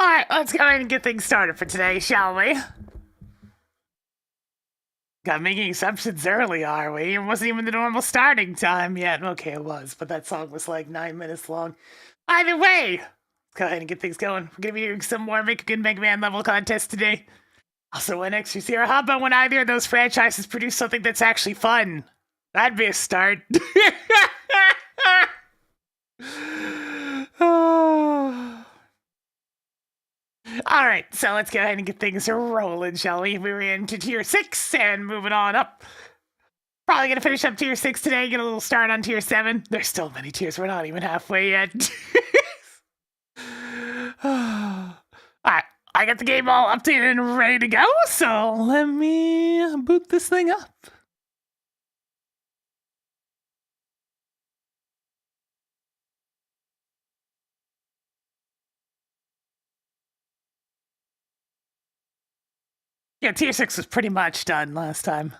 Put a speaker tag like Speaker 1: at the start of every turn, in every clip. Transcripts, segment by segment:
Speaker 1: Alright, let's go ahead and get things started for today, shall we? Got making exceptions early, are we? It wasn't even the normal starting time yet. Okay, it was, but that song was like 9 minutes long. Either way, let's go ahead and get things going. We're gonna be doing some more Make a Good Mega Man level contests today. Also, when next year's here, how about when either of those franchises produce something that's actually fun? That'd be a start. Alright, so let's go ahead and get things rolling, shall we? We're into Tier 6 and moving on up. Probably gonna finish up Tier 6 today, get a little start on Tier 7. There's still many tiers, we're not even halfway yet. Alright, I got the game all updated and ready to go, so let me boot this thing up. Yeah, Tier 6 was pretty much done last time.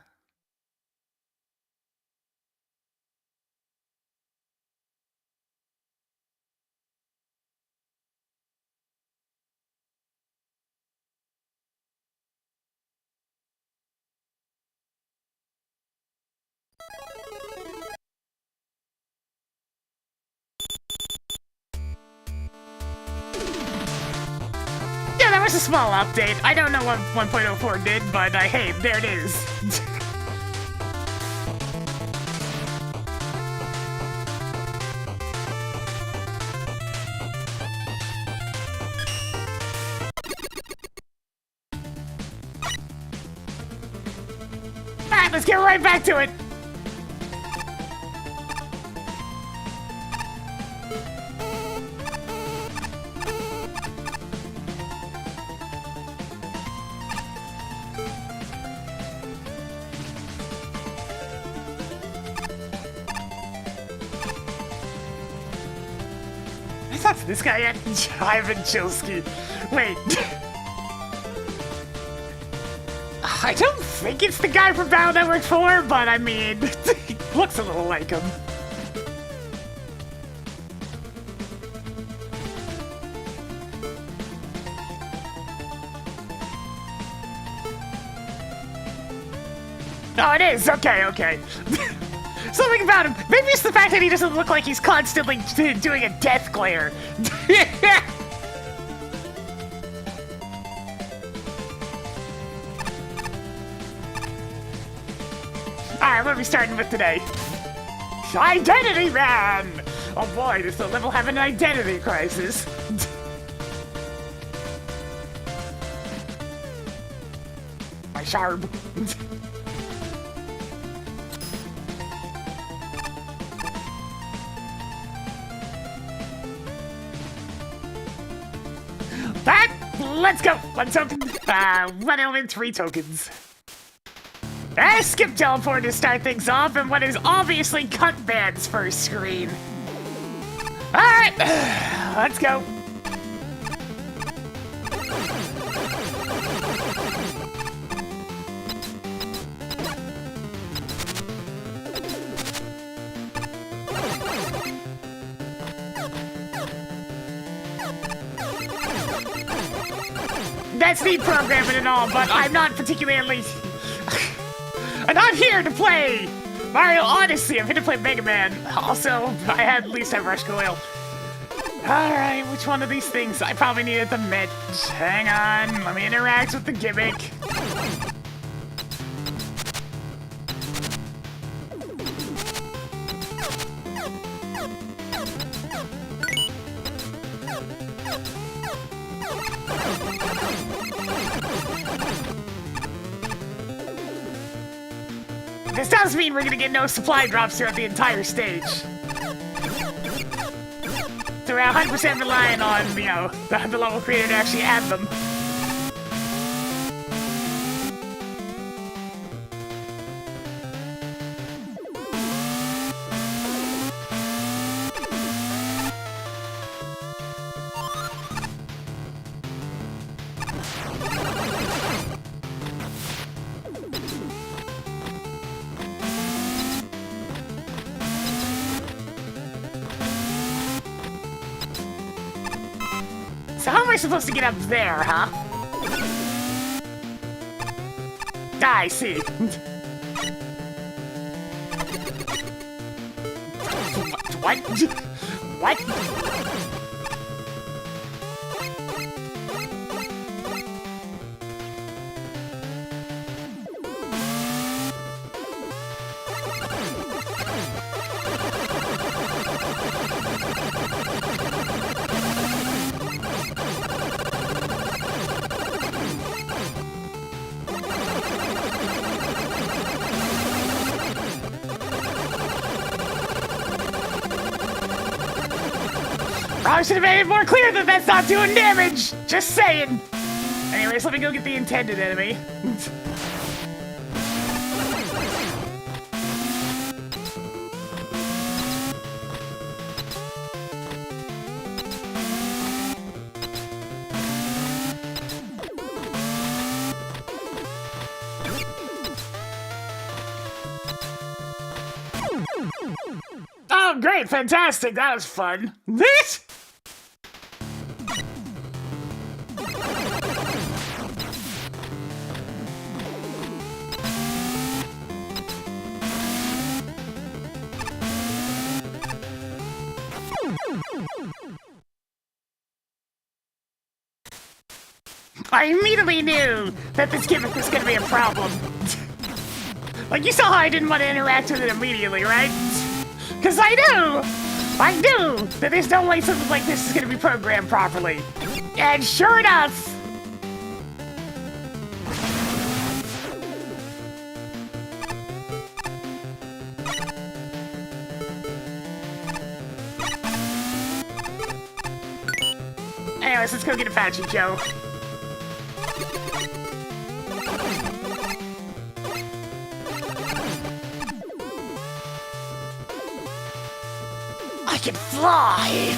Speaker 1: Yeah, that was a small update. I don't know what 1.04 did, but hey, there it is. Alright, let's get right back to it. I talked to this guy yet? Ivan Chilsky. Wait. I don't think it's the guy from Battle Network 4, but I mean, he looks a little like him. Oh, it is? Okay. Something about him. Maybe it's the fact that he doesn't look like he's constantly doing a death glare. Alright, what are we starting with today? Identity Man! Oh boy, does the level have an identity crisis. My sharp. Let's go! 1 token. 1 element, 3 tokens. Skip teleport to start things off, and what is obviously Cut Band's first screen. Alright, let's go. That's neat programming and all, but I'm not particularly... And I'm here to play Mario Odyssey. I'm here to play Mega Man. Also, at least have Rush Coil. Alright, which one of these things? I probably needed the Mitch. Hang on, let me interact with the gimmick. This does mean we're gonna get no supply drops throughout the entire stage. So we're 100% relying on, you know, the level creator to actually add them. So how am I supposed to get up there, huh? Ah, I see. What? What? I should have made it more clear that that's not doing damage! Just saying! Anyways, let me go get the intended enemy. Oh, great, fantastic, that was fun. This? I immediately knew that this gimmick was gonna be a problem. Like, you saw how I didn't want to interact with it immediately, right? Because I knew that there's no way something like this is gonna be programmed properly. And sure enough, anyways, let's go get Apache Joe. I can fly!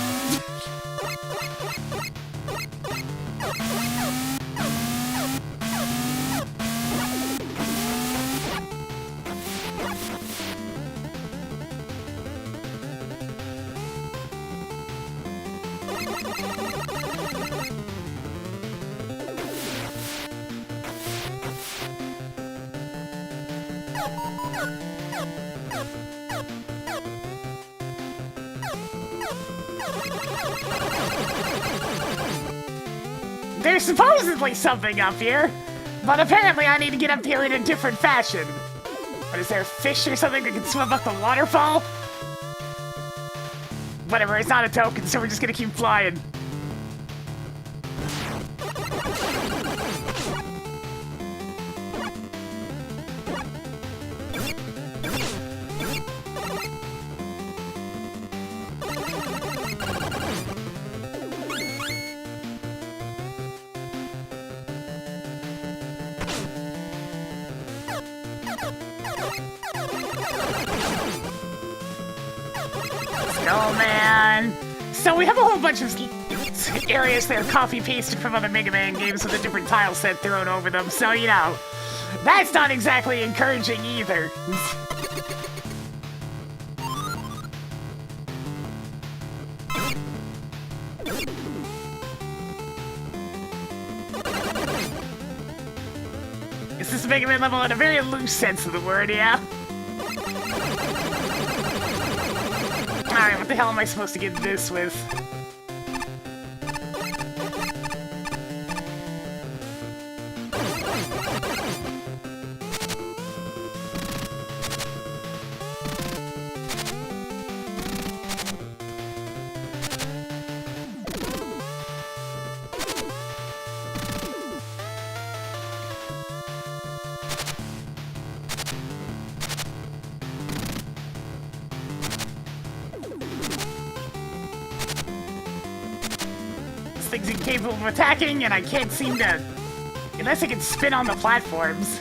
Speaker 1: There's supposedly something up here, but apparently I need to get up here in a different fashion. But is there a fish or something that can swim up the waterfall? Whatever, it's not a token, so we're just gonna keep flying. Duel Man. So we have a whole bunch of areas that are copy-pasted from other Mega Man games with a different tile set thrown over them, so, you know, that's not exactly encouraging either. This is a Mega Man level in a very loose sense of the word, yeah? Alright, what the hell am I supposed to get this with? Thing's incapable of attacking, and I can't seem to... Unless I can spin on the platforms.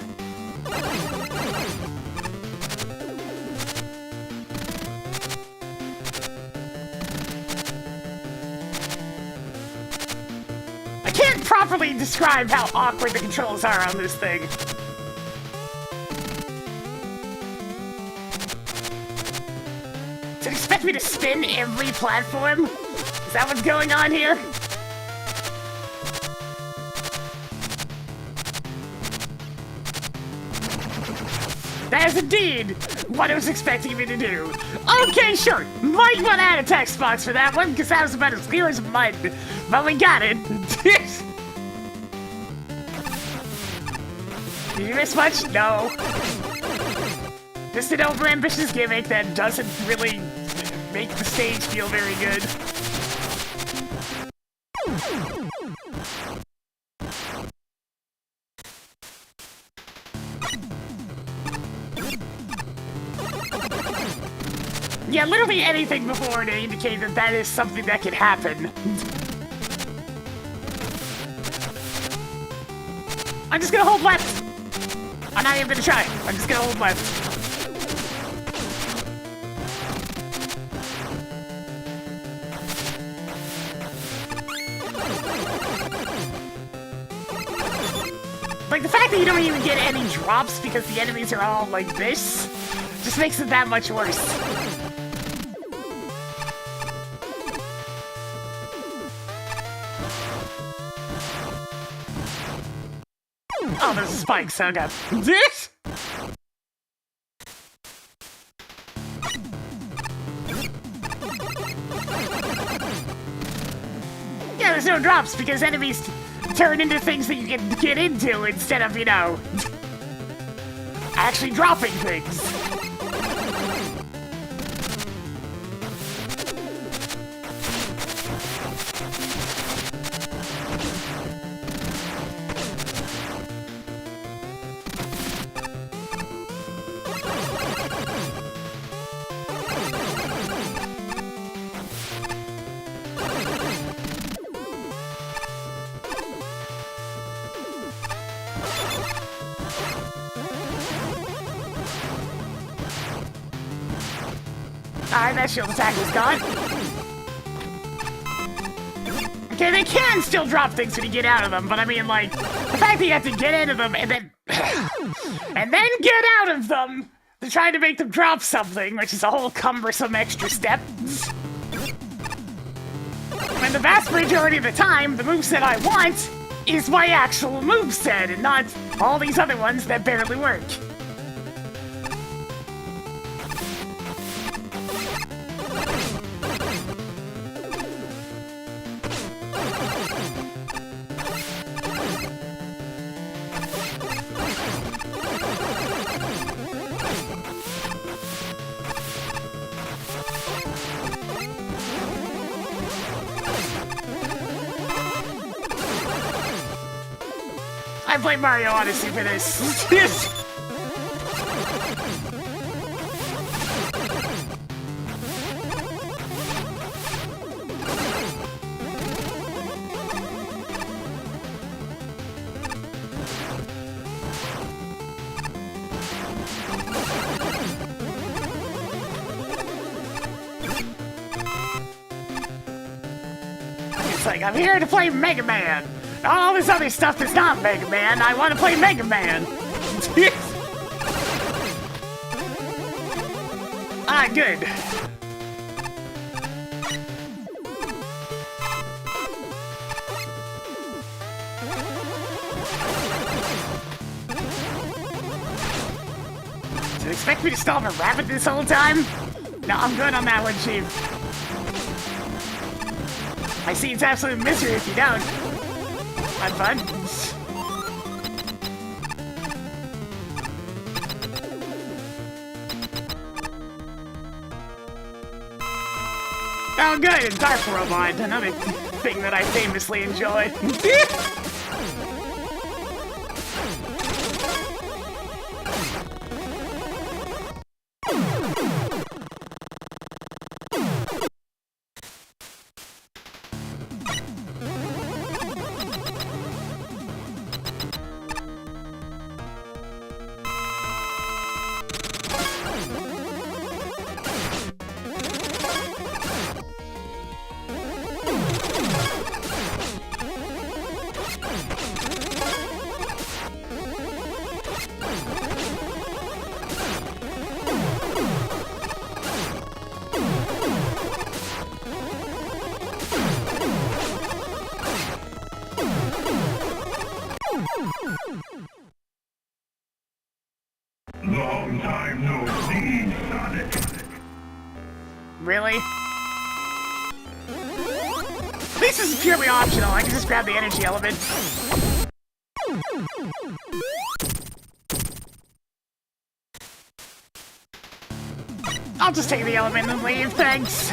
Speaker 1: I can't properly describe how awkward the controls are on this thing. Does it expect me to spin every platform? Is that what's going on here? That is indeed what I was expecting me to do. Okay, sure. Might want to add a text box for that one, because that was about as clear as mud. But we got it. Did you miss much? No. Just an over-ambitious gimmick that doesn't really make the stage feel very good. Yeah, literally anything before to indicate that that is something that can happen. I'm just gonna hold left! I'm not even gonna try. I'm just gonna hold left. Like, the fact that you don't even get any drops because the enemies are all like this just makes it that much worse. Oh, there's a spike, so okay. This? Yeah, there's no drops because enemies turn into things that you can get into instead of, you know, actually dropping things. Alright, that shield attack is gone. Okay, they can still drop things when you get out of them, but I mean, like, the fact that you have to get into them and then... and then get out of them to try to make them drop something, which is a whole cumbersome extra step. And the vast majority of the time, the moveset I want is my actual moveset, and not all these other ones that barely work. I blame Mario Odyssey for this. It's like, I'm here to play Mega Man. All this other stuff that's not Mega Man, I want to play Mega Man. Ah, good. Did you expect me to stall a rabbit this whole time? No, I'm good on that one, Chief. I see it's absolute misery if you don't. I'm fun. Oh, good, and Dark Robot, another thing that I famously enjoy.
Speaker 2: Long
Speaker 1: Really? At least this is purely optional. I can just grab the energy element. I'll just take the element and leave, thanks.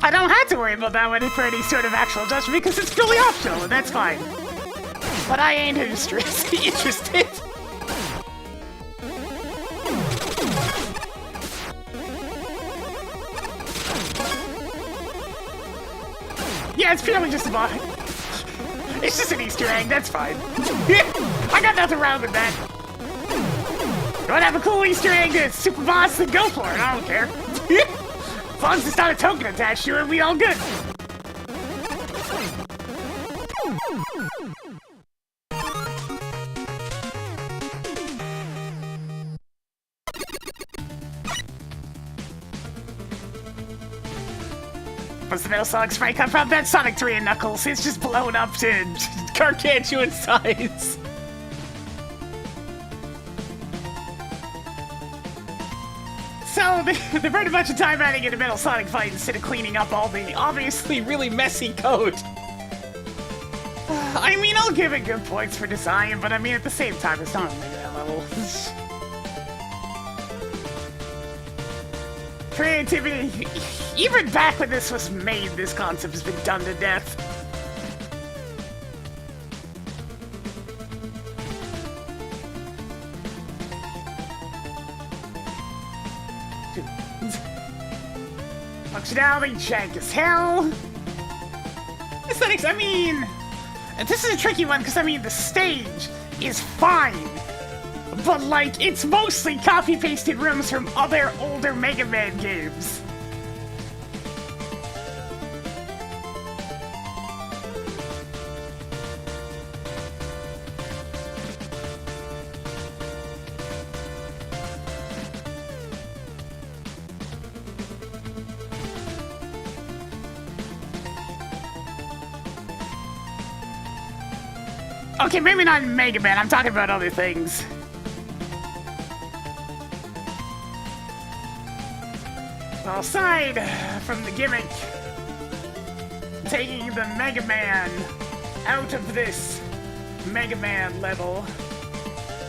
Speaker 1: I don't have to worry about that one for any sort of actual adjustment because it's purely optional, and that's fine. But I ain't interested. Yeah, it's purely just a it's just an Easter egg, that's fine. I got nothing wrong with that. You wanna have a cool Easter egg to Super Boss, then go for it, I don't care. As long as it's not a token attached to it, we all good. What's the Metal Sonic sprite come from? That's Sonic 3 and Knuckles. It's just blown up to gargantuan size. So, they burned a bunch of time adding in a Metal Sonic fight instead of cleaning up all the obviously really messy code. I mean, I'll give it good points for design, but I mean, at the same time, it's not really that level. Creativity, even back when this was made, this concept has been done to death. Functionality jank as hell. Aesthetics, I mean, this is a tricky one because I mean the stage is fine, but like it's mostly copy-pasted rooms from other older Mega Man games. Okay, maybe not Mega Man, I'm talking about other things. Well, aside from the gimmick, taking the Mega Man out of this Mega Man level,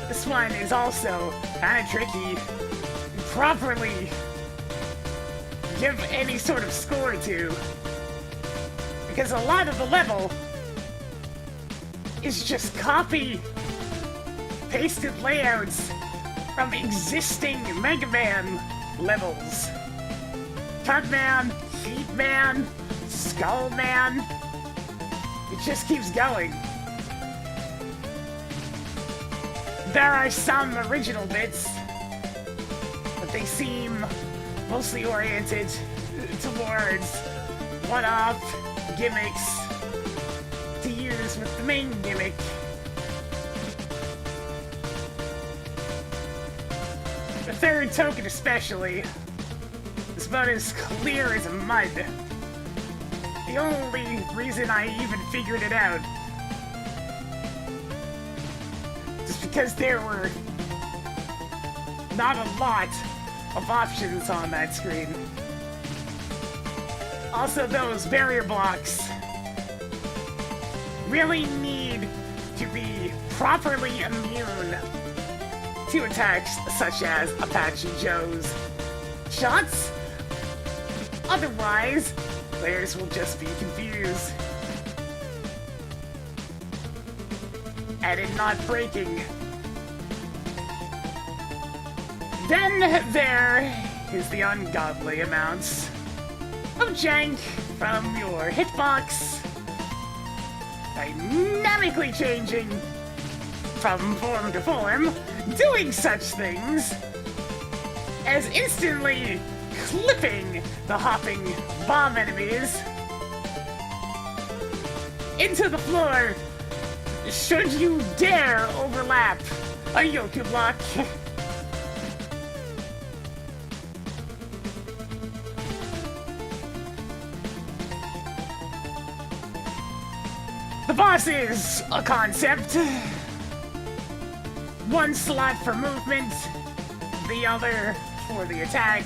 Speaker 1: this one is also kind of tricky to properly give any sort of score to, because a lot of the level is just copy-pasted layouts from existing Mega Man levels. Tugman, Heat Man, Skull Man. It just keeps going. There are some original bits, but they seem mostly oriented towards one-off gimmicks to use with the main gimmick. The third token especially is about as clear as mud. The only reason I even figured it out is because there were not a lot of options on that screen. Also, those barrier blocks really need to be properly immune to attacks such as Apache Joe's shots. Otherwise, players will just be confused at it not breaking. Then there is the ungodly amounts of jank from your hitbox dynamically changing from form to form, doing such things as instantly clipping the hopping bomb enemies into the floor should you dare overlap a Yoku block. The boss is a concept. One slot for movement, the other for the attack.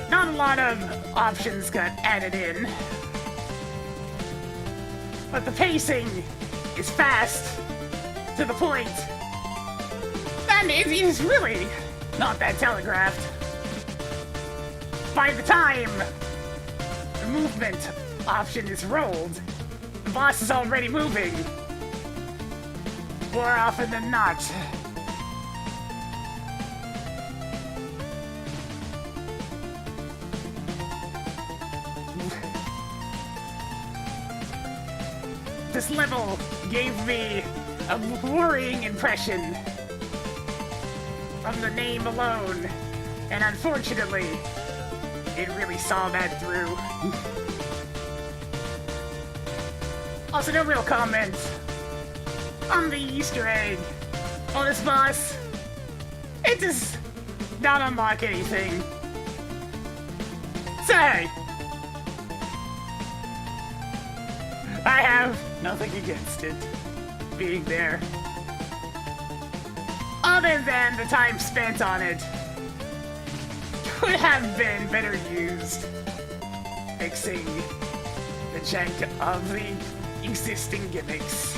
Speaker 1: Not a lot of options got added in, but the pacing is fast, to the point, and it is really not that telegraphed. By the time the movement option is rolled, the boss is already moving, more often than not. This level gave me a worrying impression from the name alone, and unfortunately, it really saw that through. Also, no real comment on the Easter egg on this boss. It does not unlock anything. So, hey, I have nothing against it being there, other than the time spent on it could have been better used fixing the jank of the existing gimmicks.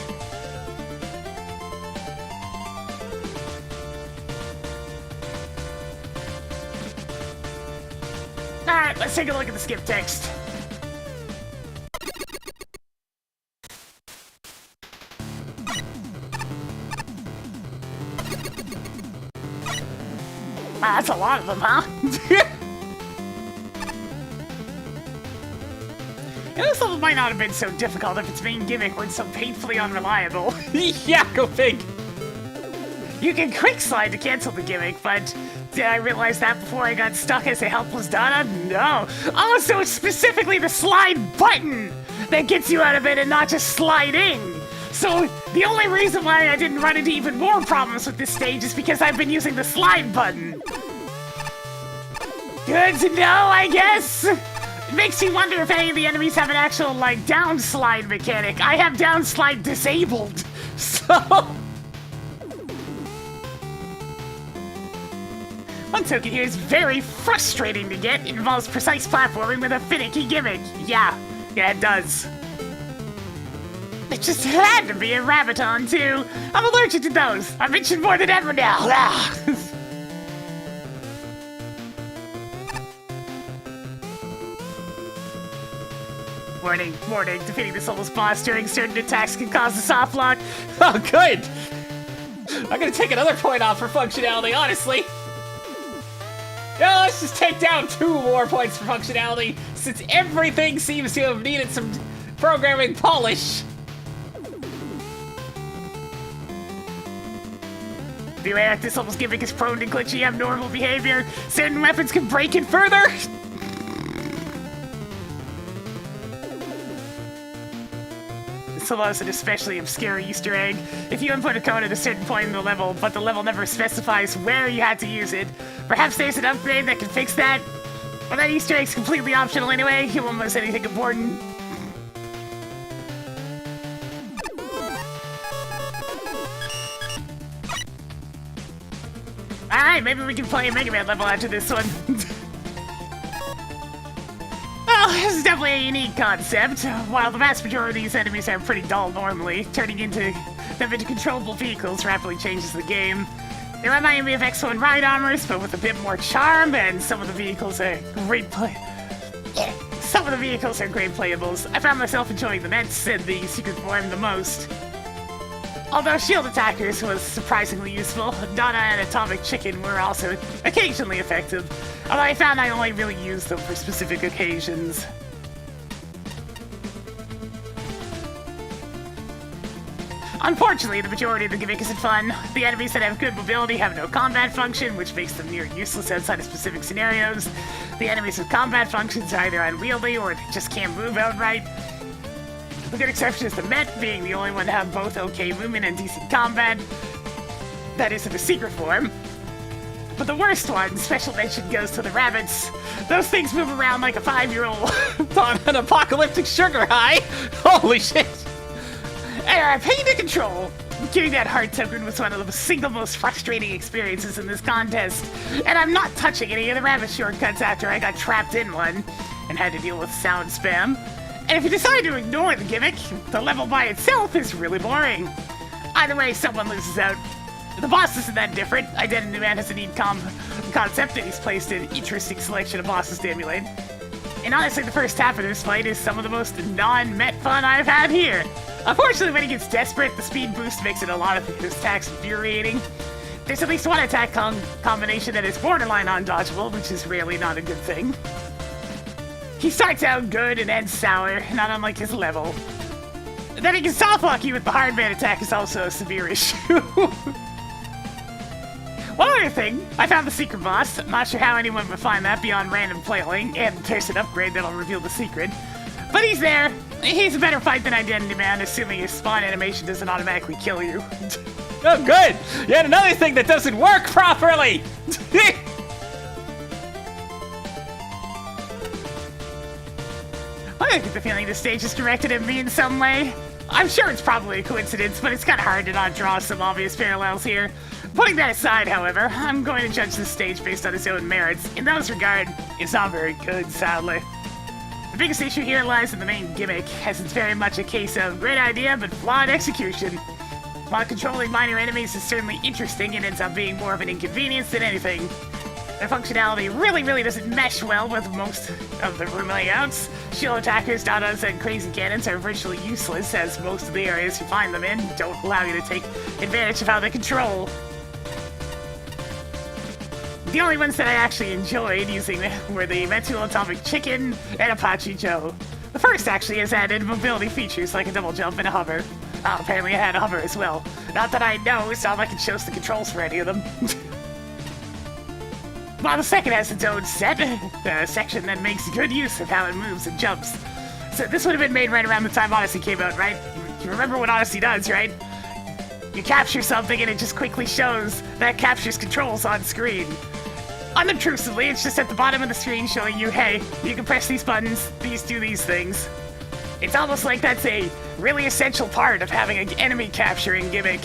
Speaker 1: Alright, let's take a look at the skip text. That's a lot of them, huh? This level might not have been so difficult if its main gimmick weren't so painfully unreliable. Yeah, go fig! You can quick slide to cancel the gimmick, but did I realize that before I got stuck as a helpless Donna? No. Oh, so it's specifically the slide button that gets you out of it and not just sliding. So the only reason why I didn't run into even more problems with this stage is because I've been using the slide button. Good to know, I guess. It makes me wonder if any of the enemies have an actual, like, downslide mechanic. I have downslide disabled, so... One token here is very frustrating to get. It involves precise platforming with a finicky gimmick. Yeah, it does. It just had to be a Rabbiton, too. I'm allergic to those. I mentioned more than ever now. Warning, warning. Defeating the Soulless boss during certain attacks can cause a soft lock.
Speaker 2: Oh, good! I'm gonna take another point off for functionality, honestly. Yeah, let's just take down 2 more points for functionality, since everything seems to have needed some programming polish.
Speaker 1: Beware, this level's gimmick is prone to glitchy, abnormal behavior. Certain weapons can break it further. This allows an especially obscure Easter egg. If you input a code at a certain point in the level, but the level never specifies where you had to use it, perhaps there's an upgrade that can fix that. Well, that Easter egg's completely optional anyway. You won't miss anything important. Alright, maybe we can play a Mega Man level after this one. Well, this is definitely a unique concept. While the vast majority of these enemies are pretty dull normally, turning them into controllable vehicles rapidly changes the game. They remind me of X1 ride armors, but with a bit more charm, and some of the vehicles are great playables. I found myself enjoying the Mets and the secret form the most. Although shield attackers was surprisingly useful, Donna and Atomic Chicken were also occasionally effective, although I found I only really used them for specific occasions. Unfortunately, the majority of the gimmick isn't fun. The enemies that have good mobility have no combat function, which makes them near useless outside of specific scenarios. The enemies with combat functions are either unwieldy or they just can't move outright. The good exception is the Met, being the only one to have both okay movement and decent combat. That is in the secret form. But the worst one, special mention, goes to the rabbits. Those things move around like a 5-year-old
Speaker 2: On an apocalyptic sugar high? Holy shit!
Speaker 1: and are a pain to control. Getting that heart token was one of the single most frustrating experiences in this contest, and I'm not touching any of the rabbit shortcuts after I got trapped in one and had to deal with sound spam. And if you decide to ignore the gimmick, the level by itself is really boring. Either way, someone loses out. The boss isn't that different. Identity Man has a neat concept, and he's placed an interesting selection of bosses to emulate. And honestly, the first half of this fight is some of the most non-met fun I've had here. Unfortunately, when he gets desperate, the speed boost makes it a lot of his attacks infuriating. There's at least one attack combination that is borderline undodgeable, which is really not a good thing. He starts out good and ends sour, not unlike his level. Then he can soft lock you with the hard man attack is also a severe issue. One other thing, I found the secret boss. I'm not sure how anyone would find that beyond random playing, and there's an upgrade that'll reveal the secret. But he's there. He's a better fight than Identity Man, assuming his spawn animation doesn't automatically kill you.
Speaker 2: Oh, good! Yet another thing that doesn't work properly!
Speaker 1: I get the feeling this stage is directed at me in some way. I'm sure it's probably a coincidence, but it's kind of hard to not draw some obvious parallels here. Putting that aside, however, I'm going to judge this stage based on its own merits. In those regard, it's not very good, sadly. The biggest issue here lies in the main gimmick, as it's very much a case of great idea but flawed execution. While controlling minor enemies is certainly interesting, it ends up being more of an inconvenience than anything. Their functionality really doesn't mesh well with most of the room layouts. Shield attackers, dadas, and crazy cannons are virtually useless, as most of the areas you find them in don't allow you to take advantage of how they control. The only ones that I actually enjoyed using were the Metal Atomic Chicken and Apache Joe. The first actually has added mobility features like a double jump and a hover. Apparently it had a hover as well. Not that I know, it's not like it shows the controls for any of them. While the second has its own section that makes good use of how it moves and jumps. So this would have been made right around the time Odyssey came out, right? You remember what Odyssey does, right? You capture something and it just quickly shows that captures controls on screen. Unobtrusively, it's just at the bottom of the screen showing you, hey, you can press these buttons, these do these things. It's almost like that's a really essential part of having an enemy capturing gimmick.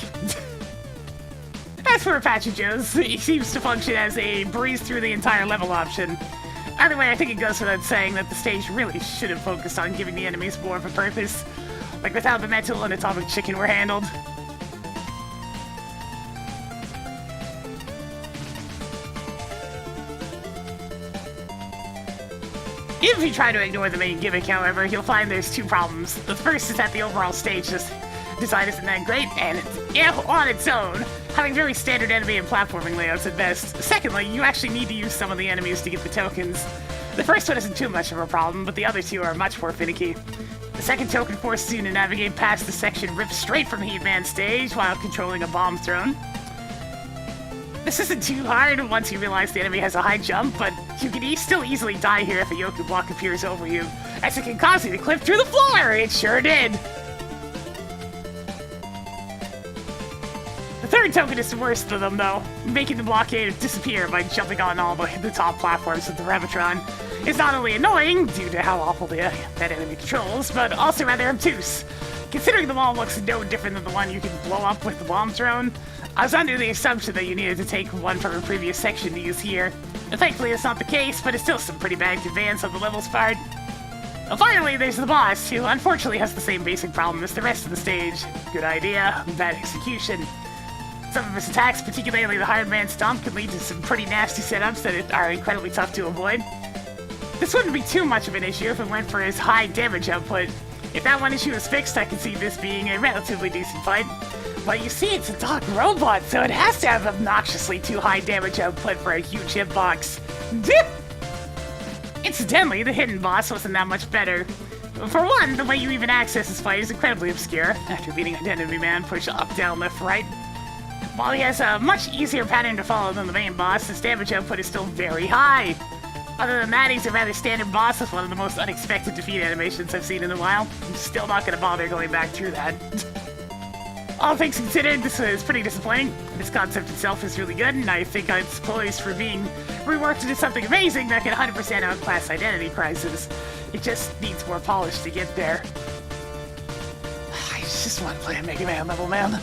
Speaker 1: As for Apache Joe's, he seems to function as a breeze through the entire level option. Either way, I think it goes without saying that the stage really should have focused on giving the enemies more of a purpose, like with how the Metal and Atomic Chicken were handled. If you try to ignore the main gimmick, however, you'll find there's two problems. The first is that the overall stage design isn't that great, and it's on its own, having very standard enemy and platforming layouts at best. Secondly, you actually need to use some of the enemies to get the tokens. The first one isn't too much of a problem, but the other two are much more finicky. The second token forces you to navigate past the section ripped straight from Heatman's stage while controlling a bomb thrown. This isn't too hard once you realize the enemy has a high jump, but you can still easily die here if a Yoku block appears over you, as it can cause you to clip through the floor! It sure did! The third token is the worst of them, though. Making the blockade disappear by jumping on all the top platforms of the Rabbitron is not only annoying, due to how awful that enemy controls, but also rather obtuse. Considering the wall looks no different than the one you can blow up with the bomb thrown, I was under the assumption that you needed to take one from a previous section to use here. And thankfully it's not the case, but it's still some pretty bad advance on the level's part. And finally, there's the boss, who unfortunately has the same basic problem as the rest of the stage. Good idea, bad execution. Some of his attacks, particularly the Hard Man Stomp, can lead to some pretty nasty setups that are incredibly tough to avoid. This wouldn't be too much of an issue if it went for his high damage output. If that one issue is fixed, I can see this being a relatively decent fight. But you see, it's a dog robot, so it has to have obnoxiously too high damage output for a huge hitbox. Incidentally, the hidden boss wasn't that much better. For one, the way you even access this fight is incredibly obscure. After beating Identity Man, push up, down, left, right. While he has a much easier pattern to follow than the main boss, his damage output is still very high. Other than that, he's a rather standard boss with one of the most unexpected defeat animations I've seen in a while. I'm still not gonna bother going back through that. All things considered, this was pretty disappointing. This concept itself is really good, and I think it's poised for being reworked into something amazing that can 100% outclass Identity prizes. It just needs more polish to get there. I just want to play a Mega Man level, man.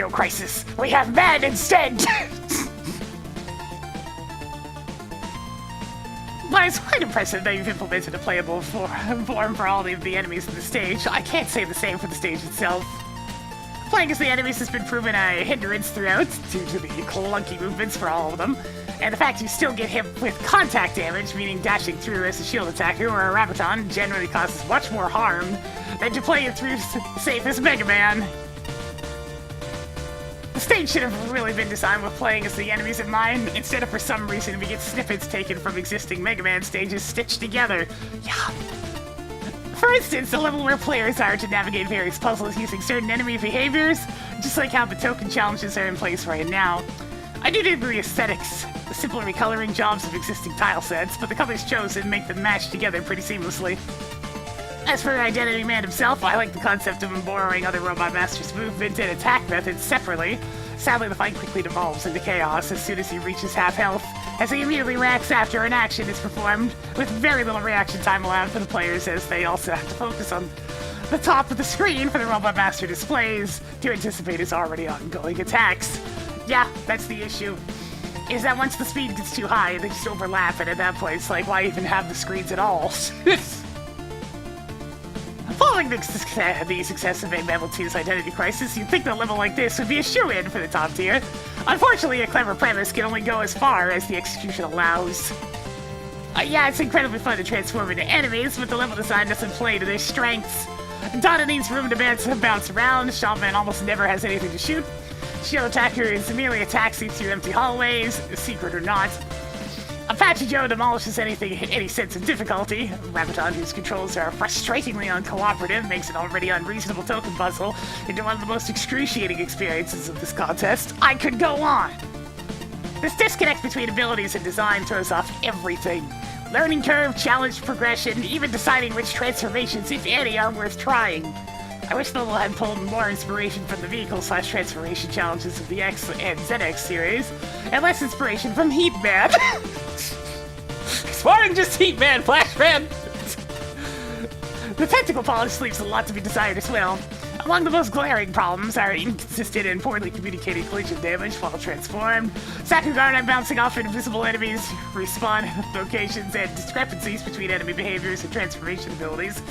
Speaker 1: No crisis. We have man instead! But it's quite impressive that you've implemented a playable form for all of the enemies in the stage. I can't say the same for the stage itself. Playing as the enemies has been proven a hindrance throughout, due to the clunky movements for all of them, and the fact you still get hit with contact damage, meaning dashing through as a shield attacker or a Rabaton generally causes much more harm than to play it through safe as Mega Man. The stage should have really been designed with playing as the enemies in mind, instead of for some reason we get snippets taken from existing Mega Man stages stitched together. Yeah. For instance, the level where players are to navigate various puzzles using certain enemy behaviors, just like how the token challenges are in place right now. I do dig the aesthetics, the simple recoloring jobs of existing tile sets, but the colors chosen make them match together pretty seamlessly. As for Identity Man himself, I like the concept of him borrowing other Robot Master's movement and attack methods separately. Sadly, the fight quickly devolves into chaos as soon as he reaches half health, as he immediately reacts after an action is performed, with very little reaction time allowed for the players, as they also have to focus on the top of the screen for the Robot Master displays to anticipate his already ongoing attacks. Yeah, that's the issue, is that once the speed gets too high, they just overlap, and at that point, it's like, why even have the screens at all? Following the success of MAGMML3's Identity Crisis, you'd think that a level like this would be a shoo-in for the top tier. Unfortunately, a clever premise can only go as far as the execution allows. Yeah, it's incredibly fun to transform into enemies, but the level design doesn't play to their strengths. Donna needs room to bounce around, Shopman almost never has anything to shoot. Shield Attacker is merely a taxi through empty hallways, secret or not. Apache Joe demolishes any sense of difficulty. Rabaton, whose controls are frustratingly uncooperative, makes an already unreasonable token puzzle into one of the most excruciating experiences of this contest. I could go on! This disconnect between abilities and design throws off everything. Learning curve, challenge, progression, even deciding which transformations, if any, are worth trying. I wish the level had pulled more inspiration from the vehicle/transformation challenges of the X and ZX series, and less inspiration from Heat Man.
Speaker 2: It's more than just Heat Man, Flash Man!
Speaker 1: The technical polish leaves a lot to be desired as well. Among the most glaring problems are inconsistent and poorly communicated collision damage while transformed, Sakugarna bouncing off invisible enemies, respawn locations, and discrepancies between enemy behaviors and transformation abilities.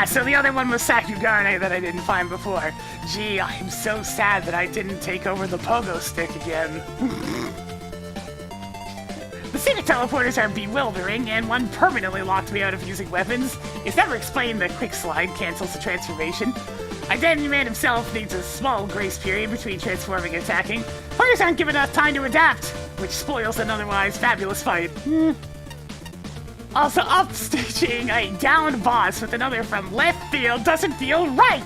Speaker 1: So the other one was Sakugarna that I didn't find before. Gee, I am so sad that I didn't take over the pogo stick again. The scenic teleporters are bewildering, and one permanently locked me out of using weapons. It's never explained that quick slide cancels the transformation. Identity Man himself needs a small grace period between transforming and attacking. Players aren't given enough time to adapt, which spoils an otherwise fabulous fight. Also, upstaging a downed boss with another from left field doesn't feel right!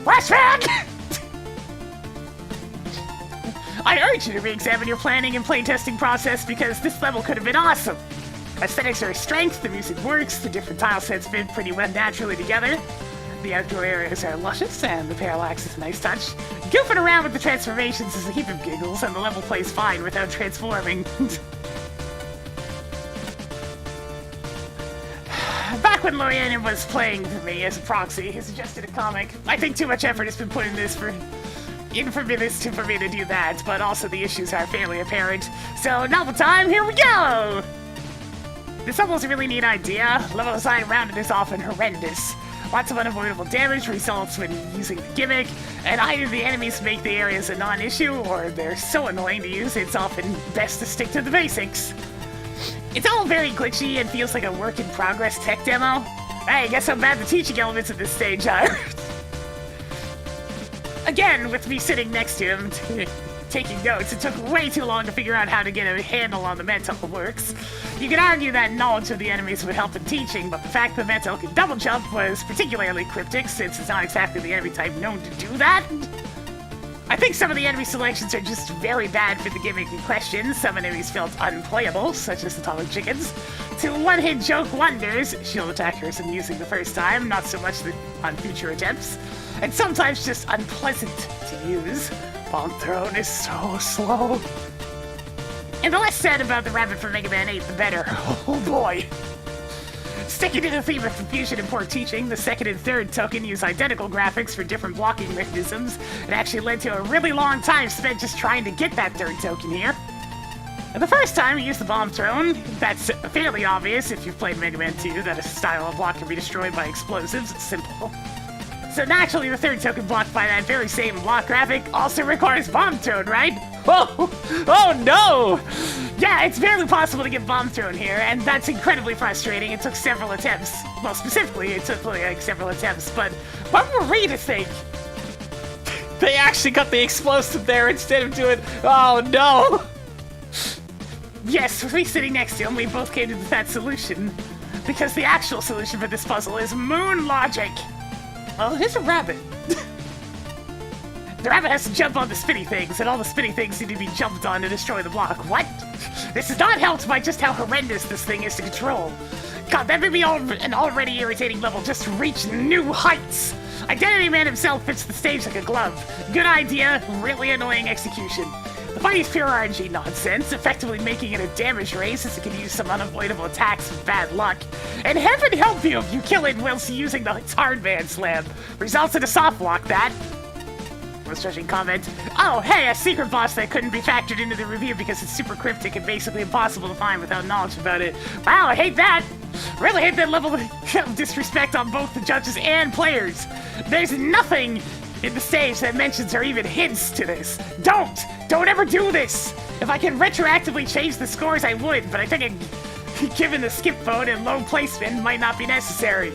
Speaker 1: Flashback! I urge you to re-examine your planning and playtesting process because this level could have been awesome. Aesthetics are a strength, the music works, the different tile sets fit pretty well naturally together. The outdoor areas are luscious, and the parallax is a nice touch. Goofing around with the transformations is a heap of giggles, and the level plays fine without transforming. Back when Lorian was playing for me as a proxy, he suggested a comic. I think too much effort has been put in this for me to do that, but also the issues are fairly apparent. So, novel time, here we go! This level's a really neat idea. Level design around it is often horrendous. Lots of unavoidable damage results when using the gimmick, and either the enemies make the areas a non-issue, or they're so annoying to use it's often best to stick to the basics. It's all very glitchy and feels like a work-in-progress tech demo. Hey, guess how bad the teaching elements of this stage are. Again, with me sitting next to him, taking notes, it took way too long to figure out how to get a handle on the mental works. You could argue that knowledge of the enemies would help in teaching, but the fact that mental can double jump was particularly cryptic, since it's not exactly the enemy type known to do that. I think some of the enemy selections are just very bad for the gimmick in question. Some enemies felt unplayable, such as the Atomic Chickens, to one-hit joke wonders, shield attackers amusing the first time, not so much on future attempts, and sometimes just unpleasant to use. Bomb Throne is so slow. And the less said about the rabbit from Mega Man 8, the better. Oh boy. Sticking to the theme of confusion and poor teaching, the second and third token use identical graphics for different blocking mechanisms. It actually led to a really long time spent just trying to get that third token here. And the first time, you use the bomb thrown. That's fairly obvious if you've played Mega Man 2, that a style of block can be destroyed by explosives. It's simple. So naturally, the third token blocked by that very same block graphic also requires bomb thrown, right?
Speaker 2: Oh no!
Speaker 1: Yeah, it's barely possible to get bomb thrown here, and that's incredibly frustrating. It took several attempts. Well, specifically, it took like several attempts, but what were we to think?
Speaker 2: They actually got the explosive there instead of doing... Oh no!
Speaker 1: Yes, with me sitting next to him, we both came to that solution. Because the actual solution for this puzzle is moon logic. Well, here's a rabbit. The rabbit has to jump on the spinny things, and all the spinny things need to be jumped on to destroy the block. What? This is not helped by just how horrendous this thing is to control. God, that made me an already irritating level just reach new heights. Identity Man himself fits the stage like a glove. Good idea, really annoying execution. The fight is pure RNG nonsense, effectively making it a damage race as it can use some unavoidable attacks with bad luck. And heaven help you if you kill it whilst using the hard man slam. Results in a soft lock that. Was judging comment. Oh, hey, a secret boss that couldn't be factored into the review because it's super cryptic and basically impossible to find without knowledge about it. Wow, I hate that. Really hate that level of disrespect on both the judges and players. There's nothing in the stage that mentions or even hints to this. Don't ever do this. If I can retroactively change the scores, I would, but I think given the skip mode and low placement might not be necessary.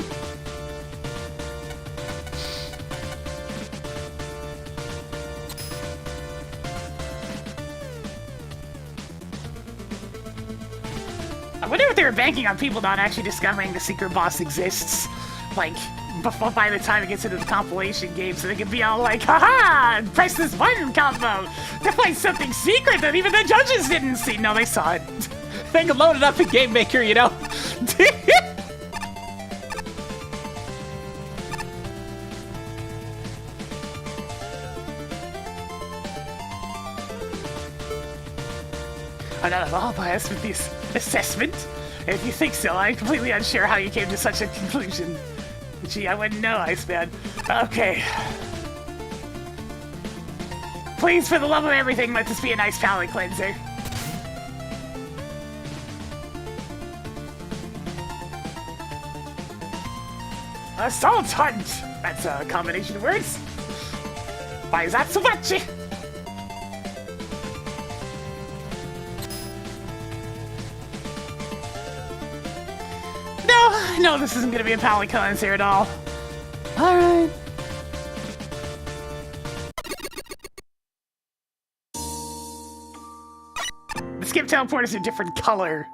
Speaker 1: I wonder if they were banking on people not actually discovering the secret boss exists, like, before by the time it gets into the compilation game, so they can be all like, haha, press this button combo to find something secret that even the judges didn't see. No, they saw it.
Speaker 2: They can load it up in Game Maker, you know?
Speaker 1: I'm not at all biased with this assessment. If you think so, I'm completely unsure how you came to such a conclusion. Gee, I wouldn't know, Iceman. Okay. Please, for the love of everything, let this be a nice palate cleanser. Assault Hunt! That's a combination of words. Why is that so much? No, this isn't gonna be a palate cleanser at all. Alright. The skip teleport is a different color.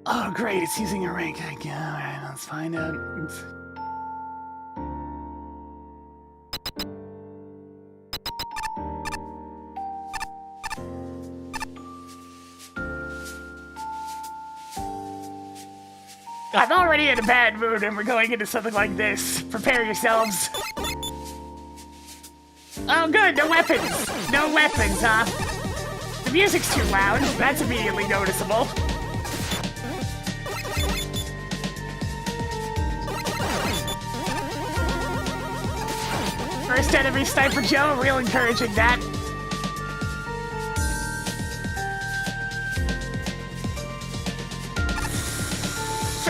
Speaker 1: Oh, great, it's using a rank. Alright, let's find out. I'm already in a bad mood and we're going into something like this. Prepare yourselves. Oh good, no weapons. No weapons, huh? The music's too loud. That's immediately noticeable. First enemy, Sniper Joe, real encouraging that.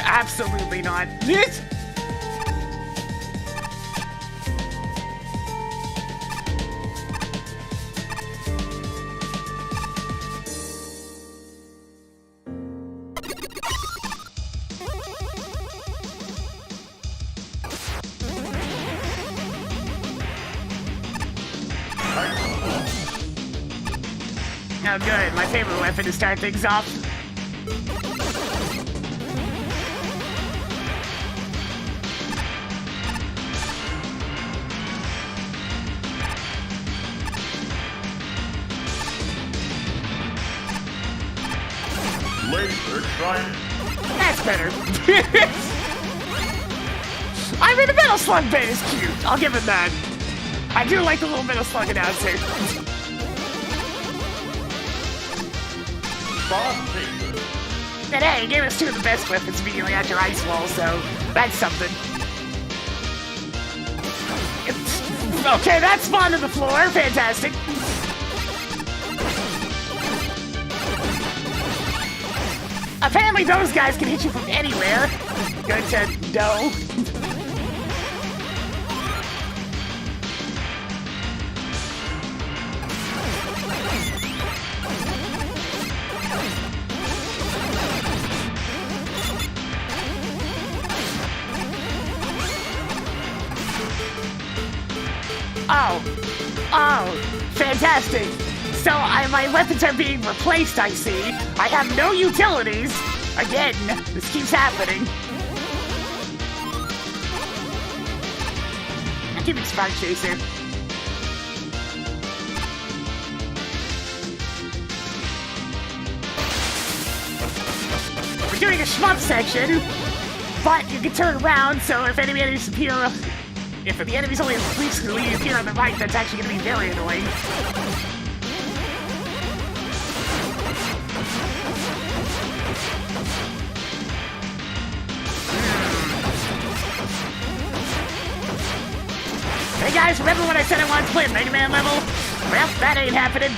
Speaker 1: Absolutely not. Oh good, my favorite weapon to start things off. That's better. I mean, the Metal Slug bit is cute. I'll give it that. I do like the little Metal Slug announcer. And hey, it gave us two of the best weapons immediately after Ice Wall, so that's something. Okay, that spawned on the floor. Fantastic. Apparently those guys can hit you from anywhere. Good to know. Oh, fantastic. So my weapons are being replaced, I see. I have no utilities. Again, this keeps happening. I keep it Spark Chaser. We're doing a shmup section, but you can turn around, so if enemy enemies appear... If the enemy's only exclusively appear on the right, that's actually going to be very annoying. Hey guys, remember when I said I wanted to play a Mega Man level? Well, that ain't happening.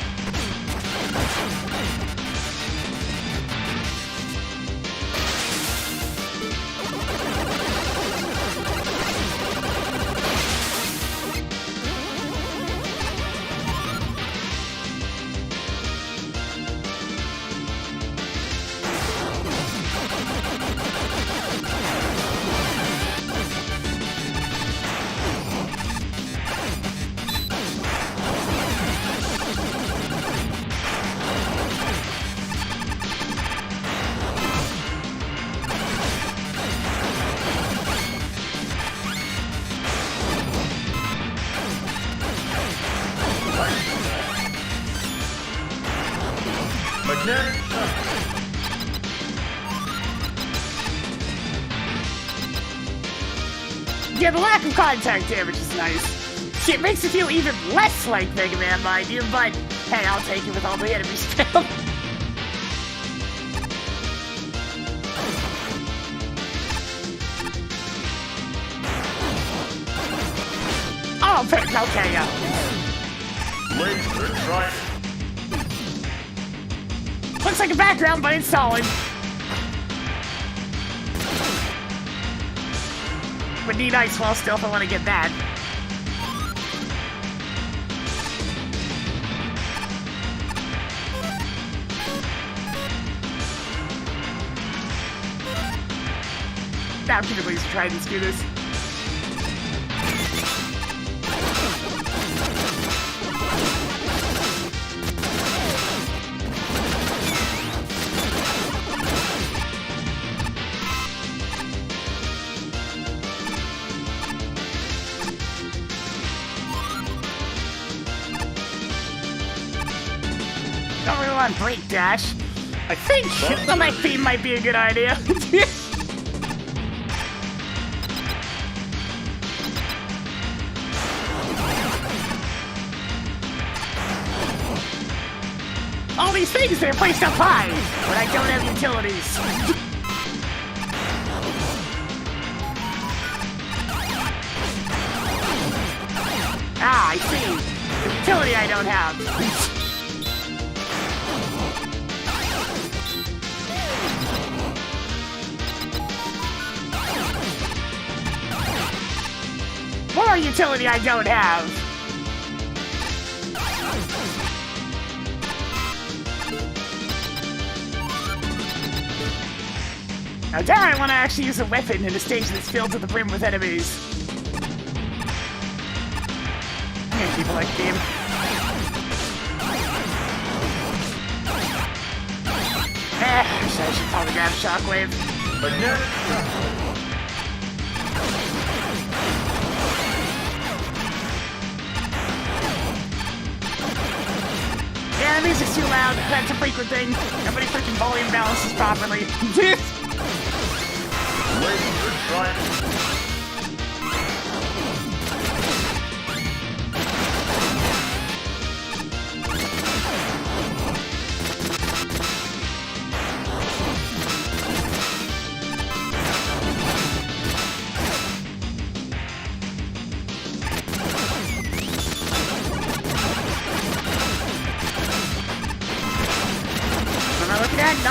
Speaker 1: Yeah, the lack of contact damage is nice. It makes it feel even less like Mega Man, mind you, but hey, I'll take it with all the enemies spelled. Oh, okay, yeah. Looks like a background, but it's solid. Would need Ice Wall still if I want to get that. Now I'm gonna at least try and do this. Don't really want Break Dash. I think the Mech Beam might be a good idea. All these things, they're placed up high, but I don't have utilities. Ah, I see. The utility I don't have. More utility I don't have. Now there I want to actually use a weapon in a stage that's filled to the brim with enemies. I'm gonna keep like game. I should probably grab Shockwave. But no. Yeah, the music's too loud. That's a frequent thing. Nobody freaking volume balances properly.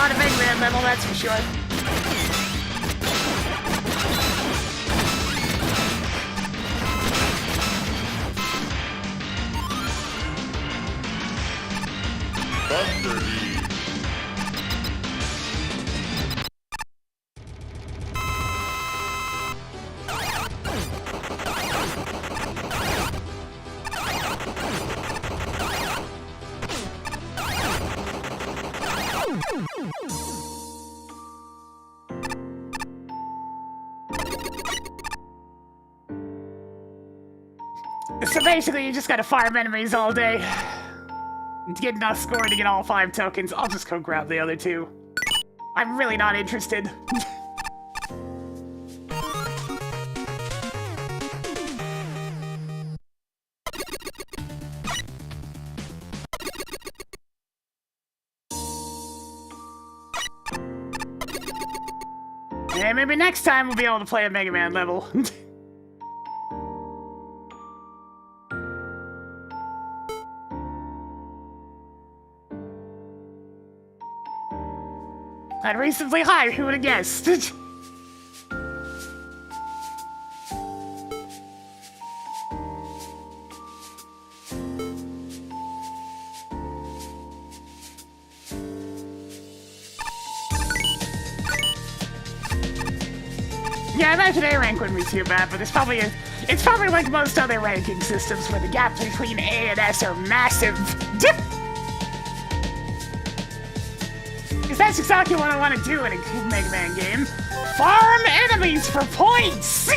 Speaker 1: not a Mega Man level, that's for sure. So basically, you just gotta farm enemies all day to get enough score to get all 5 tokens. I'll just go grab the other 2. I'm really not interested. Yeah, maybe next time we'll be able to play a Mega Man level. I'd recently high, who would have guessed? Yeah, I imagine A rank wouldn't be too bad, but it's probably like most other ranking systems where the gap between A and S are massive. Because that's exactly what I want to do in a Mega Man game. Farm enemies for points!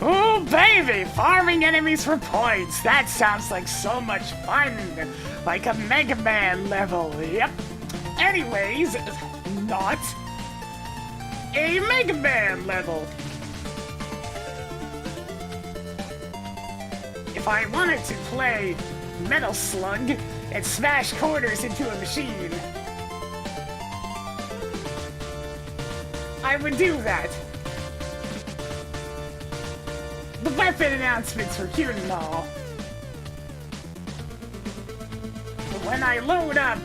Speaker 1: Oh baby, farming enemies for points. That sounds like so much fun. Like a Mega Man level, yep. Anyways, not a Mega Man level. If I wanted to play Metal Slug and smash quarters into a machine, I would do that. The weapon announcements were cute and all. But when I load up,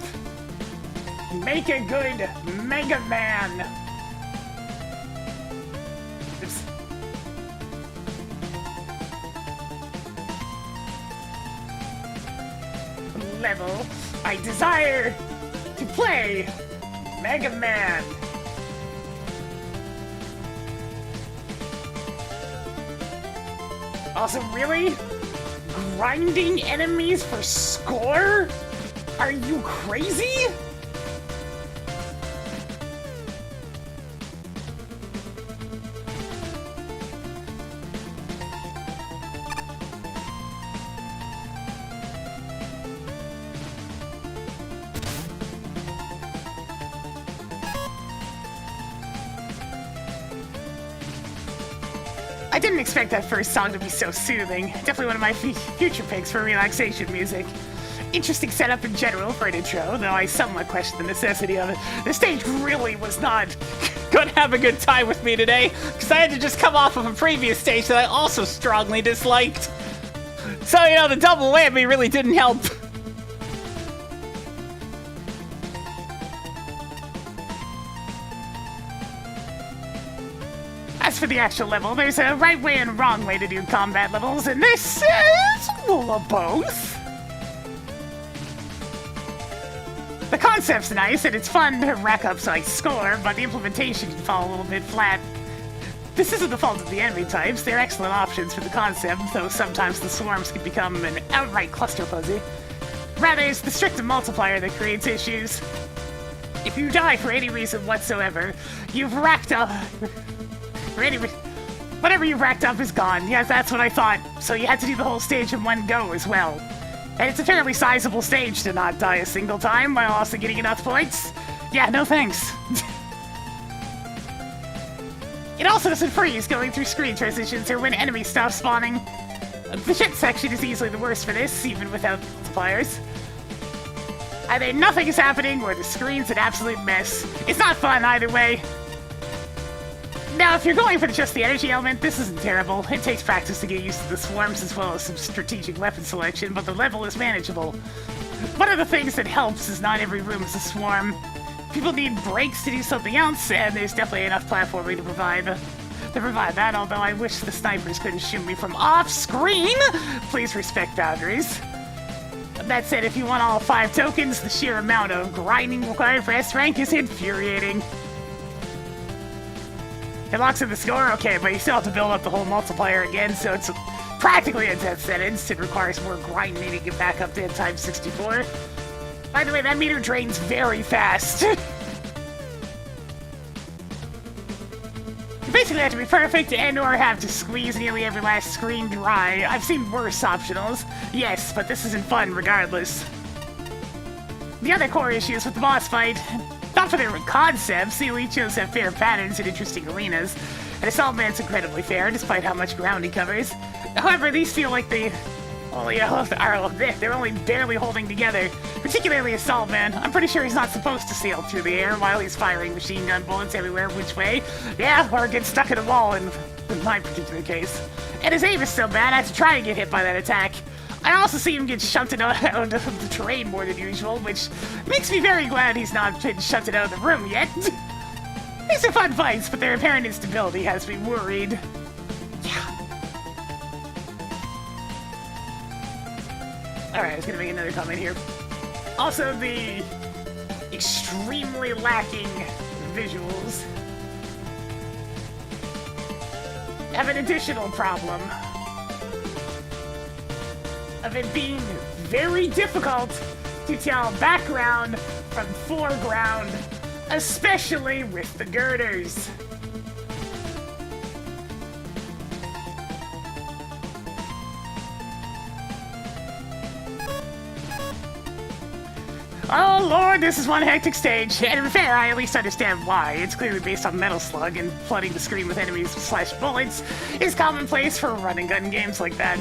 Speaker 1: make a good Mega Man. Level, I desire to play Mega Man. Also, really? Grinding enemies for score? Are you crazy? I didn't expect that first song to be so soothing. Definitely one of my future picks for relaxation music. Interesting setup in general for an intro, though I somewhat question the necessity of it. The stage really was not
Speaker 2: Gonna have a good time with me today, because I had to just come off of a previous stage that I also strongly disliked. So, you know, the double whammy really didn't help.
Speaker 1: As for the actual level, there's a right way and a wrong way to do combat levels, and this is full of both. The concept's nice, and it's fun to rack up some score, but the implementation can fall a little bit flat. This isn't the fault of the enemy types. They're excellent options for the concept, though sometimes the swarms can become an outright cluster fuzzy. Rather, it's the strict multiplier that creates issues. If you die for any reason whatsoever, you've racked up... Whatever you've racked up is gone. Yes, that's what I thought. So you had to do the whole stage in one go as well. And it's a fairly sizable stage to not die a single time while also getting enough points. Yeah, no thanks. It also doesn't freeze going through screen transitions or when enemies stop spawning. The shit section is easily the worst for this, even without multipliers. Either nothing is happening or the screen's an absolute mess. It's not fun either way. Now, if you're going for just the energy element, this isn't terrible. It takes practice to get used to the swarms as well as some strategic weapon selection, but the level is manageable. One of the things that helps is not every room is a swarm. People need breaks to do something else, and there's definitely enough platforming to provide that, although I wish the snipers couldn't shoot me from off-screen. Please respect boundaries. That said, if you want all 5 tokens, the sheer amount of grinding required for S rank is infuriating. It locks in the score, okay, but you still have to build up the whole multiplier again, so it's practically a death sentence. It requires more grinding to get back up to times 64. By the way, that meter drains very fast. You basically have to be perfect and or have to squeeze nearly every last screen dry. I've seen worse optionals, yes, but this isn't fun regardless. The other core issues with the boss fight, not for their concepts, the elite shows have fair patterns and interesting arenas, and Assault Man's incredibly fair despite how much ground he covers. However, these feel like they're only barely holding together, particularly Assault Man. I'm pretty sure he's not supposed to sail through the air while he's firing machine gun bullets everywhere which way. Yeah, or get stuck in a wall in my particular case. And his aim is so bad I have to try and get hit by that attack. I also see him get shunted out of the terrain more than usual, which makes me very glad he's not been shunted out of the room yet. These are fun fights, but their apparent instability has me worried. Yeah. Alright, I was gonna make another comment here. Also, the extremely lacking visuals have an additional problem of it being very difficult to tell background from foreground, especially with the girders. Oh lord, this is one hectic stage, and to be fair, I at least understand why. It's clearly based on Metal Slug, and flooding the screen with enemies / bullets is commonplace for run-and-gun games like that.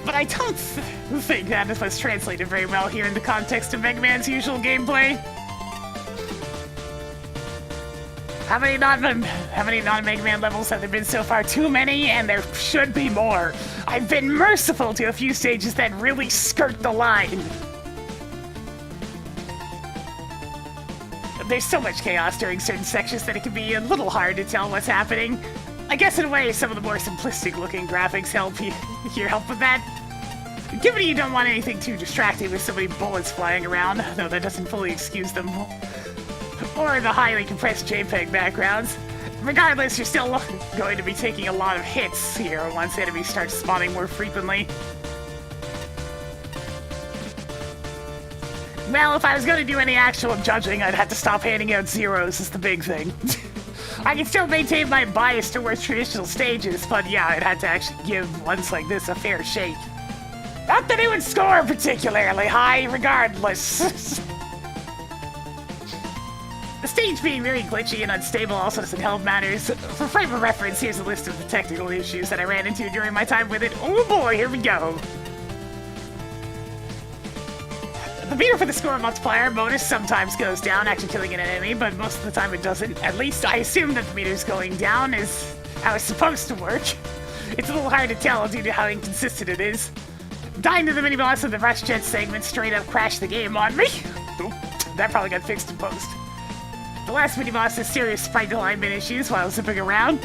Speaker 1: But I don't think that was translated very well here in the context of Mega Man's usual gameplay. How many non-Mega Man levels have there been so far? Too many, and there should be more. I've been merciful to a few stages that really skirt the line. There's so much chaos during certain sections that it can be a little hard to tell what's happening. I guess in a way, some of the more simplistic-looking graphics help with that. Given you don't want anything too distracting with so many bullets flying around, though that doesn't fully excuse them, or the highly compressed JPEG backgrounds. Regardless, you're still going to be taking a lot of hits here once enemies start spawning more frequently. Well, if I was going to do any actual judging, I'd have to stop handing out zeros is the big thing. I can still maintain my bias towards traditional stages, but yeah, I'd have to actually give ones like this a fair shake. Not that it would score particularly high, regardless. The stage being very glitchy and unstable also doesn't help matters. For frame of reference, here's a list of the technical issues that I ran into during my time with it. Oh boy, here we go. The meter for the score multiplier bonus sometimes goes down after killing an enemy, but most of the time it doesn't. At least I assume that the meter's going down is how it's supposed to work. It's a little hard to tell due to how inconsistent it is. Dying to the mini-boss of the Rush Jet segment straight up crashed the game on me. Oop, that probably got fixed in post. The last mini-boss has serious sprite alignment issues while zipping around.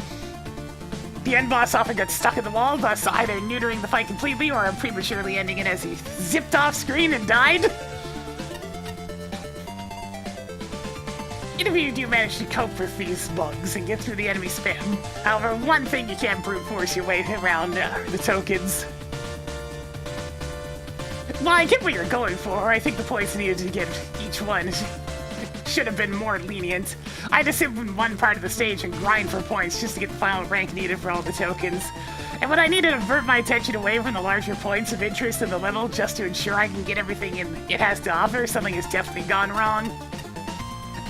Speaker 1: The end boss often got stuck in the wall, thus either neutering the fight completely or prematurely ending it as he zipped off screen and died. Even if you do manage to cope with these bugs and get through the enemy spam. However, one thing you can't brute force your way around are the tokens. Well, I get what you're going for. I think the points needed to get each one should have been more lenient. I had to sit in one part of the stage and grind for points just to get the final rank needed for all the tokens. And when I needed to divert my attention away from the larger points of interest in the level just to ensure I can get everything it has to offer, something has definitely gone wrong.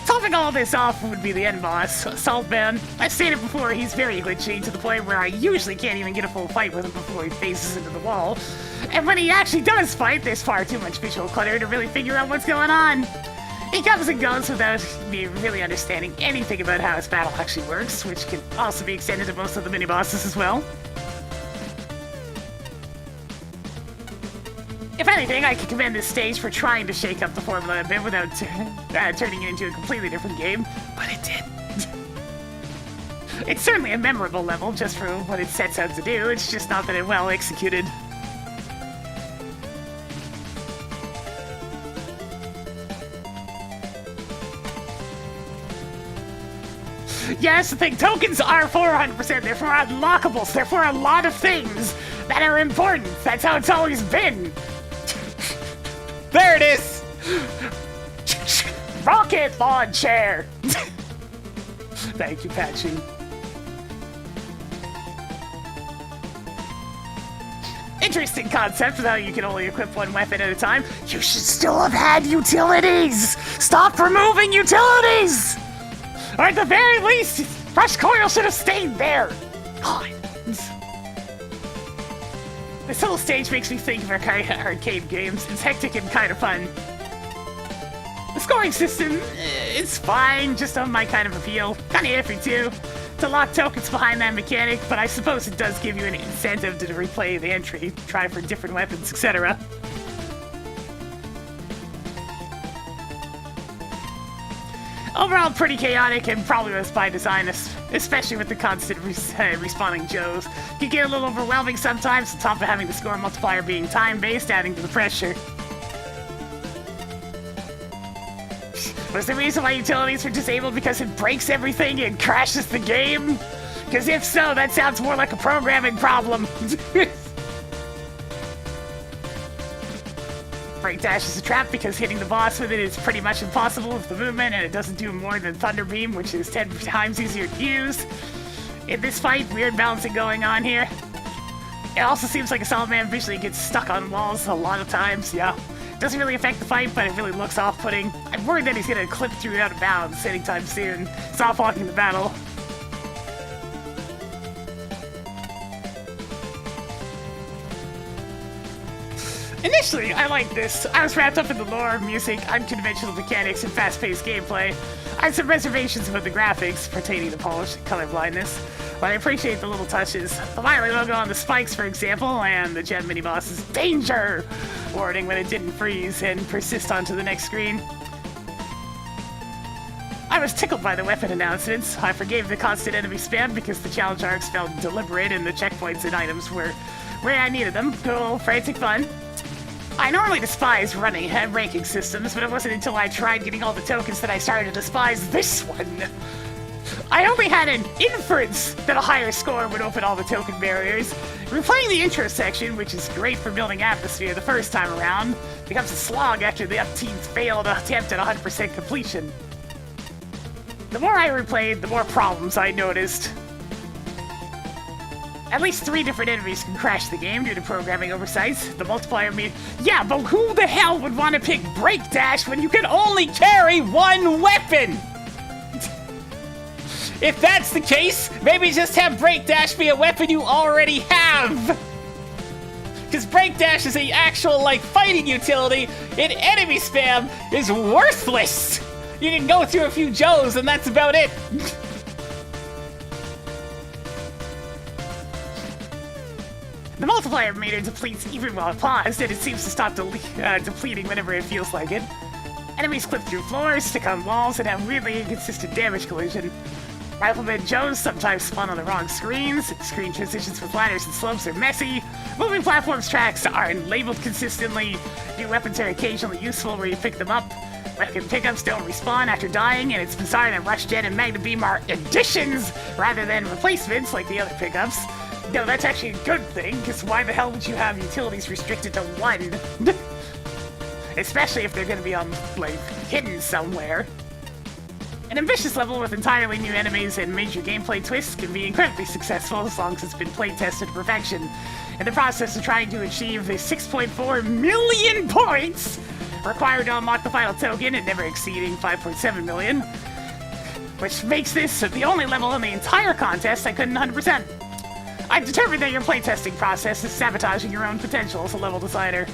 Speaker 1: Topping all this off would be the end boss, Assault Man. I've stated before, he's very glitchy to the point where I usually can't even get a full fight with him before he faces into the wall. And when he actually does fight, there's far too much visual clutter to really figure out what's going on. He comes and goes without me really understanding anything about how his battle actually works, which can also be extended to most of the mini-bosses as well. If anything, I can commend this stage for trying to shake up the formula a bit without turning it into a completely different game, but it did. It's certainly a memorable level just for what it sets out to do, it's just not that it well executed. Yeah, that's the thing. Tokens are 400%. They're for unlockables. They're for a lot of things that are important. That's how it's always been.
Speaker 2: There it is!
Speaker 1: Rocket launcher! Thank you, Patchy. Interesting concept with how you can only equip one weapon at a time. You should still have had utilities! Stop removing utilities! Or at the very least, Rush Coil should have stayed there! God. This whole stage makes me think of arcade games. It's hectic and kind of fun. The scoring system, it's fine, just on my kind of appeal. Kinda iffy too, to lock tokens behind that mechanic, but I suppose it does give you an incentive to replay the entry, try for different weapons, etc. Overall, pretty chaotic and probably was by design, especially with the constant respawning Joes. Can get a little overwhelming sometimes, on top of having the score multiplier being time-based, adding to the pressure. Was the reason why utilities were disabled because it breaks everything and crashes the game? Because if so, that sounds more like a programming problem. Break dash is a trap because hitting the boss with it is pretty much impossible with the movement, and it doesn't do more than Thunder Beam, which is 10 times easier to use. In this fight, weird balancing going on here. It also seems like a Solid Man visually gets stuck on walls a lot of times, yeah. Doesn't really affect the fight, but it really looks off-putting. I'm worried that he's gonna clip through out of bounds anytime soon. Stop walking the battle. Initially, I liked this. I was wrapped up in the lore, music, unconventional mechanics, and fast-paced gameplay. I had some reservations about the graphics pertaining to Polish color blindness, but I appreciate the little touches. The Miley logo on the spikes, for example, and the gem mini-boss's danger warning when it didn't freeze and persist onto the next screen. I was tickled by the weapon announcements. I forgave the constant enemy spam because the challenge arcs felt deliberate and the checkpoints and items were where I needed them. Cool, frantic fun. I normally despise running ranking systems, but it wasn't until I tried getting all the tokens that I started to despise this one. I only had an inference that a higher score would open all the token barriers. Replaying the intro section, which is great for building atmosphere the first time around, becomes a slog after the up-teens failed attempt at 100% completion. The more I replayed, the more problems I noticed. At least 3 different enemies can crash the game due to programming oversights. The multiplier yeah, but who the hell would want to pick Break Dash when you can only carry one weapon? If that's the case, maybe just have Break Dash be a weapon you already have. Because Break Dash is an actual, fighting utility, and enemy spam is worthless. You can go through a few Joes, and that's about it. The multiplier meter depletes even while paused, and it seems to stop depleting whenever it feels like it. Enemies clip through floors, stick on walls, and have weirdly inconsistent damage collision. Rifleman Joes sometimes spawn on the wrong screens. Screen transitions with ladders and slopes are messy. Moving platforms tracks aren't labeled consistently. New weapons are occasionally useful where you pick them up. Weapon pickups don't respawn after dying, and it's bizarre that Rush Jet and Magna Beam are additions rather than replacements like the other pickups. No, that's actually a good thing, because why the hell would you have utilities restricted to 1? Especially if they're gonna be hidden somewhere. An ambitious level with entirely new enemies and major gameplay twists can be incredibly successful as long as it's been play-tested to perfection. In the process of trying to achieve the 6.4 million points required to unlock the final token and never exceeding 5.7 million, which makes this the only level in the entire contest I couldn't 100%. I've determined that your playtesting process is sabotaging your own potential as a level designer.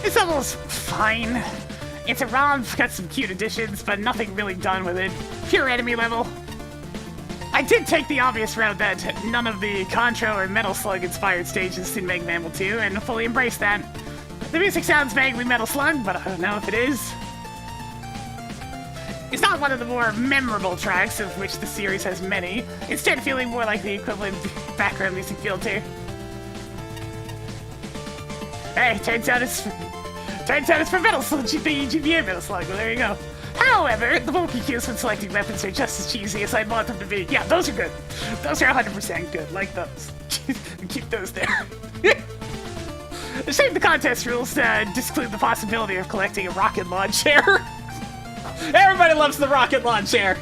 Speaker 1: This level's fine. It's a ROM, got some cute additions, but nothing really done with it. Pure enemy level. I did take the obvious route that none of the Contra or Metal Slug inspired stages in MAGMML2 and fully embrace that. The music sounds vaguely Metal Slug, but I don't know if it is. It's not one of the more memorable tracks, of which the series has many, instead feeling more like the equivalent background music filter. Hey, turns out it's for Metal Slug, the GBA Metal Slug, well there you go. However, the bulky cues when selecting weapons are just as cheesy as I'd want them to be. Yeah, those are good. Those are 100% good, like those. Keep those there. Shame the contest rules disclude the possibility of collecting a rocket launch chair.
Speaker 2: Everybody loves the rocket launch chair.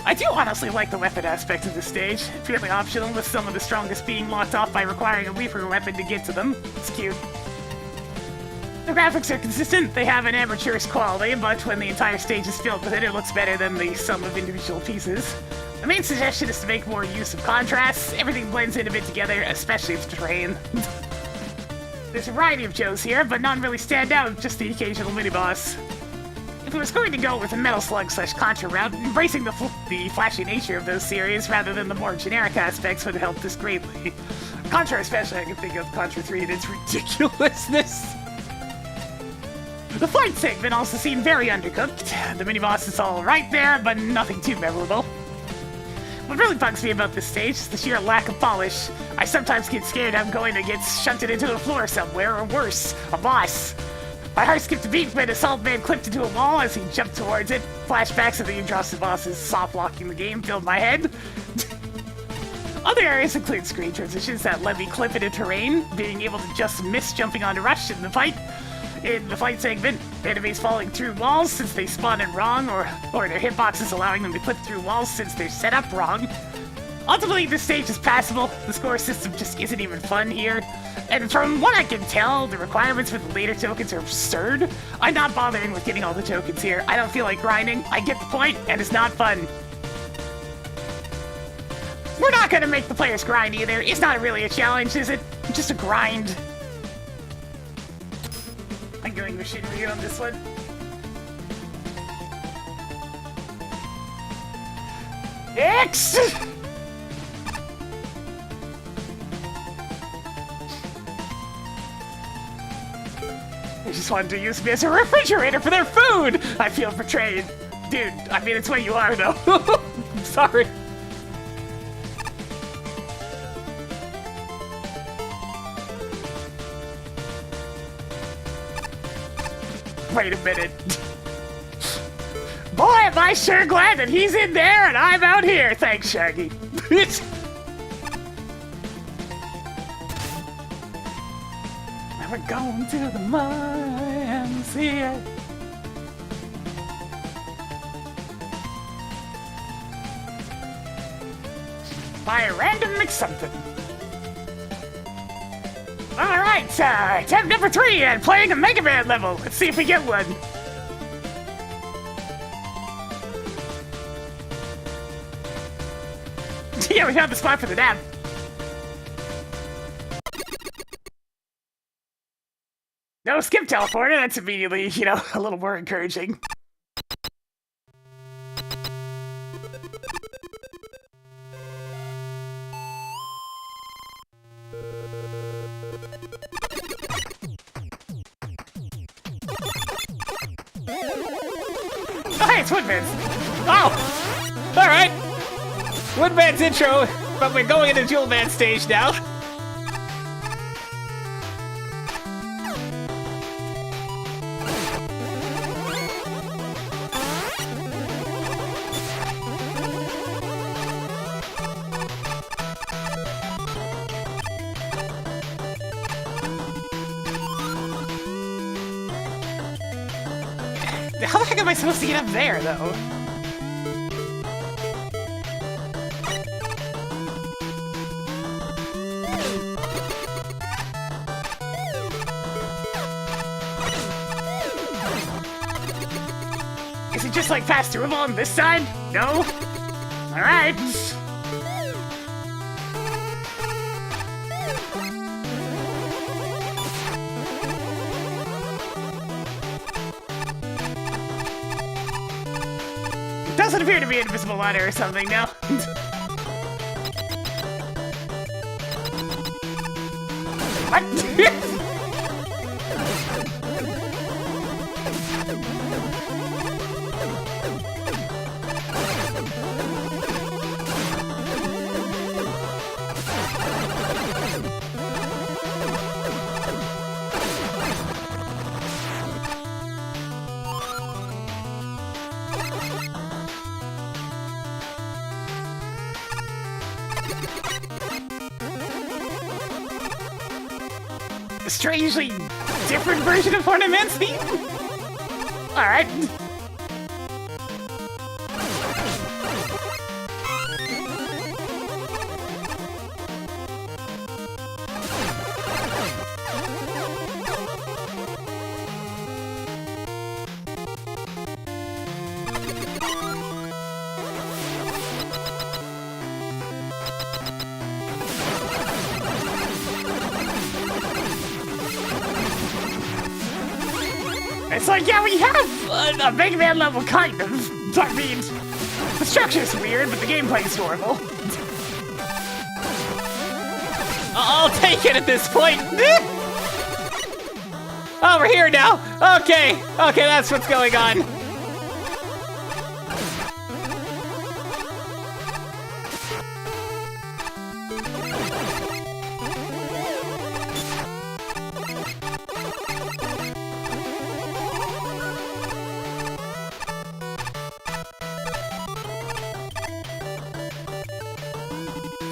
Speaker 1: I do honestly like the weapon aspect of this stage. Purely optional, with some of the strongest being locked off by requiring a weaker weapon to get to them. It's cute. The graphics are consistent, they have an amateurish quality, but when the entire stage is filled with it, it looks better than the sum of individual pieces. The main suggestion is to make more use of contrasts. Everything blends in a bit together, especially the terrain. There's a variety of Joes here, but none really stand out, just the occasional mini-boss. If I was going to go with a Metal Slug / Contra route, embracing the flashy nature of those series rather than the more generic aspects would help this greatly. Contra especially, I can think of Contra 3 and its ridiculousness. The fight segment also seemed very undercooked. The mini-boss is all right there, but nothing too memorable. What really bugs me about this stage is the sheer lack of polish. I sometimes get scared I'm going to get shunted into the floor somewhere, or worse, a boss. My heart skipped a beat when Assault Man clipped into a wall as he jumped towards it. Flashbacks of the exhausted bosses soft-locking the game filled my head. Other areas include screen transitions that let me clip into terrain, being able to just miss jumping onto Rush in the fight. In the fight segment, enemies falling through walls since they spawn in wrong, or their hitboxes allowing them to clip through walls since they're set up wrong. Ultimately, this stage is passable. The score system just isn't even fun here. And from what I can tell, the requirements for the later tokens are absurd. I'm not bothering with getting all the tokens here. I don't feel like grinding. I get the point, and it's not fun. We're not gonna make the players grind either. It's not really a challenge, is it? Just a grind. I'm going machinery on this one. X! They just wanted to use me as a refrigerator for their food! I feel betrayed. Dude, I mean, it's what you are, though. Sorry. Wait a minute. Boy, am I sure glad that he's in there and I'm out here. Thanks, Shaggy. Now we're going to the YMCA. By a random McSomething. Alright, attempt number 3 at playing a Mega Man level. Let's see if we get one. Yeah, we found the spot for the nap. No skip teleporter, that's immediately, you know, a little more encouraging. Oh, hey, it's Woodman's.
Speaker 2: Oh! Alright. Woodman's intro, but we're going into Duel Man stage now.
Speaker 1: How the heck am I supposed to get up there, though? Is it just like pass through them on this side? No? Alright. Doesn't appear to be an invisible ladder or something, no. What? A strangely different version of Ornament's theme? Alright. It's like, yeah, we have a Mega Man level, kind of. I mean, the structure's weird, but the gameplay's adorable.
Speaker 2: I'll take it at this point. Oh, we're here now. Okay, that's what's going on.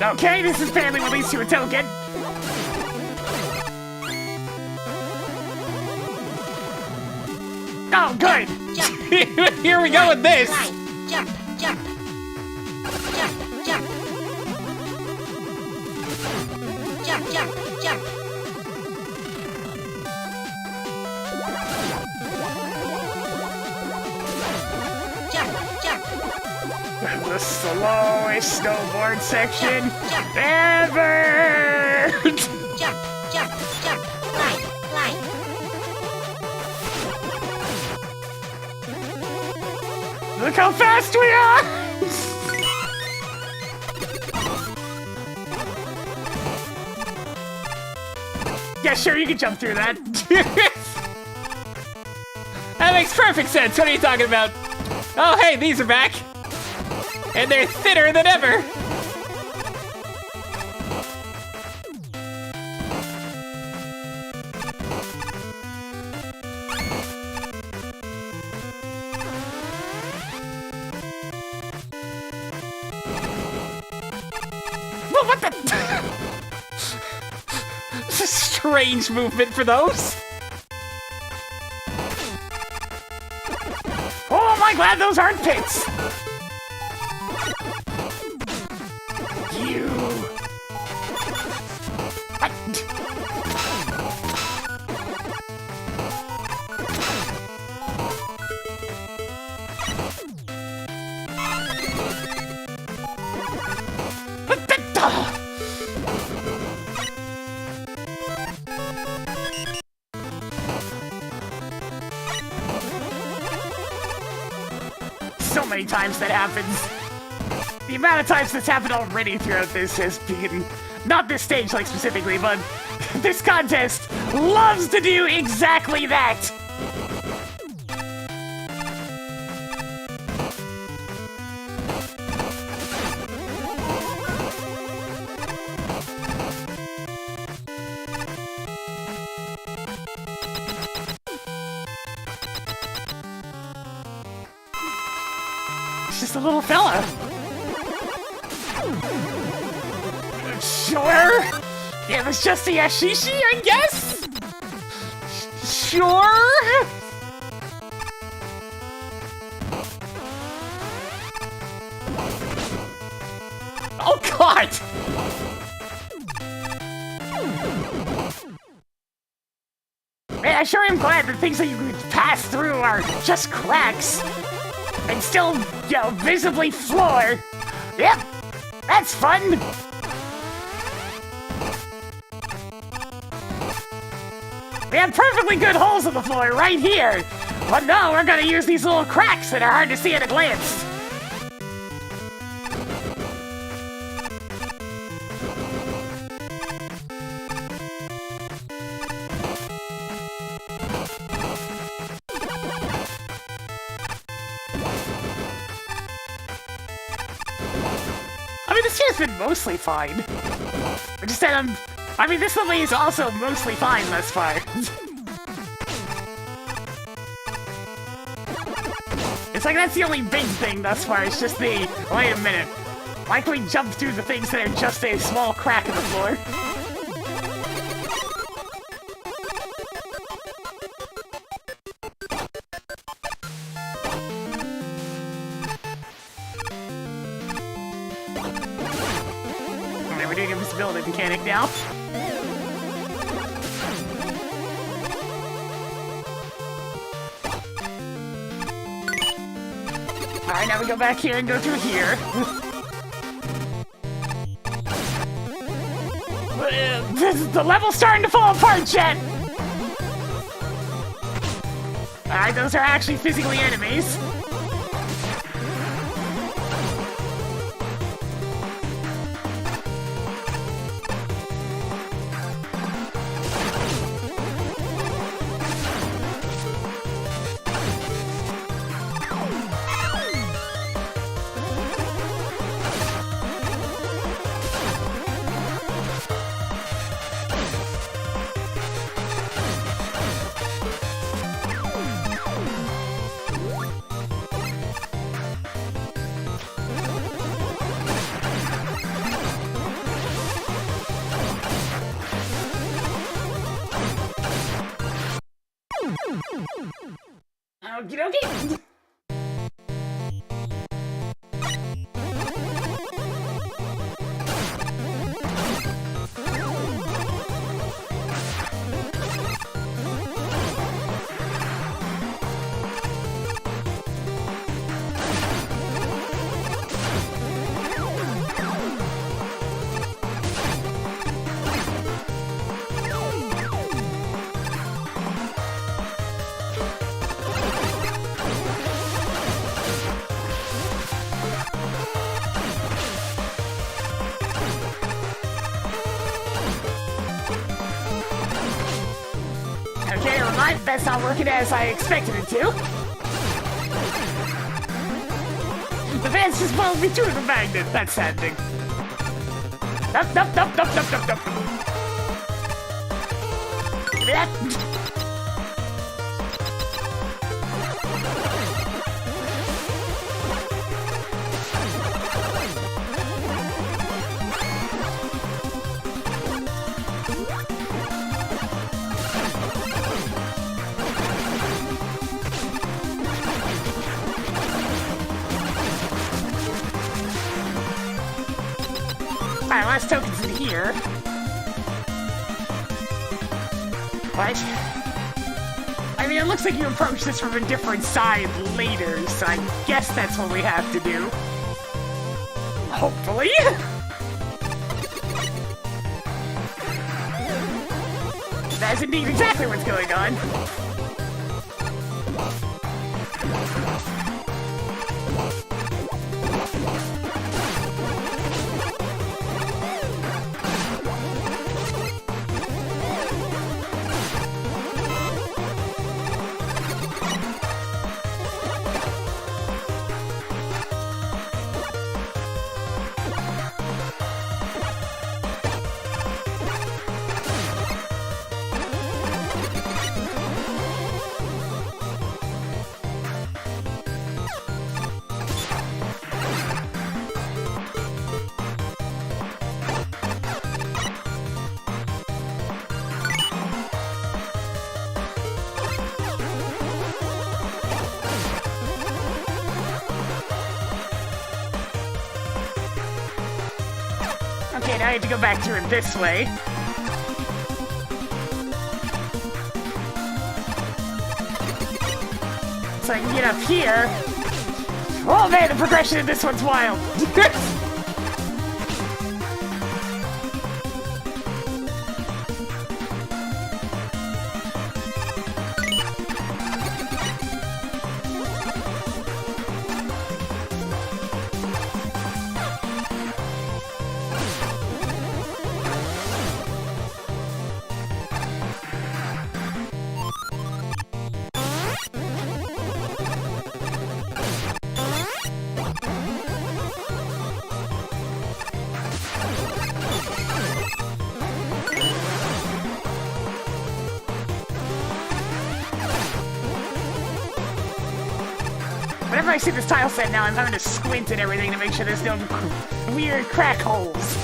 Speaker 1: Okay, this is apparently what leads to a token. Oh, good.
Speaker 2: Here we go with this.
Speaker 3: Jump, jump. Jump, jump. Jump, jump, jump. Jump, jump.
Speaker 1: The slowest snowboard section ever!
Speaker 3: Jump, jump, jump. Glide, glide.
Speaker 1: Look how fast we are! Yeah, sure, you can jump through that.
Speaker 2: That makes perfect sense. What are you talking about? Oh, hey, these are back. And they're thinner than ever!
Speaker 1: Well, what the?
Speaker 2: It's a strange movement for those.
Speaker 1: Oh, am I glad those aren't pits! You. So many times that happens. The amount of times that's happened already throughout this has been, not this stage like specifically, but this contest loves to do exactly that. It's just a little fella. Sure. It was just a Yashishi, I guess? Sure. Oh, God! Man, I sure am glad the things that you could pass through are just cracks. And still, you know, visibly floor. Yep, that's fun. We have perfectly good holes in the floor right here. But no, we're gonna use these little cracks that are hard to see at a glance. this year's been mostly fine. I just said I mean, this level is also mostly fine thus far. It's like that's the only big thing thus far. It's just the wait a minute. Why can we jump through the things that are just a small crack in the floor? Okay, we're doing invisibility mechanic now. Alright, now we go back here and go through here. The level's starting to fall apart, Jet! Alright, those are actually physically enemies. Okie dokie. Okay, well, that's not working as I expected it to. The fans just followed me to the magnet. That's saddening. Nope, nope, nope, nope, nope, nope, nope. Give me that. Alright, last token's in here. What? I mean, it looks like you approach this from a different side later, so I guess that's what we have to do. Hopefully. That is indeed exactly what's going on. Okay, now I have to go back through it this way. So I can get up here. Oh man, the progression in this one's wild. I see this tile set now, I'm having to squint at everything to make sure there's no weird crack holes.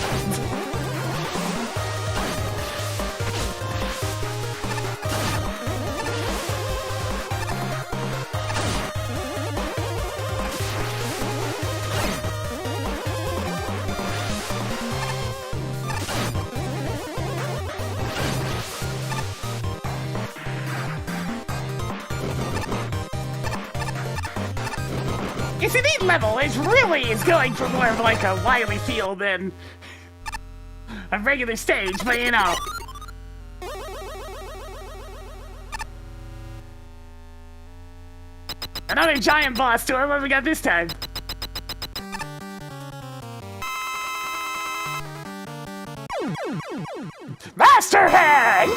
Speaker 1: It's a neat level. It really is going for more of like a wily feel than a regular stage, but you know. Another giant boss door. What have we got this time? Master Hand!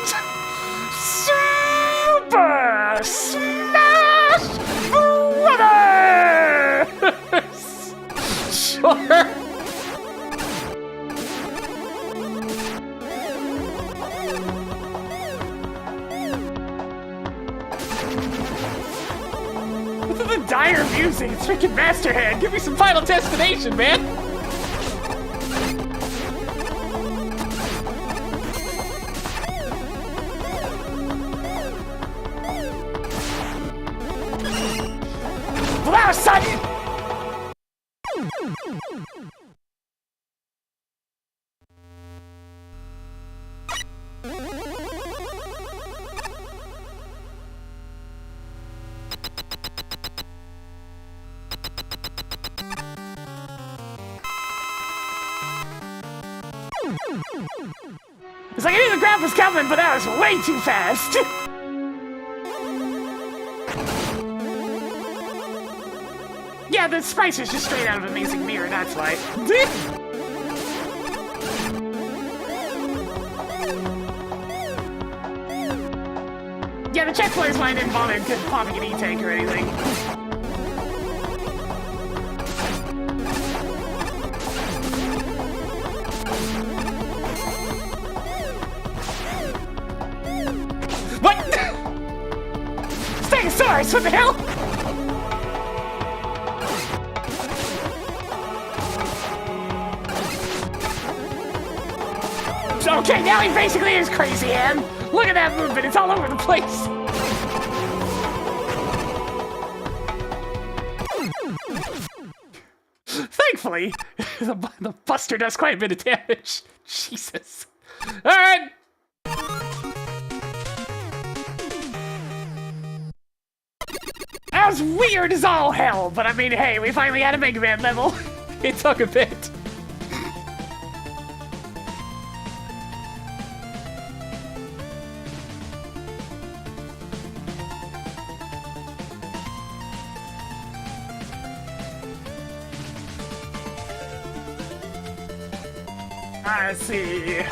Speaker 1: Super Smash Brothers!
Speaker 2: Sure.
Speaker 1: This is the dire music. It's freaking Master Hand.
Speaker 2: Give me some Final Destination, man.
Speaker 1: Wow, son! It's like I knew the grab was coming, but that was way too fast. Yeah, the spice is just straight out of Amazing Mirror, that's why. Yeah, the checkpoint is why I didn't bother popping an E-tank or anything. What? Stegosaurus, what the hell? Okay, now he basically is Crazy Hand. Look at that movement, it's all over the place. Thankfully, the Buster does quite a bit of damage. Jesus. Alright. That was weird as all hell, but I mean, hey, we finally had a Mega Man level.
Speaker 2: It took a bit.
Speaker 1: Let's see. Yeah,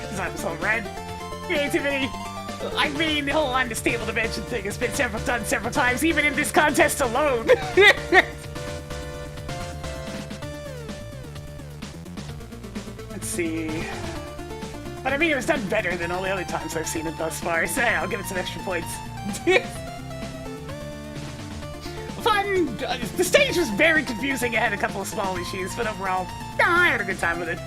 Speaker 1: this episode, right? Creativity. I mean, the whole unstable dimension thing has been done several times, even in this contest alone. Let's see. But I mean, it was done better than all the other times I've seen it thus far, so yeah, I'll give it some extra points. Fun! The stage was very confusing. It had a couple of small issues, but overall, I had a good time with it.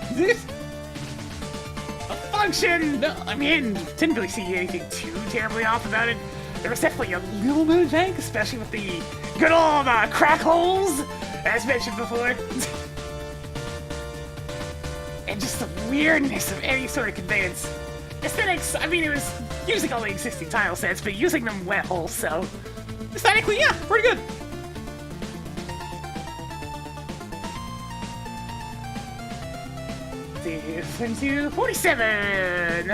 Speaker 1: A function! No, I mean, didn't really see anything too terribly off about it. There was definitely a little bit of jank, especially with the good old crack holes, as mentioned before. And just the weirdness of any sort of conveyance. Aesthetics, I mean, it was using all the existing tile sets, but using them well, so... aesthetically, yeah, pretty good. Let's see, 47!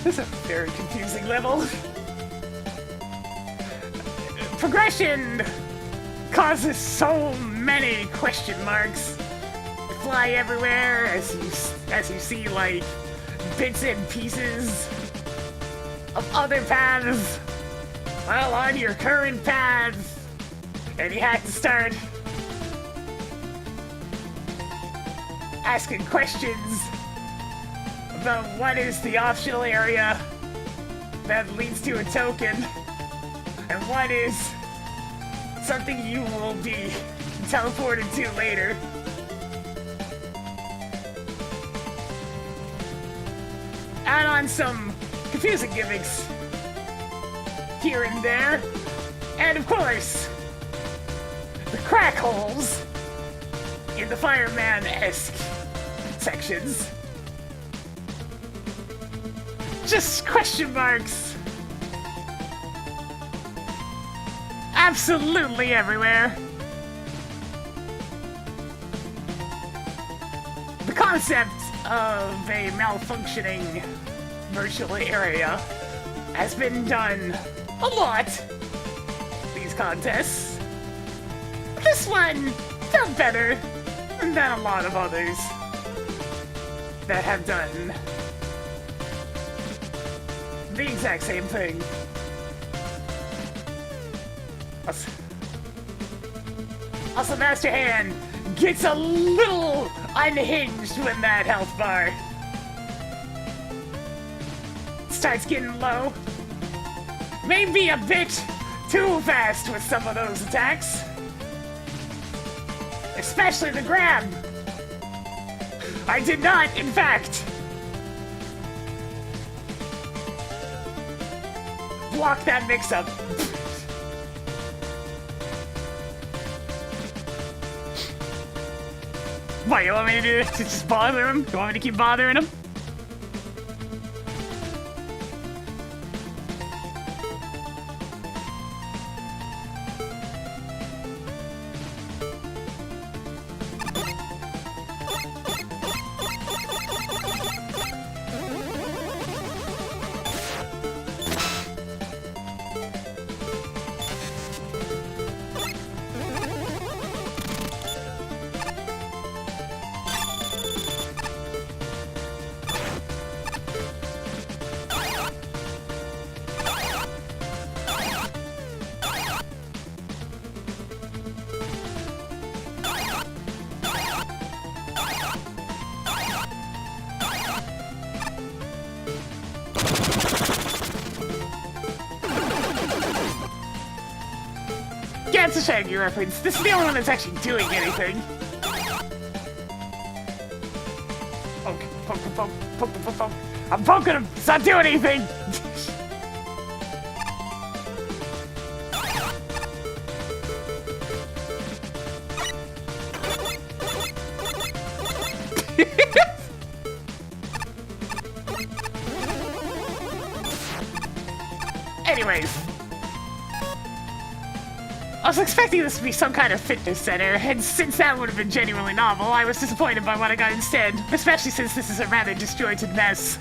Speaker 1: This is a very confusing level. Progression causes so many question marks. You fly everywhere as you see, like, bits and pieces of other paths while on your current path. And you had to start asking questions about what is the optional area that leads to a token, and what is something you will be teleported to later. Add on some confusing gimmicks here and there, and of course, the crack holes in the fireman-esque sections. Just question marks. Absolutely everywhere. The concept of a malfunctioning virtual area has been done a lot. These contests. This one felt better than a lot of others that have done the exact same thing. Also, Master Hand gets a little unhinged when that health bar starts getting low. Maybe a bit too fast with some of those attacks. Especially the grab. I did not, in fact, block that mix-up. What, you want me to do this to just bother him? You want me to keep bothering him? Yeah, it's a Shaggy reference. This is the only one that's actually doing anything. Poke, poke, poke, poke, poke, poke. I'm poking him! It's not doing anything! Anyways. I was expecting this to be some kind of fitness center, and since that would have been genuinely novel, I was disappointed by what I got instead, especially since this is a rather disjointed mess.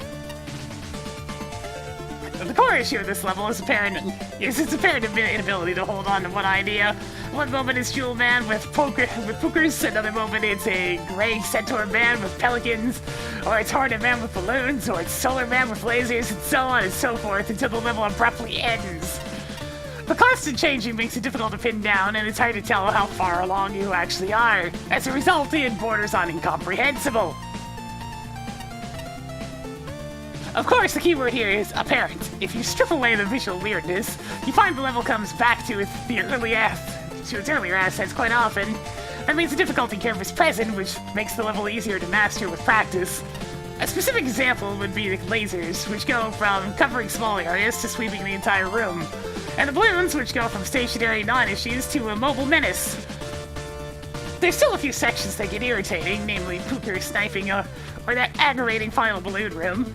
Speaker 1: The core issue of this level is its apparent inability to hold on to one idea. One moment it's Duel Man with pokers, another moment it's a gray centaur man with pelicans, or it's Hornet Man with balloons, or it's Solar Man with lasers, and so on and so forth until the level abruptly ends. The constant changing makes it difficult to pin down, and it's hard to tell how far along you actually are. As a result, it borders on incomprehensible. Of course, the keyword here is apparent. If you strip away the visual weirdness, you find the level comes back to its earlier assets quite often. That means the difficulty curve is present, which makes the level easier to master with practice. A specific example would be the lasers, which go from covering small areas to sweeping the entire room, and the balloons, which go from stationary non-issues to a mobile menace. There's still a few sections that get irritating, namely Pooker sniping or that aggravating final balloon room.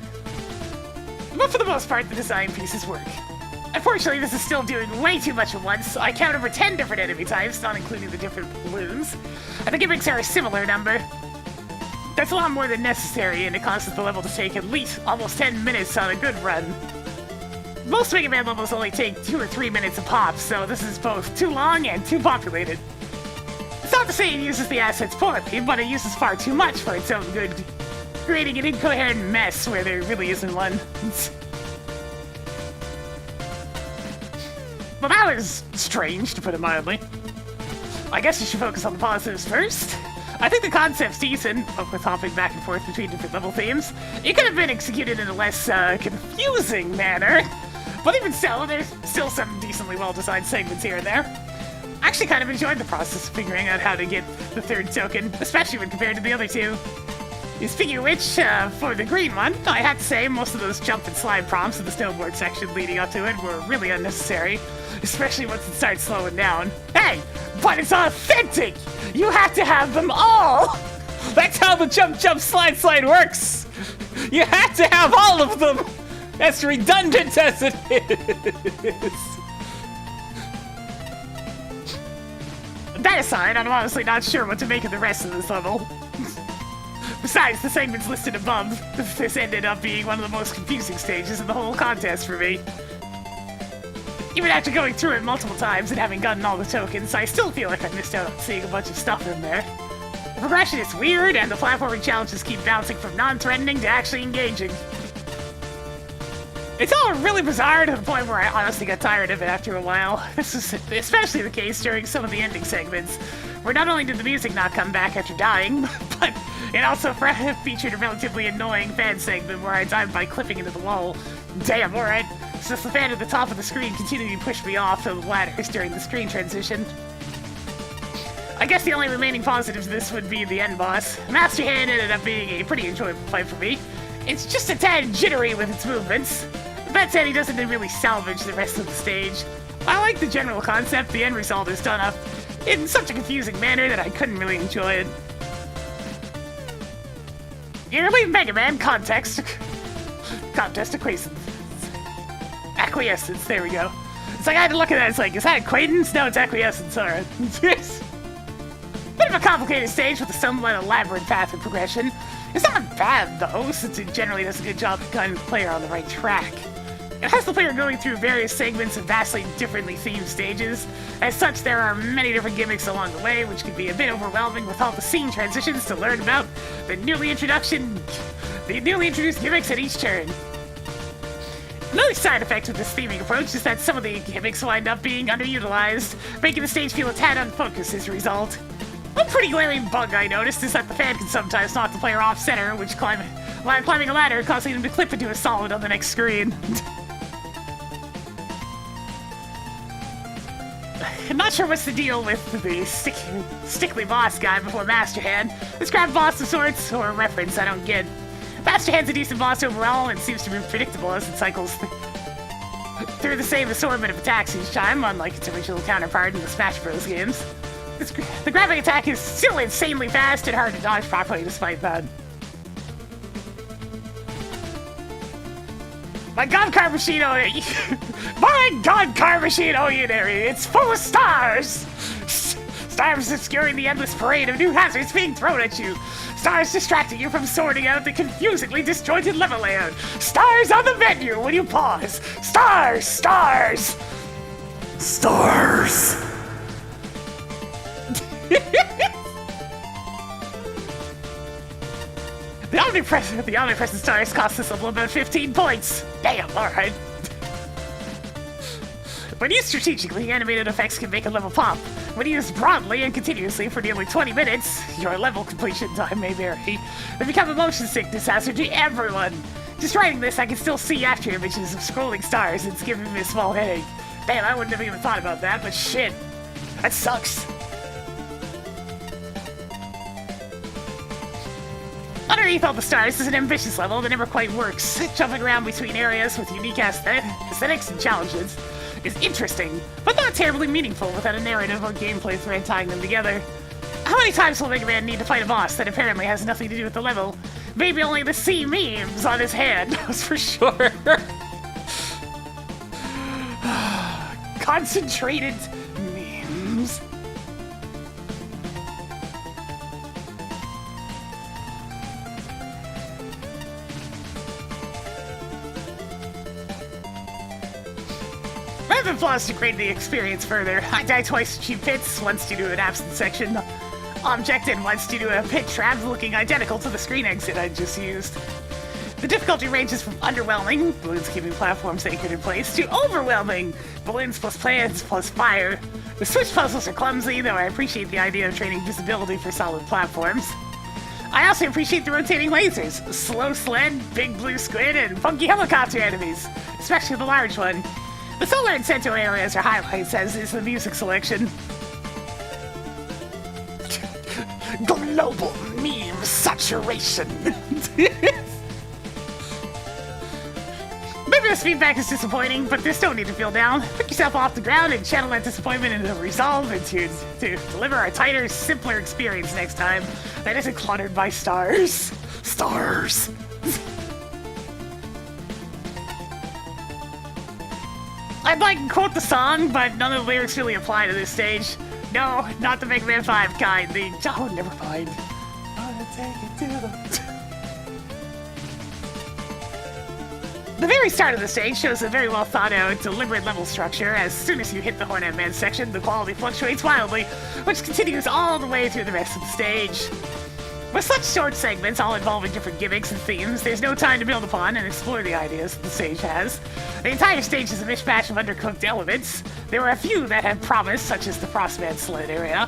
Speaker 1: But for the most part, the design pieces work. Unfortunately, this is still doing way too much at once. I count over 10 different enemy types, not including the different balloons, and the gimmicks are a similar number. That's a lot more than necessary, and it causes the level to take at least almost 10 minutes on a good run. Most Mega Man levels only take 2 or 3 minutes a pop, so this is both too long and too populated. It's not to say it uses the assets poorly, but it uses far too much for its own good, creating an incoherent mess where there really isn't one. Well, that was strange, to put it mildly. I guess you should focus on the positives first. I think the concept's decent, but with hopping back and forth between different level themes. It could have been executed in a less confusing manner, but even so, there's still some decently well-designed segments here and there. I actually kind of enjoyed the process of figuring out how to get the third token, especially when compared to the other two. Speaking of which, for the green one, I have to say most of those jump and slide prompts in the snowboard section leading up to it were really unnecessary, especially once it starts slowing down. Hey, but it's authentic! You have to have them all!
Speaker 2: That's how the jump, jump, slide, slide works! You have to have all of them! As redundant as it is!
Speaker 1: That aside, I'm honestly not sure what to make of the rest of this level. Besides the segments listed above, this ended up being one of the most confusing stages in the whole contest for me. Even after going through it multiple times and having gotten all the tokens, I still feel like I missed out on seeing a bunch of stuff in there. The progression is weird, and the platforming challenges keep bouncing from non-threatening to actually engaging. It's all really bizarre to the point where I honestly got tired of it after a while. This is especially the case during some of the ending segments, where not only did the music not come back after dying, but it also featured a relatively annoying fan segment where I died by clipping into the wall. Damn, alright. Since the fan at the top of the screen continued to push me off the ladders during the screen transition. I guess the only remaining positives of this would be the end boss. Master Hand ended up being a pretty enjoyable fight for me. It's just a tad jittery with its movements. That said, he doesn't really salvage the rest of the stage. I like the general concept, the end result is done up in such a confusing manner that I couldn't really enjoy it. Early Mega Man contest acquiescence. Acquiescence, there we go. It's like I had to look at that, it's like, is that acquaintance? No, it's acquiescence, alright. Bit of a complicated stage with a somewhat elaborate path of progression. It's not bad though, since it generally does a good job of guiding the player on the right track. It has the player going through various segments of vastly differently themed stages. As such, there are many different gimmicks along the way, which can be a bit overwhelming with all the scene transitions to learn about the newly introduced gimmicks at each turn. Another side effect of this theming approach is that some of the gimmicks wind up being underutilized, making the stage feel a tad unfocused as a result. One pretty glaring bug I noticed is that the fan can sometimes knock the player off center, while climbing a ladder, causing him to clip into a solid on the next screen. I'm not sure what's the deal with the stickly boss guy before Master Hand. This crab boss of sorts, or a reference I don't get. Master Hand's a decent boss overall and seems to be predictable as it cycles through the same assortment of attacks each time, unlike its original counterpart in the Smash Bros. Games. The grabbing attack is still insanely fast and hard to dodge properly despite that. My god, car machine, my god, car machine Oyonari, it's full of stars! Stars obscuring the endless parade of new hazards being thrown at you. Stars distracting you from sorting out the confusingly disjointed level layout. Stars on the menu when you pause. Stars, stars! Stars! The omnipresent stars cost this level about 15 points. Damn, alright. When used strategically, animated effects can make a level pop. When used broadly and continuously for nearly 20 minutes, your level completion time may vary. They become a motion sickness hazard to everyone. Just writing this, I can still see after images of scrolling stars. It's giving me a small headache. Damn, I wouldn't have even thought about that, but shit. That sucks. Underneath all the stars is an ambitious level that never quite works. Jumping around between areas with unique aesthetics and challenges is interesting, but not terribly meaningful without a narrative or gameplay thread tying them together. How many times will Mega Man need to fight a boss that apparently has nothing to do with the level? Maybe only the C memes on his hand knows for sure. Concentrated memes. Rather than flaws to grade the experience further, I die twice to cheap pits, once due to an absent section object and once due to a pit trap looking identical to the screen exit I just used. The difficulty ranges from underwhelming, balloons keeping platforms anchored in place, to overwhelming, balloons plus plants plus fire. The switch puzzles are clumsy, though I appreciate the idea of training visibility for solid platforms. I also appreciate the rotating lasers, slow sled, big blue squid, and funky helicopter enemies, especially the large one. The solar and center areas are highlights, as is the music selection. Global meme saturation. Maybe this feedback is disappointing, but there's no need to feel down. Pick yourself off the ground and channel that disappointment into resolve and to deliver a tighter, simpler experience next time that isn't cluttered by stars. Stars! I'd like to quote the song, but none of the lyrics really apply to this stage. No, not the Mega Man 5 kind. Oh, never mind. I'll take it to the... The very start of the stage shows a very well thought out, deliberate level structure. As soon as you hit the Hornet Man section, the quality fluctuates wildly, which continues all the way through the rest of the stage. With such short segments, all involving different gimmicks and themes, there's no time to build upon and explore the ideas the stage has. The entire stage is a mishmash of undercooked elements. There were a few that had promise, such as the Frostman sled area,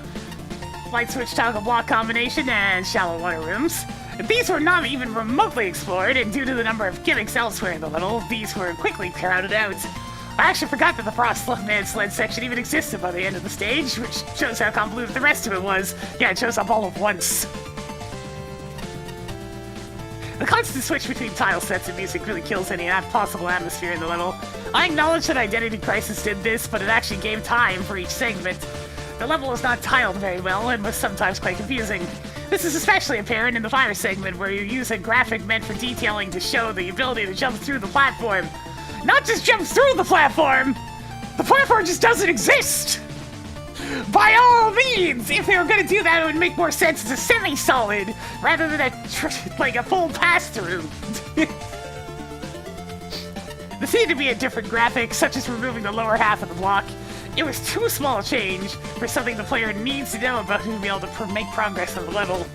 Speaker 1: light switch toggle block combination, and shallow water rooms. These were not even remotely explored, and due to the number of gimmicks elsewhere in the level, these were quickly crowded out. I actually forgot that the Frostman sled section even existed by the end of the stage, which shows how convoluted the rest of it was. Yeah, it shows up all at once. The constant switch between tile sets and music really kills any possible atmosphere in the level. I acknowledge that Identity Crisis did this, but it actually gave time for each segment. The level is not tiled very well and was sometimes quite confusing. This is especially apparent in the fire segment, where you use a graphic meant for detailing to show the ability to jump through the platform. Not just jump through the platform! The platform just doesn't exist! By all means, if they were going to do that, it would make more sense as a semi-solid, rather than like a full pass-through. There seemed to be a different graphic, such as removing the lower half of the block. It was too small a change for something the player needs to know about to be able to make progress on the level.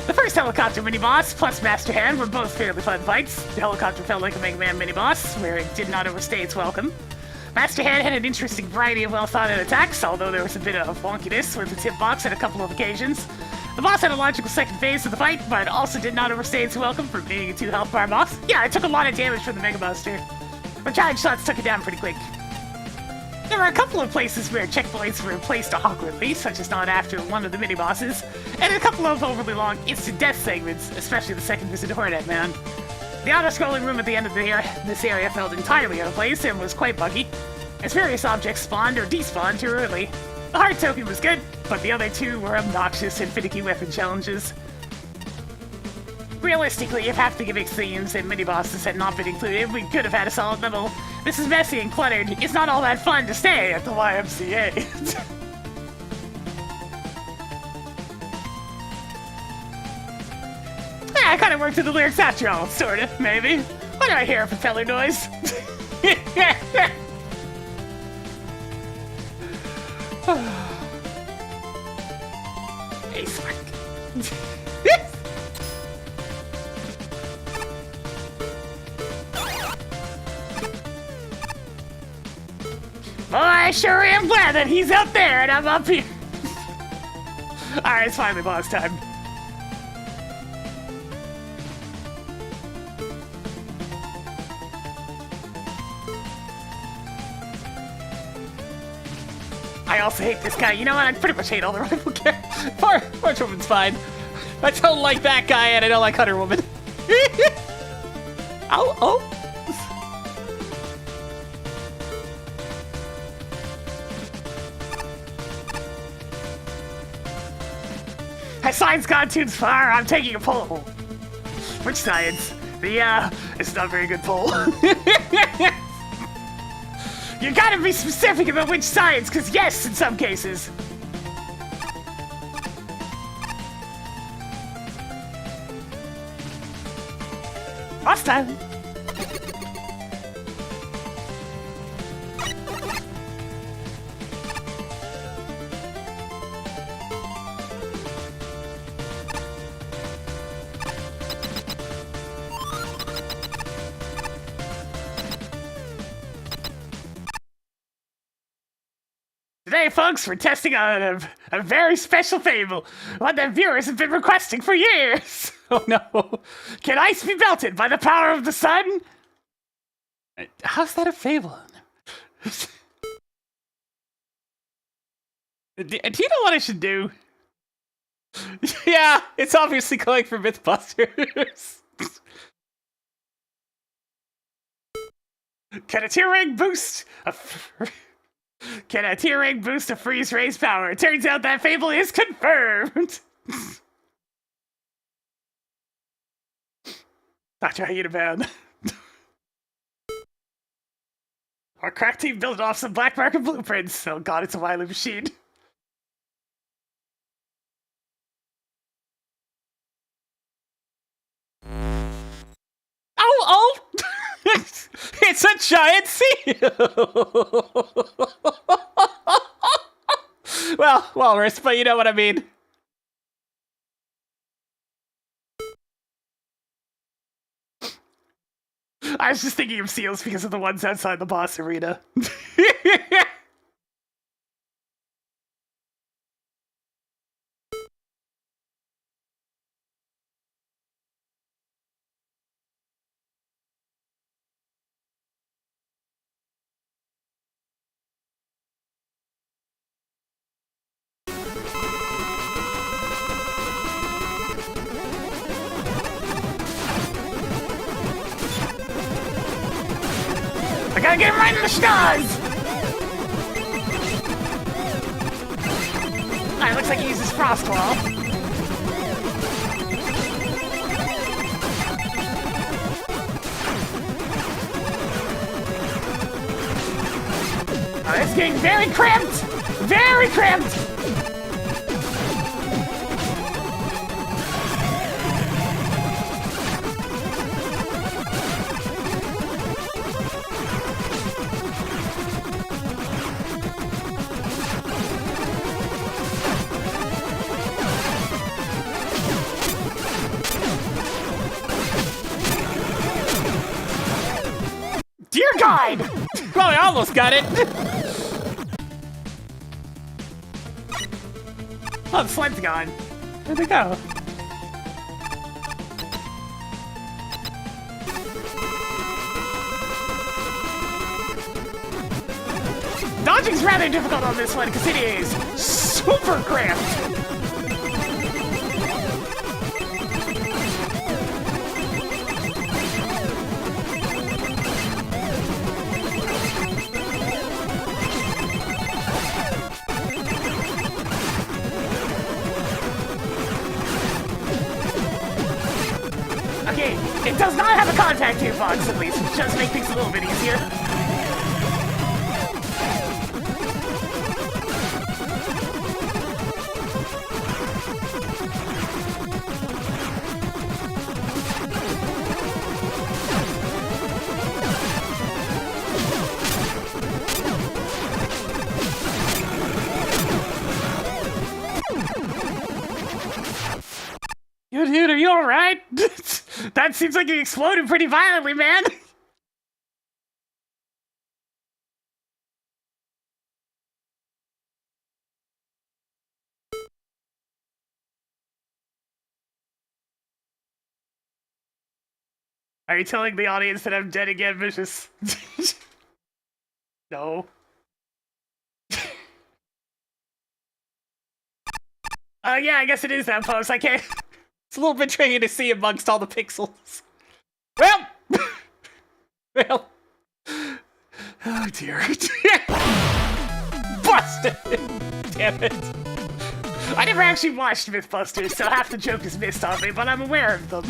Speaker 1: The first helicopter mini-boss plus Master Hand were both fairly fun fights. The helicopter felt like a Mega Man mini-boss, where it did not overstay its welcome. Master Hand had an interesting variety of well-thought-out attacks, although there was a bit of wonkiness with its hitbox at a couple of occasions. The boss had a logical second phase of the fight, but also did not overstay its welcome for being a 2 health bar boss. Yeah, it took a lot of damage from the Mega Buster, but charge shots took it down pretty quick. There were a couple of places where checkpoints were placed awkwardly, such as not after one of the mini-bosses, and a couple of overly long instant death segments, especially the second visit to Hornet Man. The auto-scrolling room at the end of this area felt entirely out of place and was quite buggy, as various objects spawned or despawned too early. The heart token was good, but the other two were obnoxious and finicky weapon challenges. Realistically, if half the gimmick themes and mini-bosses had not been included, we could have had a solid level. This is messy and cluttered. It's not all that fun to stay at the YMCA. I kind of worked to the lyrics after all, sort of, maybe. Why do I hear a propeller noise? Hey, Spark. Boy, I sure am glad that he's up there and I'm up here. Alright, it's finally boss time. I also hate this guy. You know what? I pretty much hate all the rival characters.
Speaker 2: March Woman's fine. I don't like that guy, and I don't like Hunter Woman. Ow, oh.
Speaker 1: Has science gone too far? I'm taking a poll. Which science? It's not a very good poll. You gotta be specific about which science, because yes, in some cases. Last time. Today, folks, we're testing a very special fable, one that viewers have been requesting for years.
Speaker 2: Oh no.
Speaker 1: Can ice be melted by the power of the sun?
Speaker 2: How's that a fable?
Speaker 1: Do you know what I should do?
Speaker 2: Yeah, it's obviously going for Mythbusters.
Speaker 1: Can a tier rank boost Can a tier rank boost a freeze raise power? It turns out that fable is confirmed. Dr. Hyena. Our crack team built off some black market blueprints. Oh god, it's a wily machine.
Speaker 2: Oh! It's a giant seal! Well, walrus, but you know what I mean.
Speaker 1: I was just thinking of seals because of the ones outside the boss arena. I gotta get him right in the schnoz! Alright, looks like he uses Frost Claw. It's getting very cramped! Very cramped! Dear God!
Speaker 2: Well, I almost got it.
Speaker 1: Oh, the slime's gone. Where'd they go? Dodging's rather difficult on this one because it is super cramped. Okay, it does not have a contact hitbox at least, which does make things a little bit easier. Dude, are you alright? That seems like you exploded pretty violently, man! Are you telling the audience that I'm dead again, Vicious? No. Yeah, I guess it is that pose. I can't.
Speaker 2: It's a little bit tricky to see amongst all the pixels. Well! Well.
Speaker 1: Oh dear.
Speaker 2: Busted! Damn it.
Speaker 1: I never actually watched Mythbusters, so half the joke is missed on me, but I'm aware of them.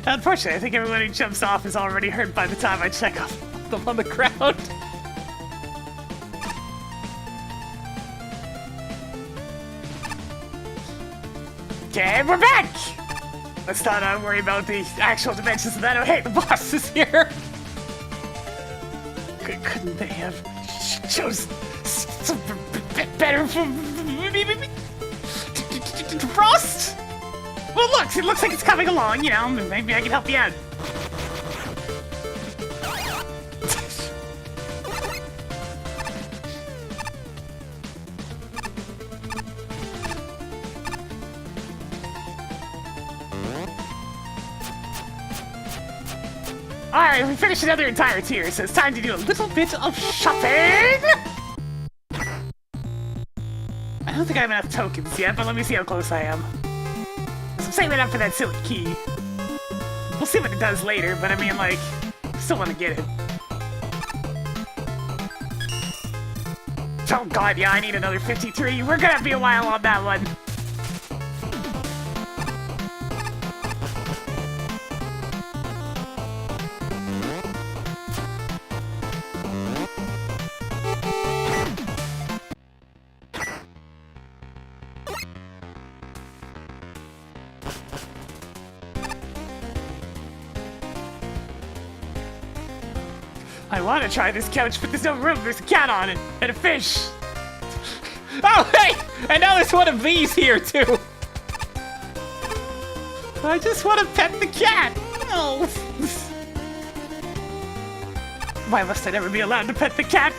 Speaker 1: Unfortunately, I think everyone who jumps off is already hurt by the time I check off
Speaker 2: Them on the ground.
Speaker 1: Okay, we're back! Let's not worry about the actual dimensions of that. Oh, hey, the boss is here! Couldn't they have chose something better for Frost? Well, look, it looks like it's coming along, you know, maybe I can help you out. Alright, we finished another entire tier, so it's time to do a little bit of shopping! I don't think I have enough tokens yet, but let me see how close I am. I'm saving up for that silly key. We'll see what it does later, but I mean, like, still want to get it. Oh god, yeah, I need another 53. We're gonna be a while on that one. I want to try this couch, but there's no room. There's a cat on it, and a fish.
Speaker 2: Oh, hey! And now there's one of these here, too.
Speaker 1: I just want to pet the cat. Oh. Why must I never be allowed to pet the cat?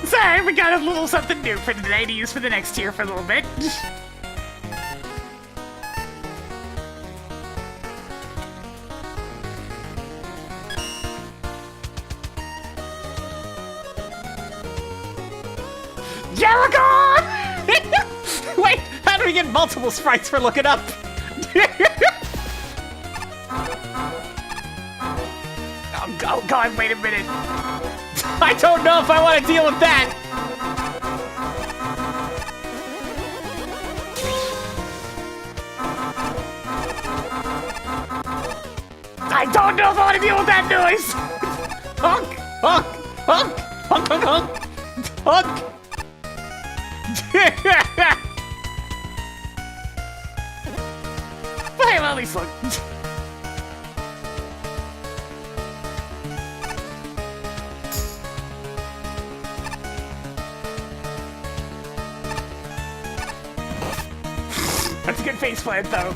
Speaker 1: Sorry, we got a little something new for today to use for the next tier for a little bit. Jericho!
Speaker 2: Wait, how do we get multiple sprites for looking up?
Speaker 1: Oh god, wait a minute.
Speaker 2: I don't know if I want to deal with that.
Speaker 1: I don't know if I want to deal with that noise.
Speaker 2: Honk, honk, honk, honk, honk, honk, honk.
Speaker 1: But hey, well, at least look. That's a good faceplant, though.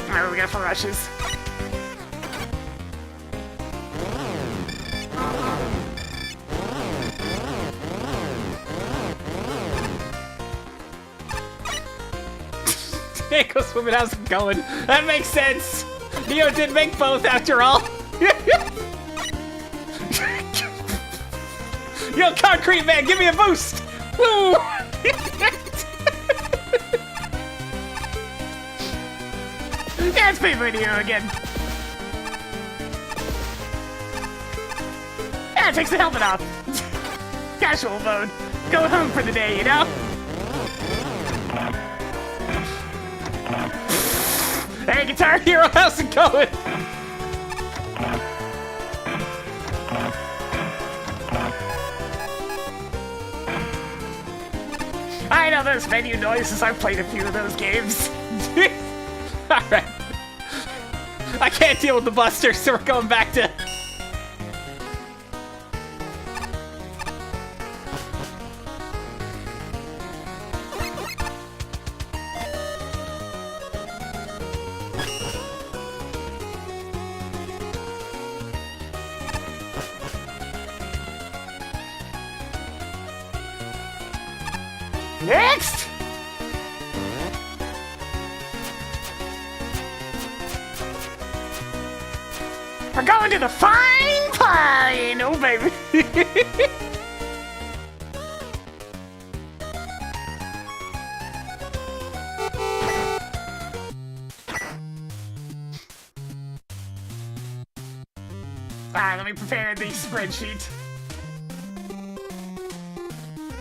Speaker 1: Alright, what we got for rushes?
Speaker 2: Hey, go swimming, how's it going? That makes sense. Neo did make both after all. Yo, Concrete Man, give me a boost! Woo!
Speaker 1: Yeah, it's favorite hero again. Yeah, it takes the helmet off. Casual mode. Going home for the day, you know?
Speaker 2: Hey, Guitar Hero, how's it going?
Speaker 1: I know those menu noises. I've played a few of those games.
Speaker 2: Alright. I can't deal with the Buster, so we're going back to...
Speaker 1: We're going to the fine pine! Oh, baby. Alright, let me prepare the spreadsheet.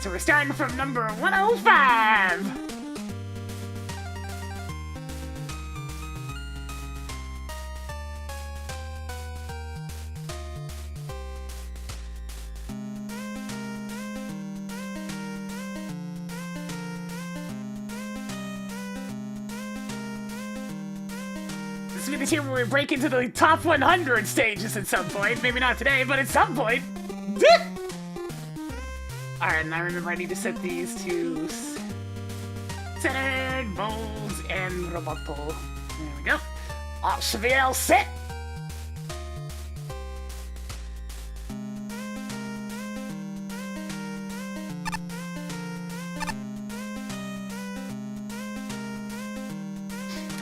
Speaker 1: So we're starting from number 105! This will be the tier where we break into the top 100 stages at some point. Maybe not today, but at some point. Alright, and I remember I need to set these to centered, molds, and roboto. There we go. Archeville set!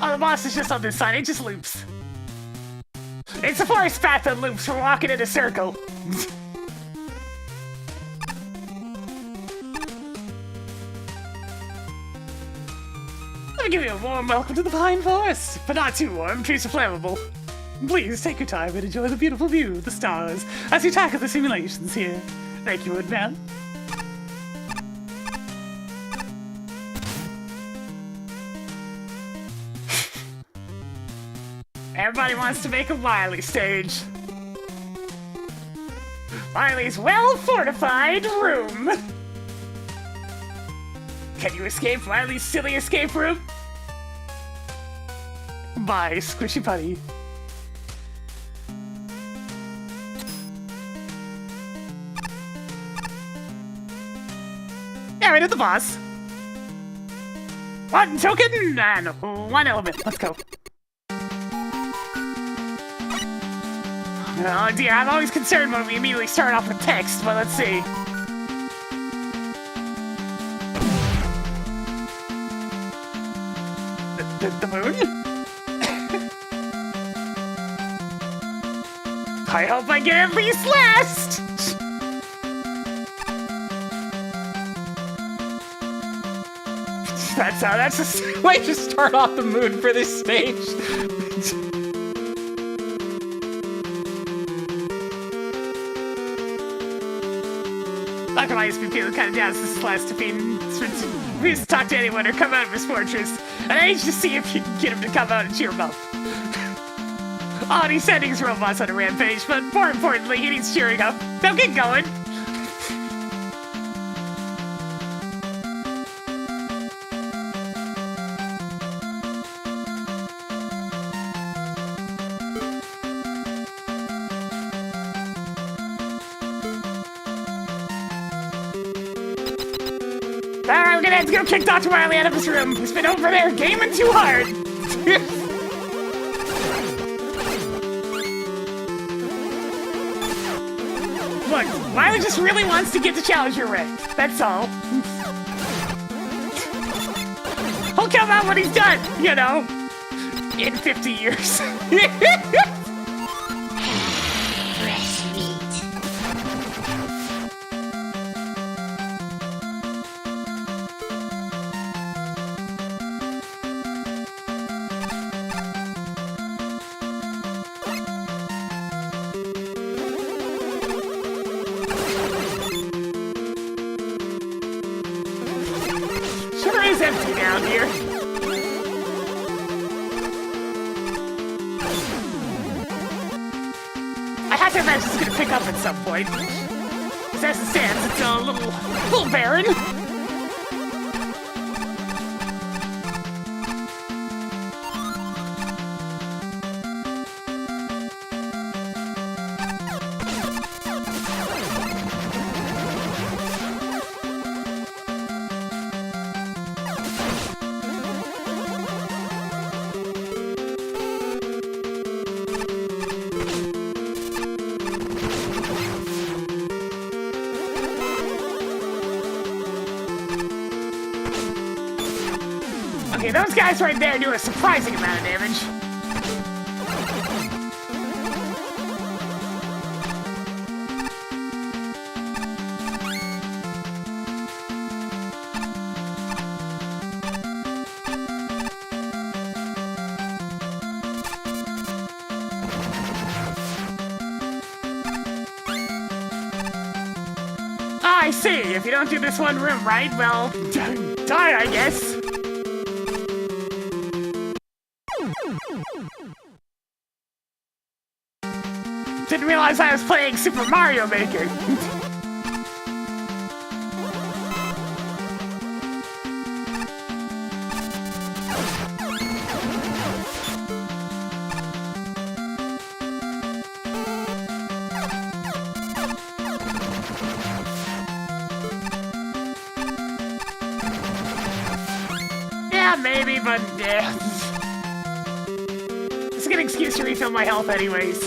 Speaker 1: Oh, the boss is just on this side. It just loops. It's a forest path that loops. We're walking in a circle. Let me give you a warm welcome to the Pine Forest, but not too warm. Trees are flammable. Please take your time and enjoy the beautiful view of the stars as you tackle the simulations here. Thank you, Woodman. Everybody wants to make a Wily stage. Wily's well-fortified room. Can you escape Wily's silly escape room? Bye, Squishy Putty. Yeah, we did the boss. One token and one element. Let's go. Oh dear, I'm always concerned when we immediately start off with text, but let's see. The moon? I hope I get at least last! That's a
Speaker 2: Way to start off the moon for this stage.
Speaker 1: Not gonna lie, it's been feeling kind of down since this last defeat. We used to talk to anyone or come out of his fortress, and I need to see if you can get him to come out and cheer him up. Oh, and he's sending his robots on a rampage, but more importantly, he needs cheering up. Now get going! Alright, we're gonna have to go kick Dr. Wily out of his room. He's been over there gaming too hard. Look, Wily just really wants to get the Challenger ranked. That's all. He'll come out when he's done, you know, in 50 years.
Speaker 3: Fresh meat.
Speaker 1: Sure is empty down here. I have to imagine it's gonna pick up at some point. Because as it stands, it's a little barren. Okay, those guys right there do a surprising amount of damage. see. If you don't do this one room right, well, die, I guess. Didn't realize I was playing Super Mario Maker. Yeah, maybe, but yeah. It's a good excuse to refill my health anyways.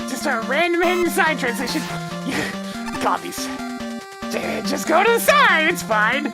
Speaker 1: Just a random hidden side transition. Got these. Just go to the side, it's fine.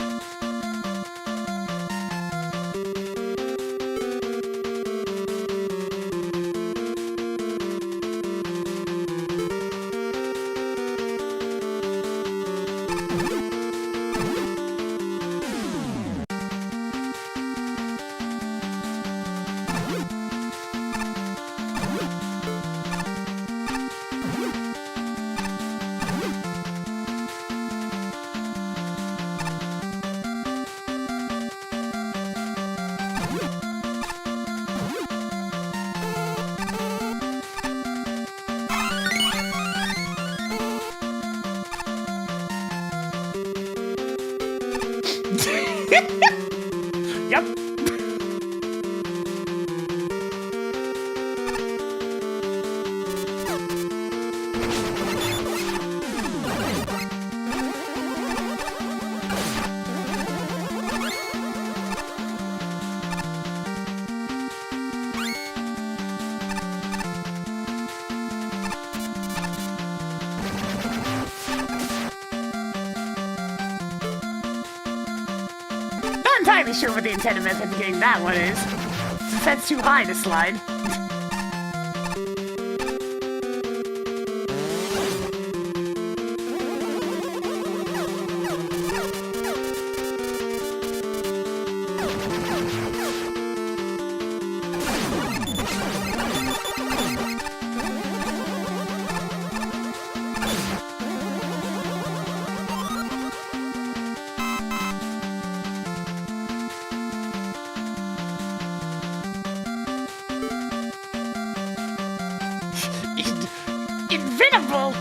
Speaker 1: Yep. Not entirely sure what the intended method of getting that one is, since that's too high to slide. Invincible!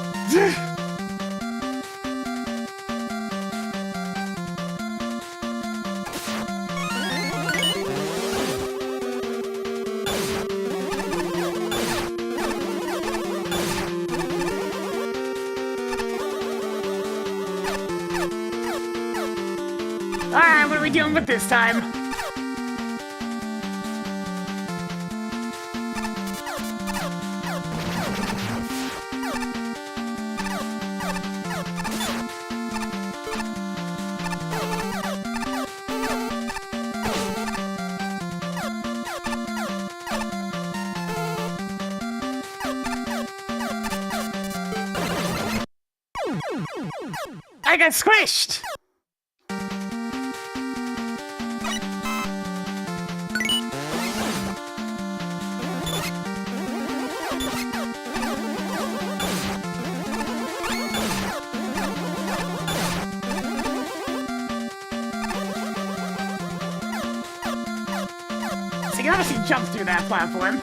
Speaker 1: Alright, what are we dealing with this time? I got squished! So you can obviously jump through that platform.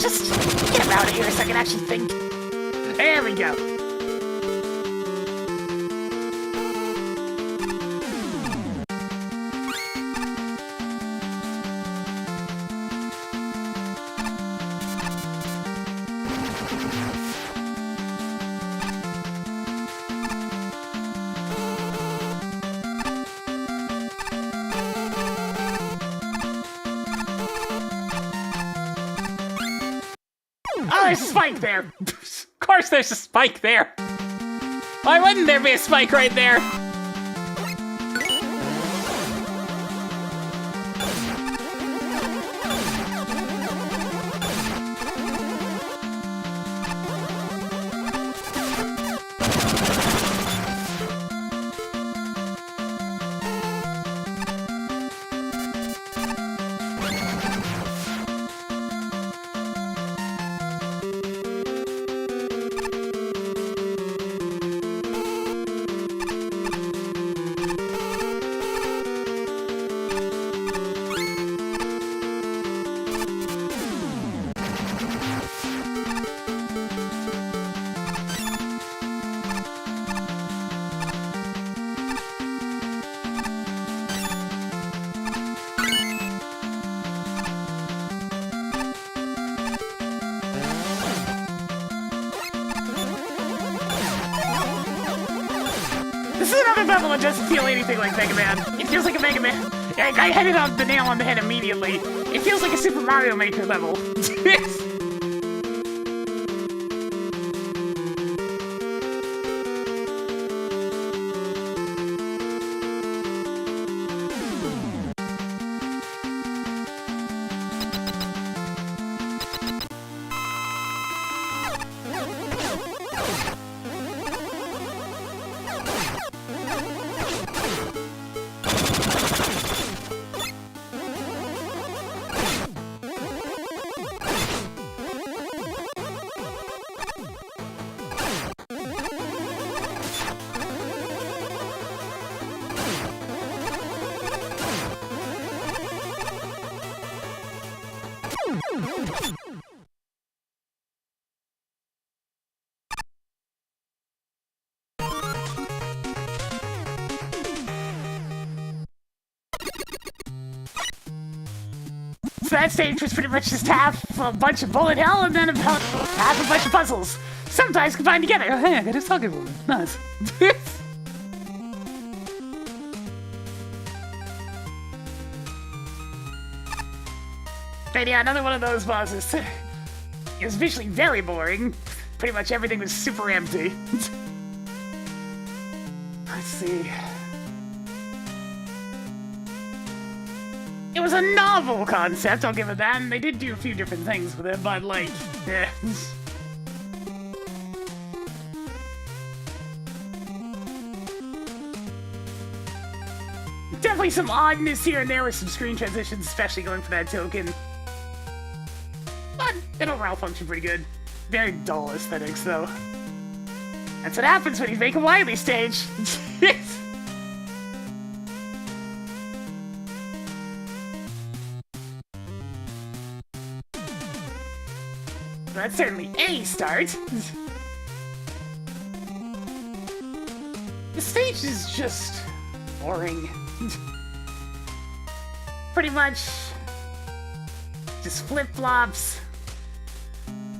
Speaker 1: Just get him out of here so I can actually think. There we go. spike there.
Speaker 2: Of course there's a spike there. Why wouldn't there be a spike right there?
Speaker 1: This is another level that doesn't feel anything like Mega Man. It feels like a Mega Man. I hit it on the nail on the head immediately. It feels like a Super Mario Maker level. So that stage was pretty much just half a bunch of bullet hell and then about half a bunch of puzzles. Sometimes combined together. Oh, hey, I got a talking woman. Nice. And yeah, another one of those bosses. It was visually very boring. Pretty much everything was super empty. Let's see. It was a novel concept, I'll give it that, and they did do a few different things with it, but like, eh. Definitely some oddness here and there with some screen transitions, especially going for that token. But it overall functioned pretty good. Very dull aesthetics, though. That's what happens when you make a Wily stage. That's certainly a start. The stage is just boring. Pretty much just flip-flops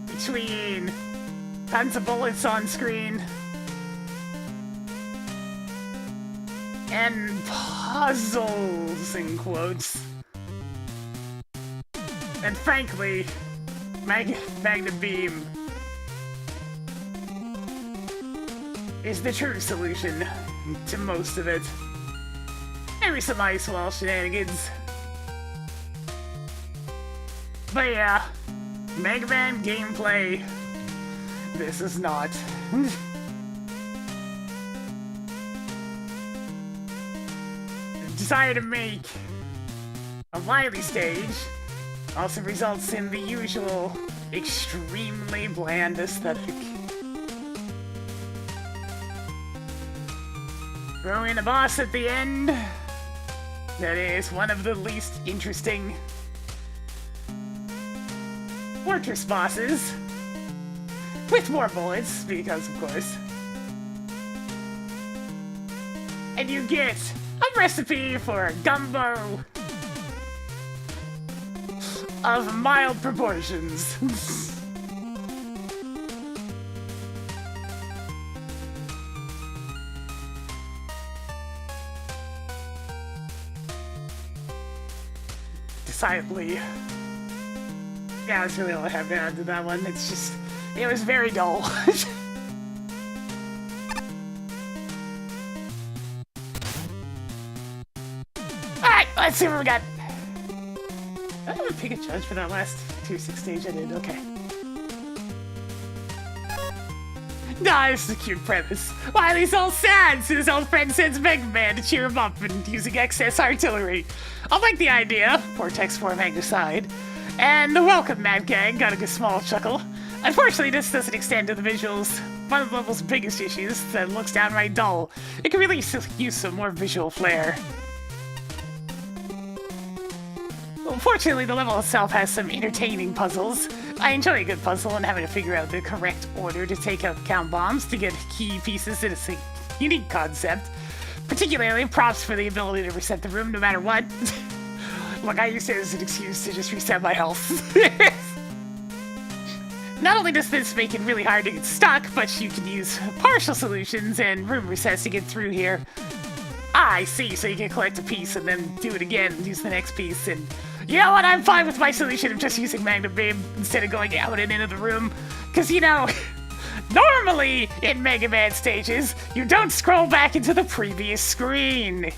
Speaker 1: between tons of bullets on screen and puzzles, in quotes. And frankly, Magnet Beam is the true solution to most of it. Maybe some Ice Wall shenanigans. But yeah, Mega Man gameplay, this is not. The desire to make a Wily stage also results in the usual extremely bland aesthetic. Throw in a boss at the end that is one of the least interesting fortress bosses, with more bullets, because of course. And you get a recipe for a gumbo of mild proportions. Decidedly. Yeah, that's really all I have to add to that one. It's It was very dull. Alright, let's see what we got. I didn't pick a judge for that last tier 6 stage I did, okay. Nah, this is a cute premise. Wiley's all sad, so his old friend sends MAGMML3 to cheer him up and using excess artillery. I like the idea, poor text form hanged aside. And the welcome Mad Gang got a good small chuckle. Unfortunately, this doesn't extend to the visuals. One of the level's biggest issues that looks downright dull. It could really use some more visual flair. Fortunately, the level itself has some entertaining puzzles. I enjoy a good puzzle and having to figure out the correct order to take out count bombs to get key pieces in a unique concept. Particularly, props for the ability to reset the room no matter what. Look, I use it as an excuse to just reset my health. Not only does this make it really hard to get stuck, but you can use partial solutions and room resets to get through here. Ah, I see, so you can collect a piece and then do it again and use the next piece and... You know what, I'm fine with my solution of just using Magnum Beam instead of going out and into the room. Because, you know, normally in Mega Man stages, you don't scroll back into the previous screen.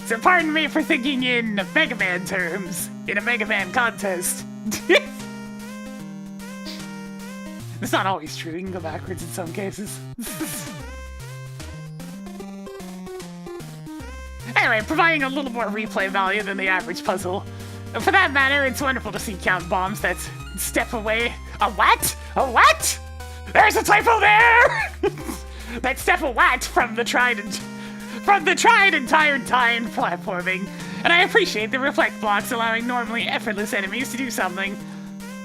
Speaker 1: So pardon me for thinking in Mega Man terms, in a Mega Man contest. It's not always true, you can go backwards in some cases. Anyway, providing a little more replay value than the average puzzle. For that matter, it's wonderful to see count bombs that step away. A what? A what? There's a typo there! That step a what from the tried and tired time platforming. And I appreciate the reflect blocks allowing normally effortless enemies to do something.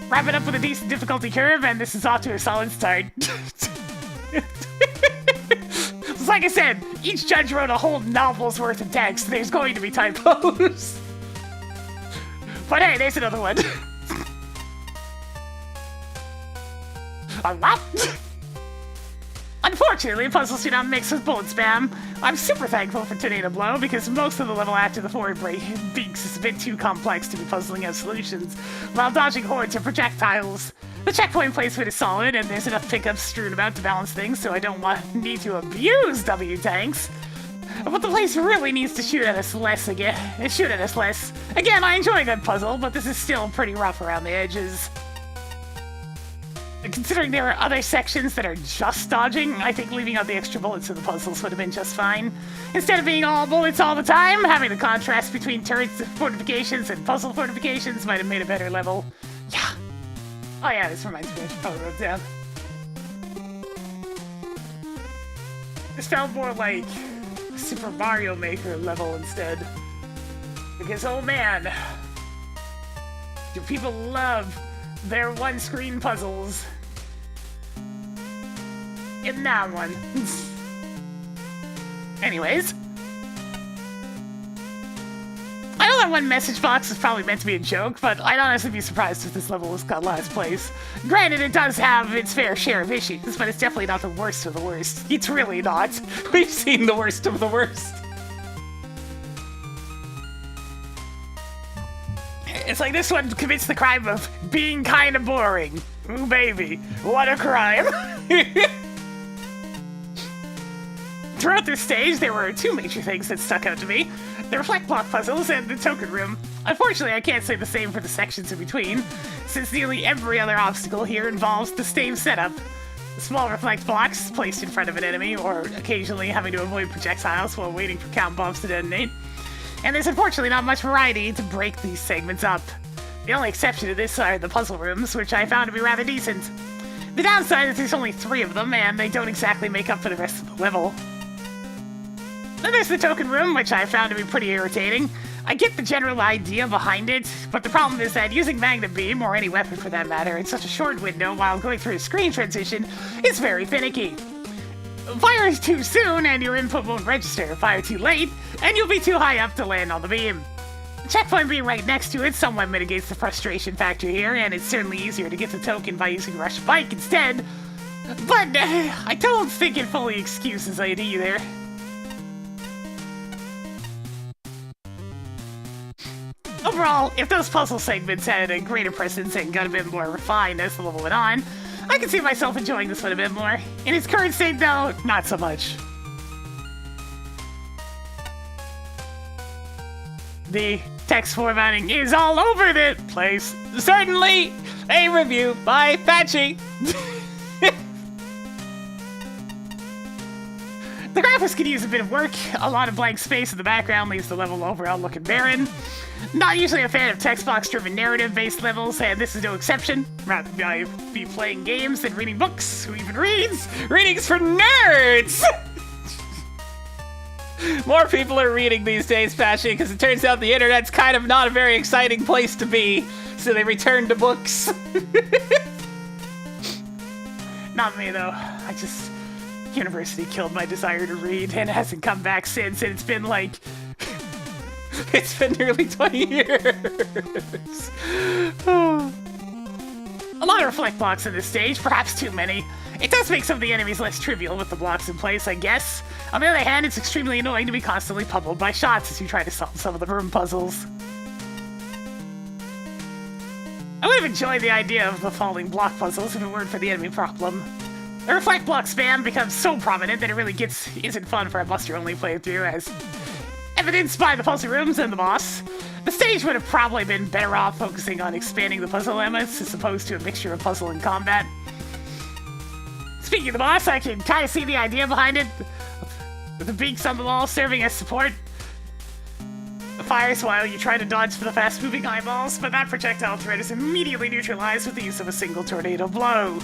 Speaker 1: Wrap it up with a decent difficulty curve, and this is off to a solid start. Like I said, each judge wrote a whole novel's worth of text. There's going to be typos. But hey, there's another one. A what? Unfortunately, puzzles do not mix with bullet spam. I'm super thankful for Tornado Blow because most of the level after the forward beaks is a bit too complex to be puzzling out solutions while dodging hordes of projectiles. The checkpoint placement is solid, and there's enough pickups strewn about to balance things, so I don't need to abuse W-tanks. But the place really needs to shoot at us less again. Again, I enjoy a good puzzle, but this is still pretty rough around the edges. Considering there are other sections that are just dodging, I think leaving out the extra bullets in the puzzles would have been just fine. Instead of being all bullets all the time, having the contrast between turrets fortifications and puzzle fortifications might have made a better level. Yeah. Oh yeah, this reminds me, I should probably wrote it down. This felt more like a Super Mario Maker level instead. Because, oh man, do people love their one-screen puzzles in that one. Anyways. I know that one message box is probably meant to be a joke, but I'd honestly be surprised if this level was got last place. Granted, it does have its fair share of issues, but it's definitely not the worst of the worst. It's really not.
Speaker 2: We've seen the worst of the worst.
Speaker 1: It's like this one commits the crime of being kind of boring. Ooh, baby, what a crime. Throughout this stage, there were two major things that stuck out to me. The reflect block puzzles and the token room. Unfortunately, I can't say the same for the sections in between, since nearly every other obstacle here involves the same setup. Small reflect blocks placed in front of an enemy, or occasionally having to avoid projectiles while waiting for count bombs to detonate. And there's unfortunately not much variety to break these segments up. The only exception to this are the puzzle rooms, which I found to be rather decent. The downside is there's only 3 of them, and they don't exactly make up for the rest of the level. Then there's the token room, which I found to be pretty irritating. I get the general idea behind it, but the problem is that using Magnum Beam, or any weapon for that matter, in such a short window while going through a screen transition is very finicky. Fire too soon and your input won't register. Fire too late and you'll be too high up to land on the beam. The checkpoint being right next to it somewhat mitigates the frustration factor here, and it's certainly easier to get the token by using Rush Bike instead. But I don't think it fully excuses it either. Overall, if those puzzle segments had a greater presence and got a bit more refined as the level went on, I can see myself enjoying this one a bit more. In its current state, though, not so much. The text formatting is all over the place.
Speaker 2: Certainly a review by Patchy.
Speaker 1: The graphics could use a bit of work. A lot of blank space in the background leaves the level overall looking barren. Not usually a fan of text box-driven narrative-based levels, and this is no exception. Rather I be playing games than reading books. Who even reads?
Speaker 2: Readings for nerds! More people are reading these days, Patchy, because it turns out the internet's kind of not a very exciting place to be, so they return to books.
Speaker 1: Not me, though. University killed my desire to read, and it hasn't come back since, and it's been like...
Speaker 2: It's been nearly 20 years.
Speaker 1: A lot of reflect blocks in this stage, perhaps too many. It does make some of the enemies less trivial with the blocks in place, I guess. On the other hand, it's extremely annoying to be constantly pummeled by shots as you try to solve some of the room puzzles. I would have enjoyed the idea of the falling block puzzles if it weren't for the enemy problem. The reflect block spam becomes so prominent that it really isn't fun for a Buster-only playthrough, as evidenced by the puzzle rooms and the boss. The stage would have probably been better off focusing on expanding the puzzle elements as opposed to a mixture of puzzle and combat. Speaking of the boss, I can kind of see the idea behind it. With the beaks on the wall serving as support. The fires while you try to dodge for the fast-moving eyeballs, but that projectile threat is immediately neutralized with the use of a single tornado blow.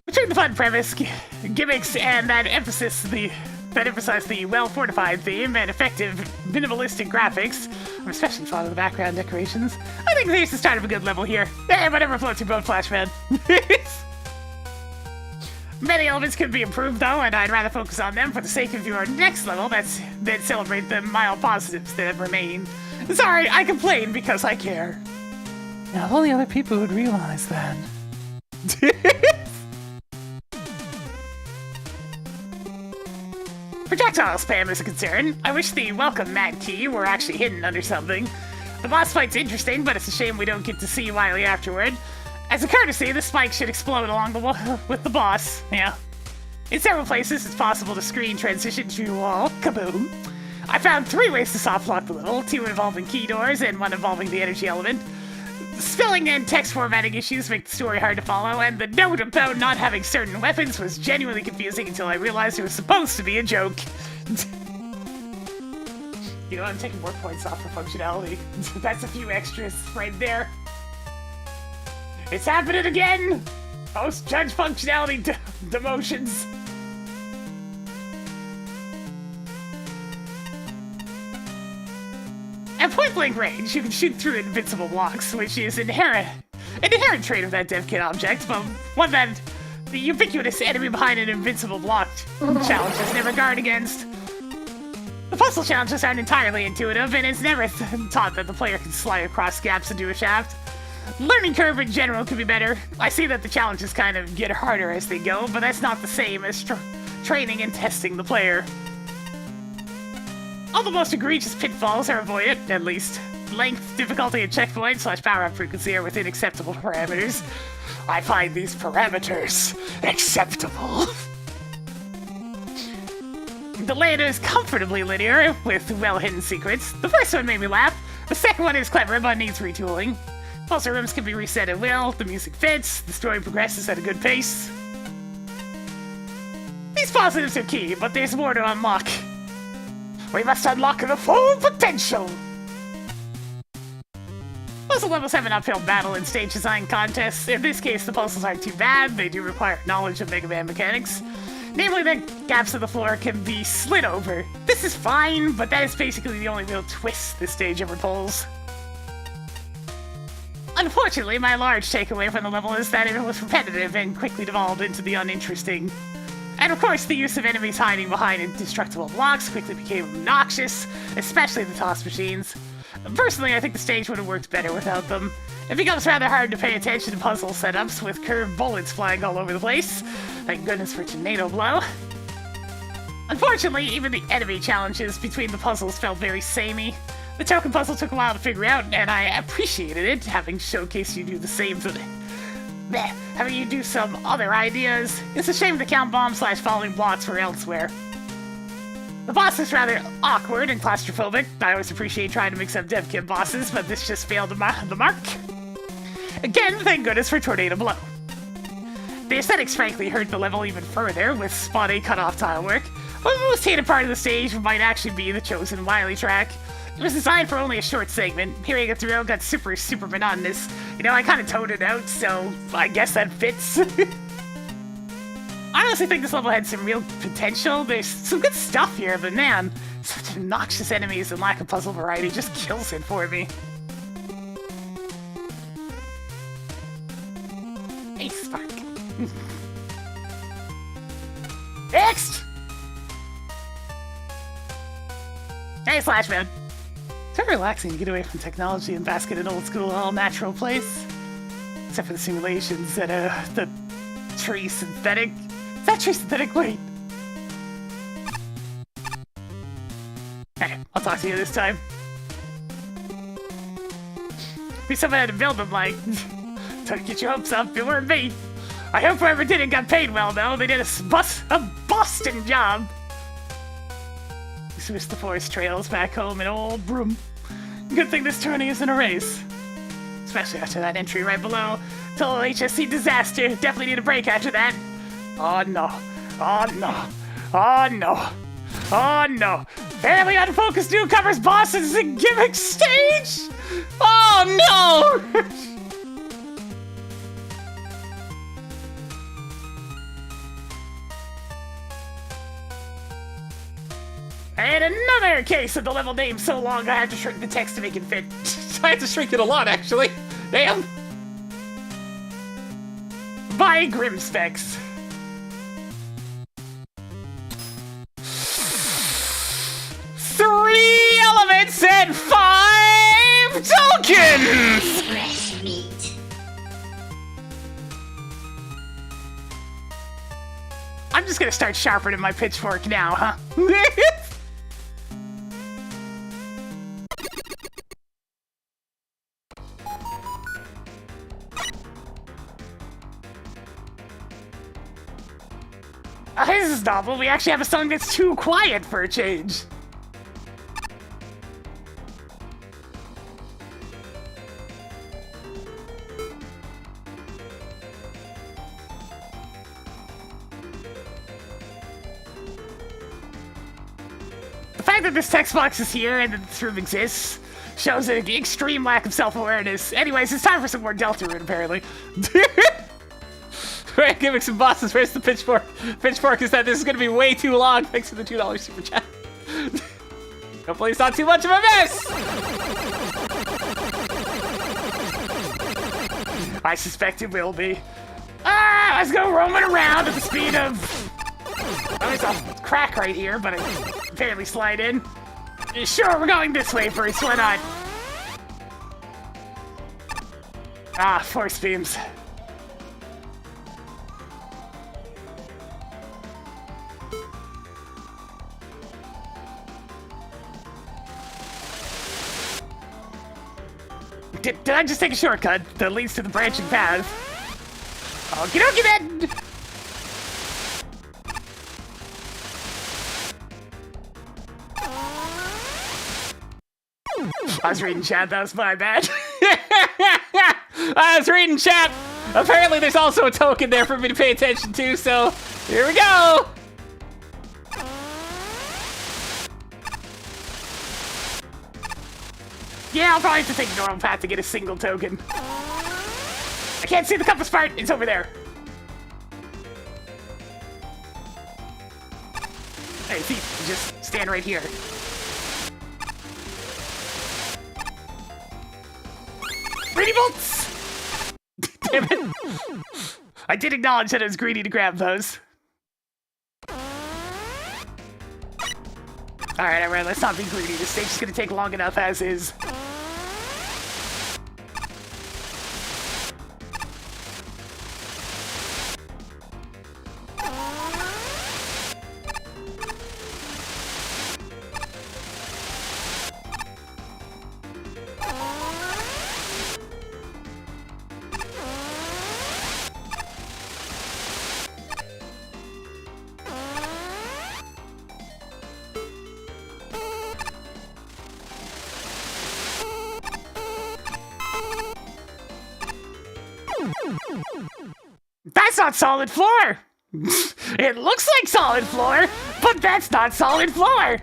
Speaker 1: Between the fun premise, gimmicks, and that emphasize the well-fortified theme and effective minimalistic graphics, I'm especially fond of the background decorations, I think there's the start of a good level here. Whatever floats your boat, Flashman. Many elements could be improved, though, and I'd rather focus on them for the sake of your next level that celebrate the mild positives that remain. Sorry, I complain because I care. Now, if only other people would realize that. Projectile spam is a concern. I wish the welcome mat key were actually hidden under something. The boss fight's interesting, but it's a shame we don't get to see Wily afterward. As a courtesy, the spike should explode along the wall with the boss. Yeah. In several places, it's possible to screen transition to a wall. Kaboom. I found 3 ways to soft lock the level, 2 involving key doors and 1 involving the energy element. Spelling and text formatting issues make the story hard to follow, and the note about not having certain weapons was genuinely confusing until I realized it was supposed to be a joke. You know, I'm taking more points off for functionality. That's a few extras right there. It's happening again! Post-judge functionality demotions. At point-blank range, you can shoot through invincible blocks, which is an inherent trait of that dev kit object, but one that the ubiquitous enemy behind an invincible block challenges never guard against. The puzzle challenges aren't entirely intuitive, and it's never taught that the player can slide across gaps into a shaft. Learning curve in general could be better. I see that the challenges kind of get harder as they go, but that's not the same as training and testing the player. All the most egregious pitfalls are avoided, at least. Length, difficulty, and checkpoint / power-up frequency are within acceptable parameters. I find these parameters acceptable. The layout is comfortably linear, with well-hidden secrets. The first one made me laugh. The second one is clever, but needs retooling. Puzzle rooms can be reset at will, the music fits, the story progresses at a good pace. These positives are key, but there's more to unlock. We must unlock the full potential! Puzzle levels have an uphill battle in stage design contests. In this case, the puzzles aren't too bad. They do require knowledge of Mega Man mechanics. Namely, that gaps in the floor can be slid over. This is fine, but that is basically the only real twist this stage ever pulls. Unfortunately, my large takeaway from the level is that it was repetitive and quickly devolved into the uninteresting. And of course, the use of enemies hiding behind indestructible blocks quickly became obnoxious, especially the toss machines. Personally, I think the stage would have worked better without them. It becomes rather hard to pay attention to puzzle setups with curved bullets flying all over the place. Thank goodness for Tornado Blow. Unfortunately, even the enemy challenges between the puzzles felt very samey. The token puzzle took a while to figure out, and I appreciated it, having showcased you do the same to having you do some other ideas. It's a shame the count bomb/falling blocks were elsewhere. The boss is rather awkward and claustrophobic. I always appreciate trying to mix up dev kit bosses, but this just failed the mark. Again, thank goodness for Tornado Blow. The aesthetics frankly hurt the level even further, with spot A cut-off tile work. But the most hated part of the stage might actually be the chosen Wily track. It was designed for only a short segment. Hearing it through got super monotonous. You know, I kind of toned it out, so I guess that fits. I honestly think this level had some real potential. There's some good stuff here, but man, such obnoxious enemies and lack of puzzle variety just kills it for me. Hey, Spark. Next! Hey, Slashman. It's very relaxing to get away from technology and bask in an old-school, all-natural place. Except for the simulations and, the tree synthetic. Is that tree synthetic? Wait. Hey, I'll talk to you this time. We someone had to build them, like... Don't get your hopes up, it weren't me. I hope whoever did it got paid well, though. They did a Boston job. We switched the forest trails back home in old Broom. Good thing this tourney isn't a race. Especially after that entry right below. Total HSC disaster. Definitely need a break after that. Oh no. Oh no. Oh no. Oh no. Fairly unfocused newcomers bosses and gimmick stage! Oh no! And another case of the level name so long I had to shrink the text to make it fit.
Speaker 2: I had to shrink it a lot, actually. Damn.
Speaker 1: By Grim Specs.
Speaker 2: Three elements and 5 tokens!
Speaker 3: Fresh meat.
Speaker 1: I'm just gonna start sharpening my pitchfork now, huh? This is novel. We actually have a song that's too quiet for a change. The fact that this text box is here and that this room exists shows an extreme lack of self-awareness. Anyways, it's time for some more Delta Root, apparently.
Speaker 2: Right, giving some bosses. Where's the pitchfork? Pitchfork is that this is going to be way too long. Thanks for the $2 super chat. Hopefully it's not too much of a mess.
Speaker 1: I suspect it will be. Ah, let's go roaming around at the speed of... Oh, there's a crack right here, but I can barely slide in. Sure, we're going this way first. Why not? Ah, force beams. Did I just take a shortcut that leads to the branching path? Okie dokie then! I was reading chat, that was my bad.
Speaker 2: I was reading chat. Apparently there's also a token there for me to pay attention to, so here we go.
Speaker 1: Yeah, I'll probably have to take the normal path to get a single token. I can't see the compass part, it's over there. Hey, see, just stand right here. Greedy bolts! Damn it. I did acknowledge that I was greedy to grab those. Alright, let's not be greedy. This stage is gonna take long enough as is. That's not solid floor! It looks like solid floor, but that's not solid floor!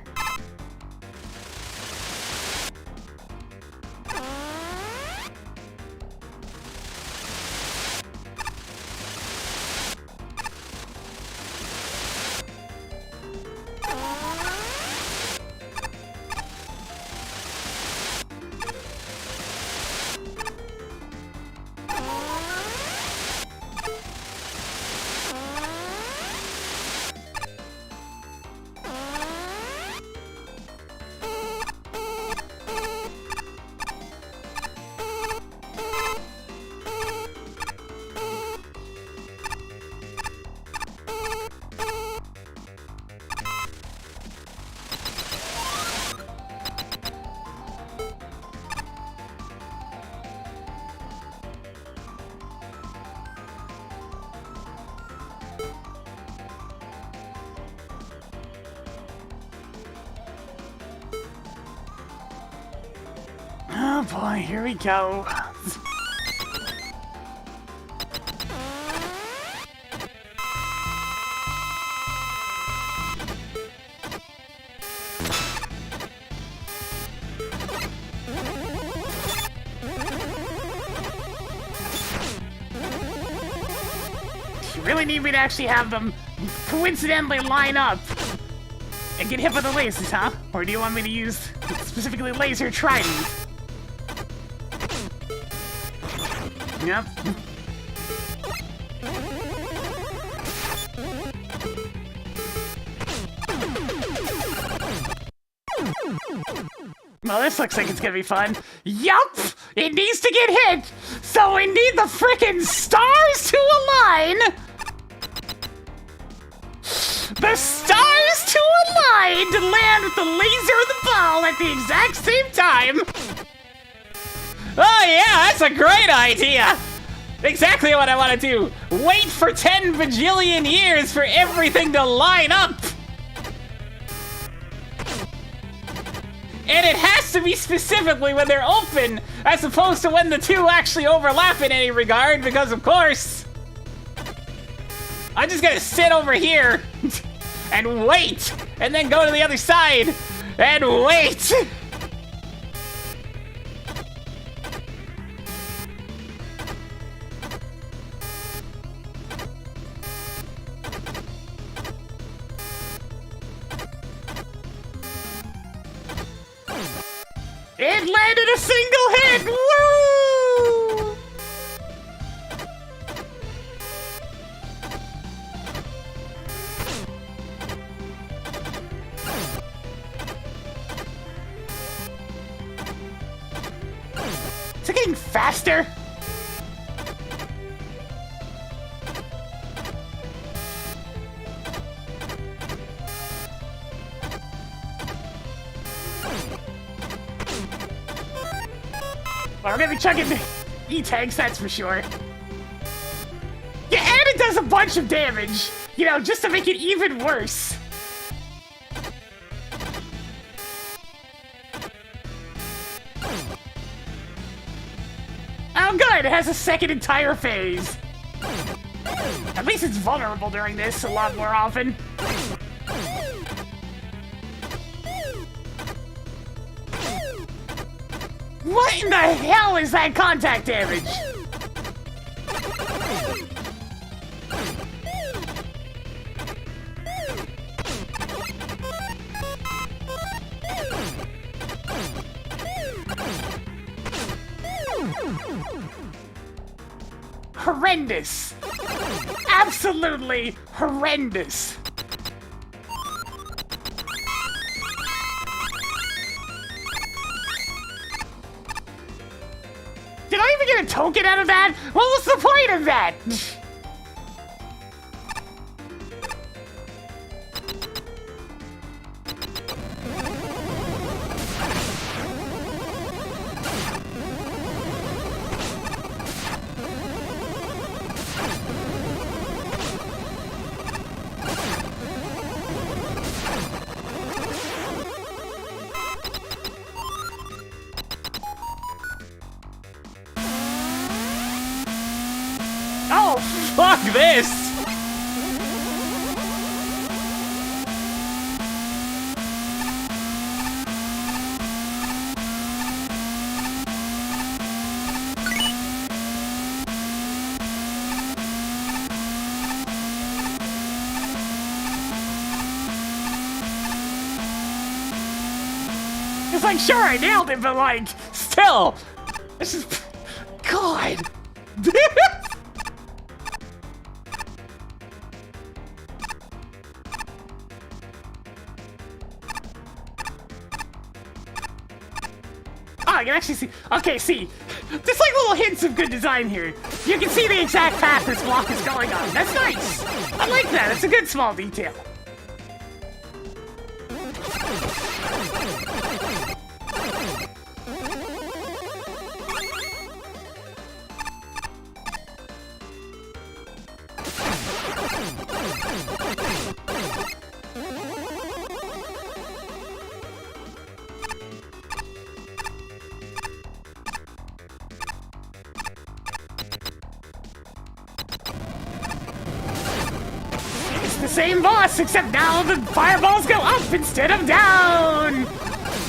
Speaker 1: Oh boy, here we go. You really need me to actually have them coincidentally line up and get hit by the lasers, huh? Or do you want me to use specifically laser trident? Yep. Well, this looks like it's gonna be fun. Yup! It needs to get hit! So we need the frickin' stars to align! The stars to align to land with the laser and the ball at the exact same time!
Speaker 2: Oh yeah, that's a great idea! Exactly what I want to do! Wait for 10 bajillion years for everything to line up! And it has to be specifically when they're open, as opposed to when the two actually overlap in any regard, because of course... I'm just gonna sit over here and wait, and then go to the other side and wait!
Speaker 1: It landed a single hit! Woo! Is it getting faster? Well, we're gonna be chugging E-tanks, that's for sure. Yeah, and it does a bunch of damage, you know, just to make it even worse. Oh, good, it has a second entire phase. At least it's vulnerable during this a lot more often. What in the hell is that contact damage? Horrendous. Absolutely horrendous. Did I even get a token out of that? What was the point of that?
Speaker 2: Oh, fuck this!
Speaker 1: It's like, sure, I nailed it, but like,
Speaker 2: Still! This is... God!
Speaker 1: oh, you can actually see. Okay, see, there's like little hints of good design here. You can see the exact path this block is going on. That's nice. I like that. It's a good small detail. The same boss, except now the fireballs go up instead of down!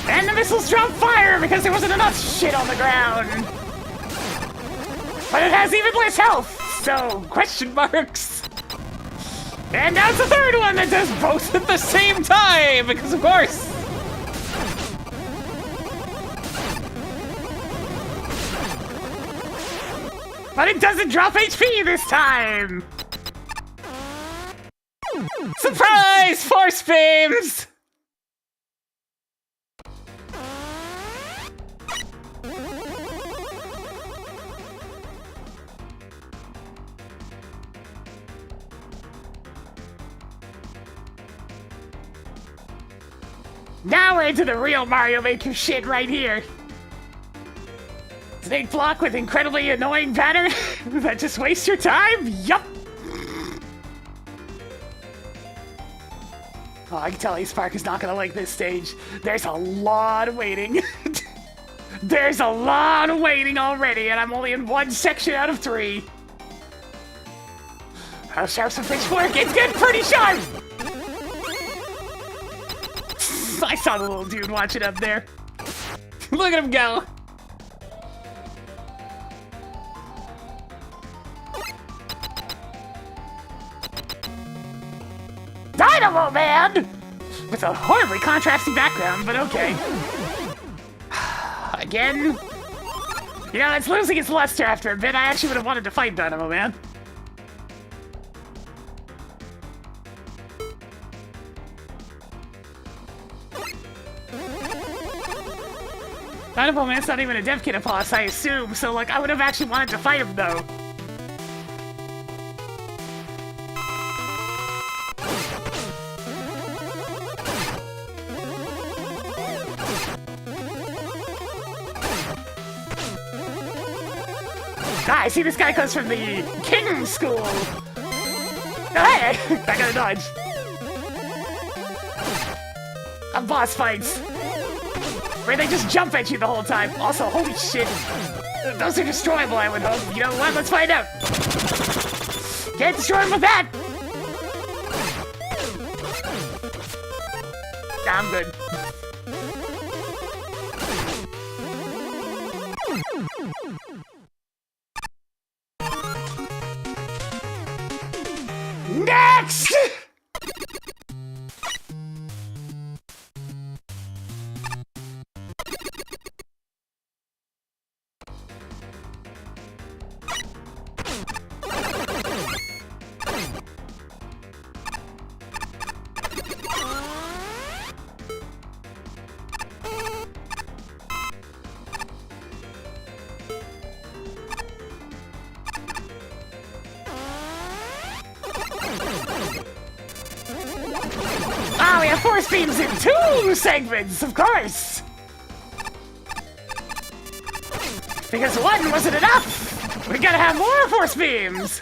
Speaker 1: And the missiles drop fire because there wasn't enough shit on the ground! But it has even less health, so question marks! And now it's the third one that does both
Speaker 2: At the same time, because of course!
Speaker 1: but it doesn't drop HP this time!
Speaker 2: Surprise! Force beams!
Speaker 1: Now we're into the real Mario Maker shit right here. Snake block with incredibly annoying pattern that just wastes your time? Yup! Oh, I can tell Ace Park is not gonna like this stage. There's a lot of waiting. There's a lot of waiting already, and I'm only in one section out of 3. How sharp's a pitchfork? It's getting pretty sharp! I saw the little dude watching up there.
Speaker 2: Look at him go!
Speaker 1: Dynamo Man! With a horribly contrasting background, but okay. Again. You know, it's losing its luster after a bit. I actually would have wanted to fight Dynamo Man. Dynamo Man's not even a dev kit boss, I assume, so like I would have actually wanted to fight him though. Ah, I see this guy comes from the King School. Oh, hey, I gotta dodge. On boss fights, where they just jump at you the whole time. Also, holy shit, those are destroyable, I would hope. You know what, let's find out. Can't destroy him with that. Nah, I'm good. Next! Ah, we have force beams in 2 segments, of course! Because 1 wasn't enough! We gotta have more force beams!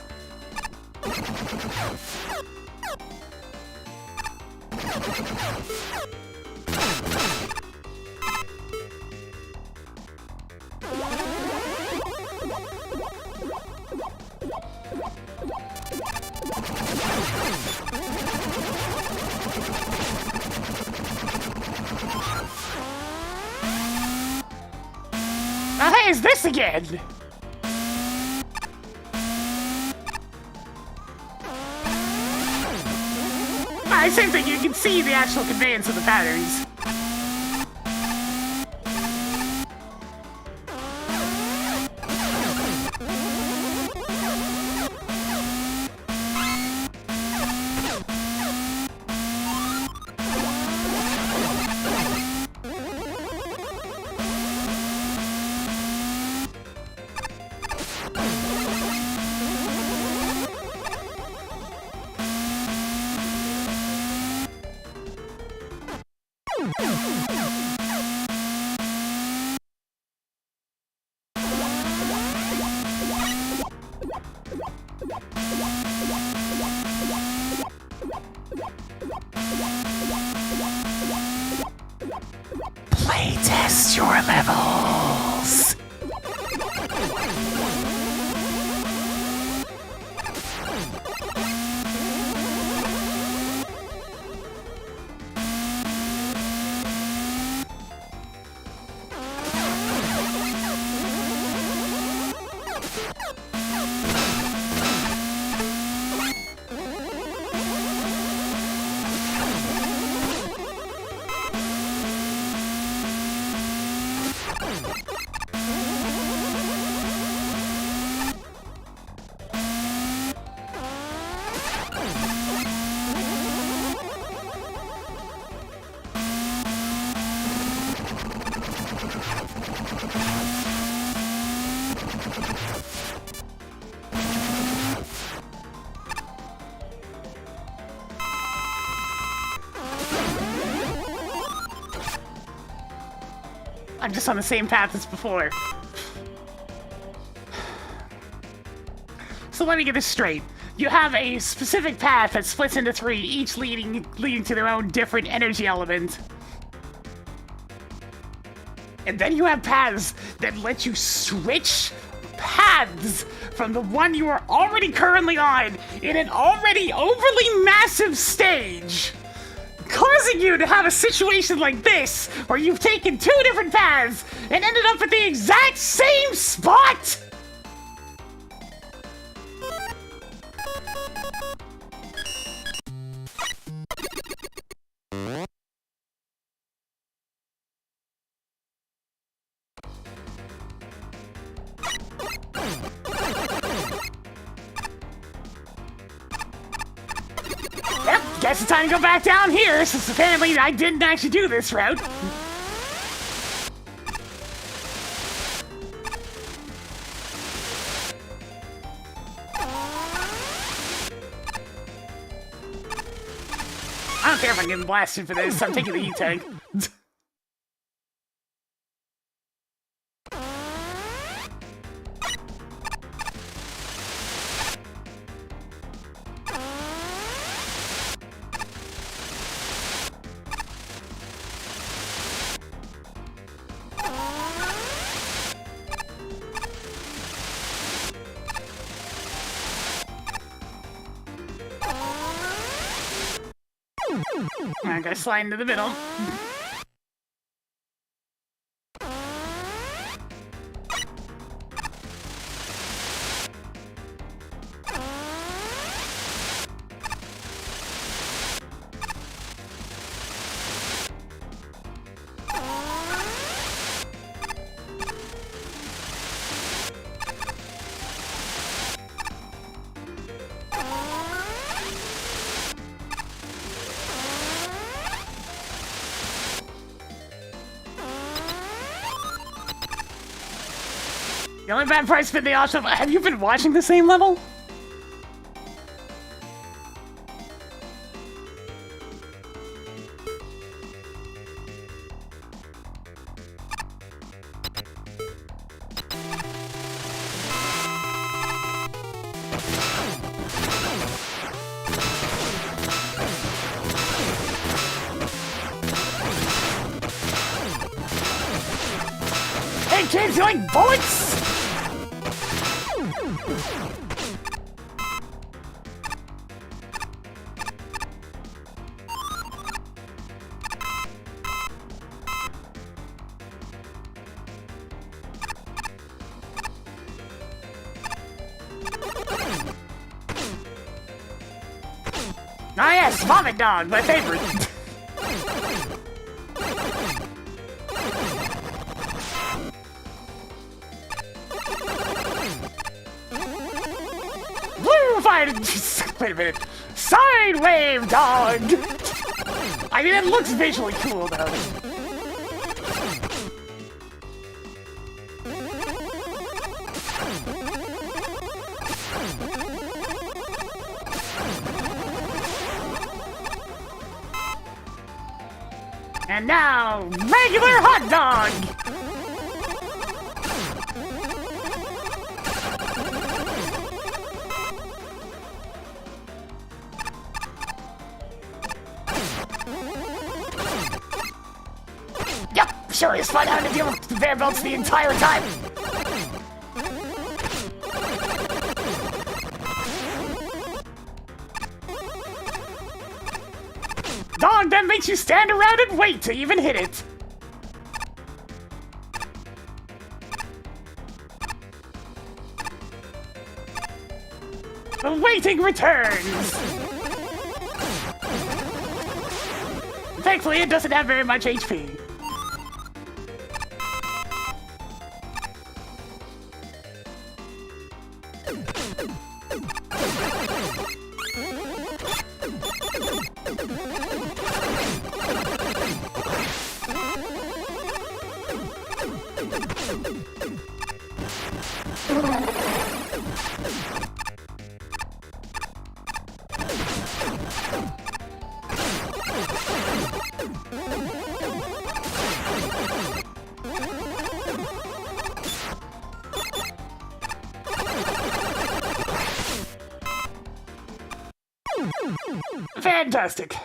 Speaker 1: this again? Same thing, you can see the actual conveyance of the patterns. Playtest your levels. I'm just on the same path as before. So let me get this straight. You have a specific path that splits into 3, each leading to their own different energy element. And then you have paths that let you switch paths from the one you are already currently on in an already overly massive stage, causing you to have a situation like this, where you've taken 2 different paths and ended up at the exact same spot! Yep, guess it's time to go back down here, since apparently I didn't actually do this route. I don't care if I'm getting blasted for this, I'm taking the E-Tank. I gotta slide into the middle. The only bad part's been the option of, have you been watching the same level? Hey kids, you like bullets? Ah yes, Vomit Dog, my favorite. Blue fire. Wait a minute. Sine Wave Dog. I mean, it looks visually cool though. And now, regular hot dog! Yep, sure is fun having to deal with the conveyor belts the entire time. Dog then makes you stand around and wait to even hit it. The waiting returns. Thankfully, it doesn't have very much HP. Fantastic.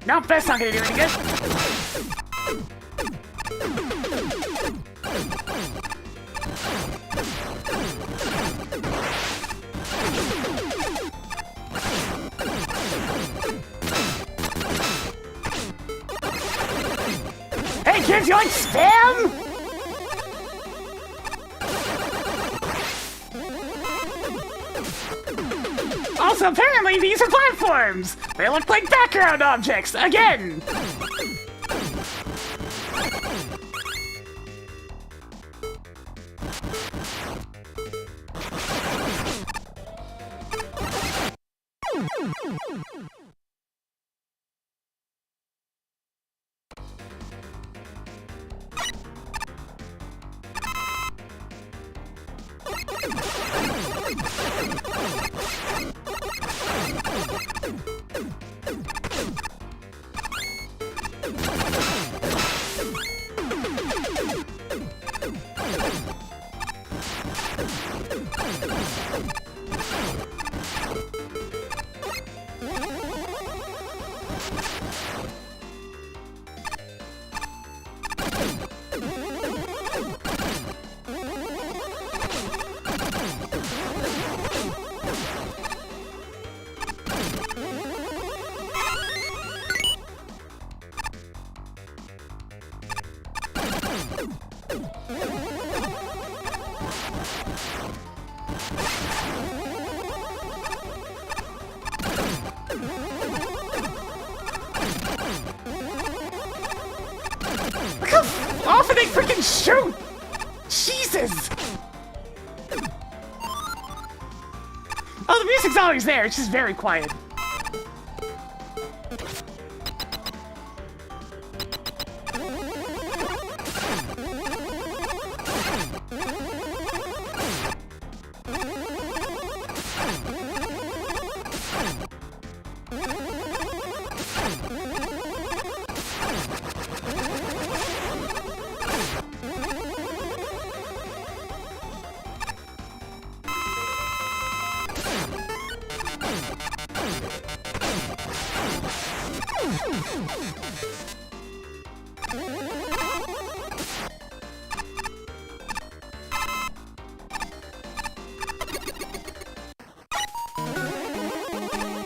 Speaker 1: Nope, that's not gonna do any good. Hey kids, you like spam? Also, apparently these are platforms! They look like background objects, again! Look how often they freaking shoot! Jesus! Oh, the music's always there, it's just very quiet.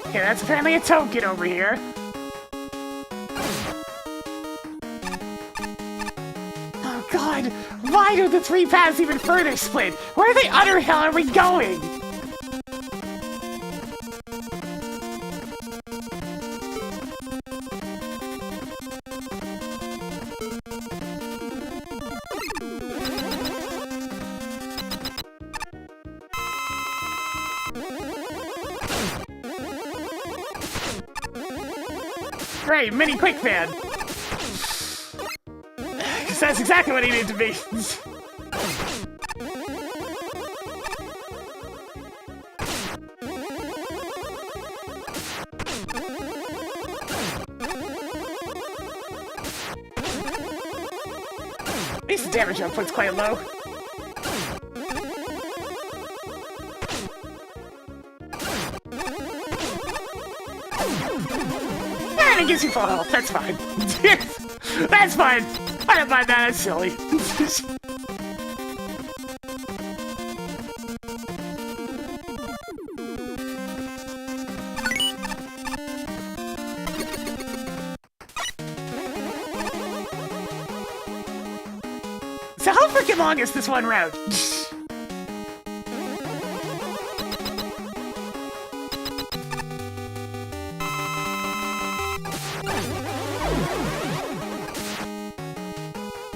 Speaker 1: Okay, that's apparently a token over here. god! Why do the three paths even further split? Where the utter hell are we going? Great, mini quick fan. Because that's exactly what he needed to be. At least the damage output's quite low. And it gives you full health, that's fine. That's fine. I don't mind that, that's silly. So how freaking long is this one route?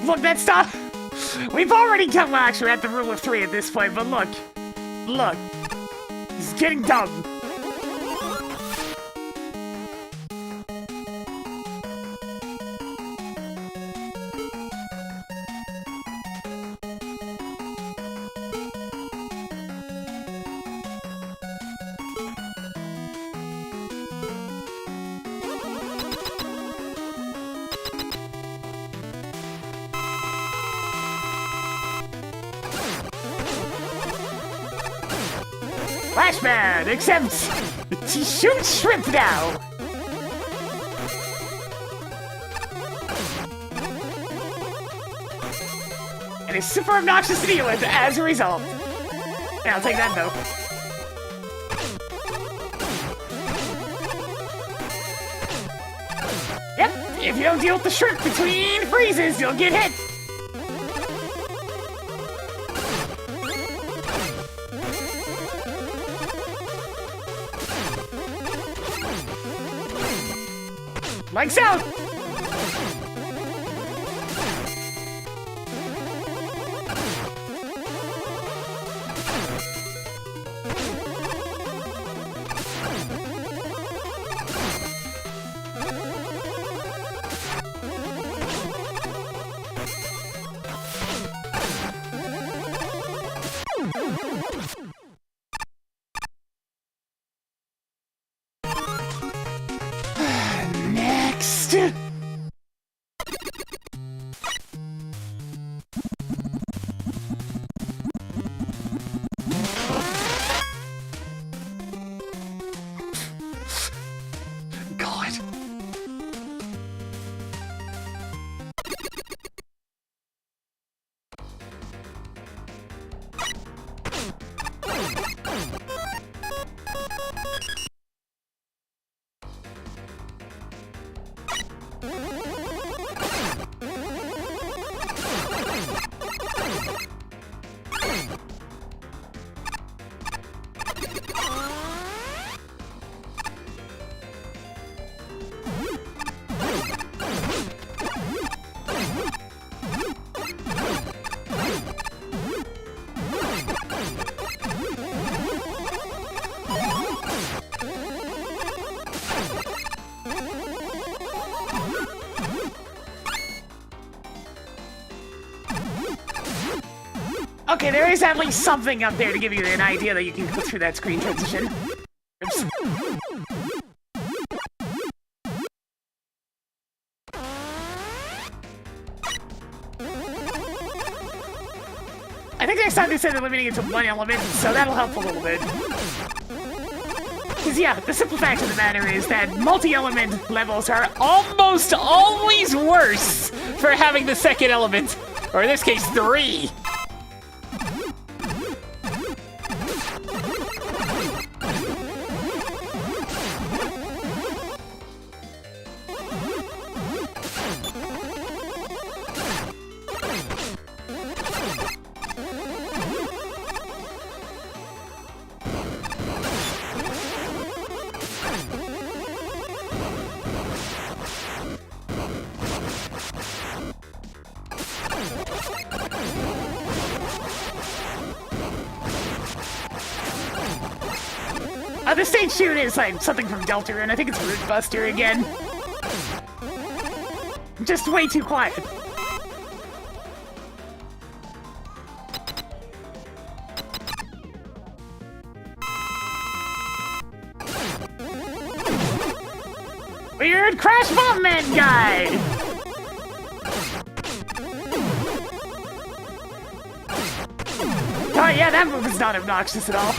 Speaker 1: Look, that stuff. We've already come. Well, actually, we're at the rule of 3 at this point. But look, he's getting dumb. Flashman, except he shoots shrimp now. And it's super obnoxious to deal with as a result. Yeah, I'll take that though. Yep, if you don't deal with the shrimp between freezes, you'll get hit. Like so! Next! God. Okay, there is at least something up there to give you an idea that you can go through that screen transition. Oops. I think next time they said they're limiting it to one element, so that'll help a little bit. Because yeah, the simple fact of the matter is that multi-element levels are almost always worse for having the second element, or in this case, 3. the stage shoot is like something from Deltarune. I think it's Root Buster again. Just way too quiet. Weird Crash Bomb Man guy! Oh yeah, that move is not obnoxious at all.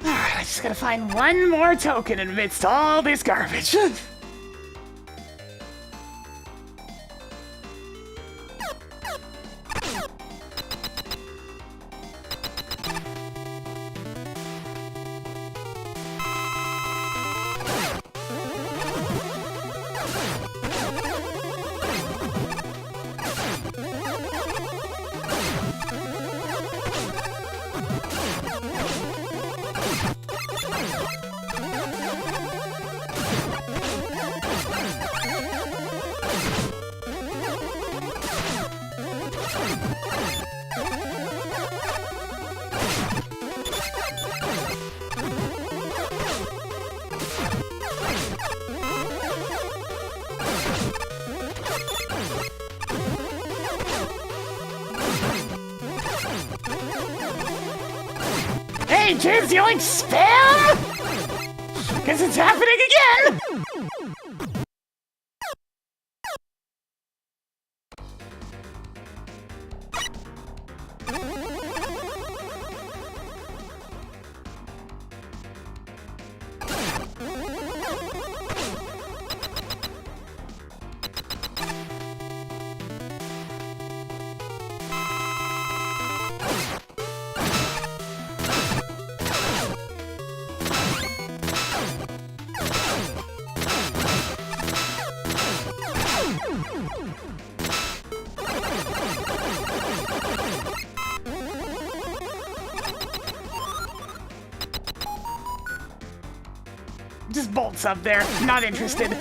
Speaker 1: I just gotta find one more token amidst all this garbage. Hey, James, you like spam? Guess it's happening again! Just bolts up there. Not interested.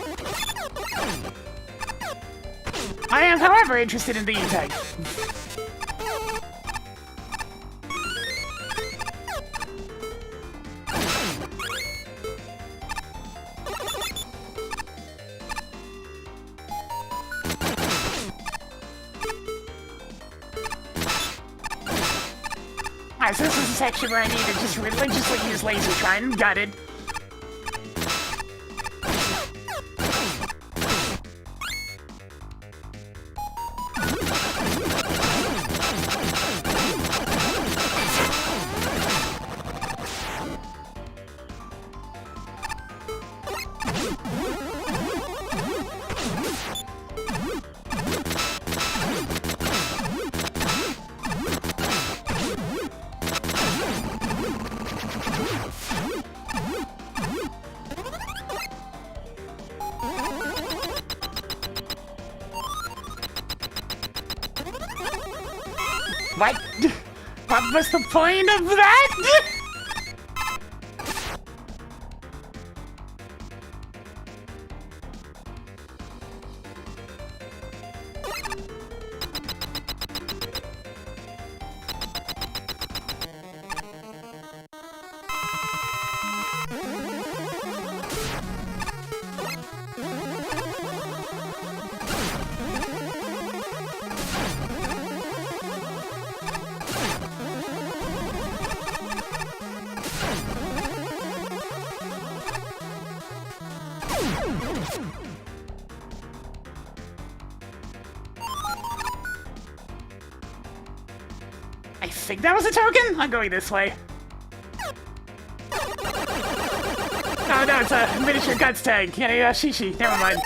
Speaker 1: I am, however, interested in the E-Type. Alright, so this is a section where I need to just religiously use Laser Trine. Got it. What? What was the point of that? I think that was a token? I'm going this way. Oh no, it's a miniature guts tag. Yeah, Shishi. Never mind.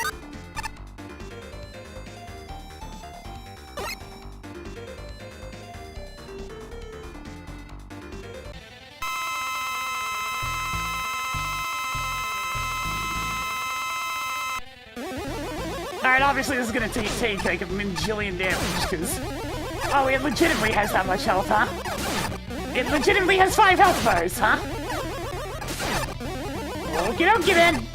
Speaker 1: Alright, obviously this is gonna take like a bajillion damage, because... Oh, it legitimately has that much health, huh? It legitimately has 5 health bars, huh? Okie dokie then!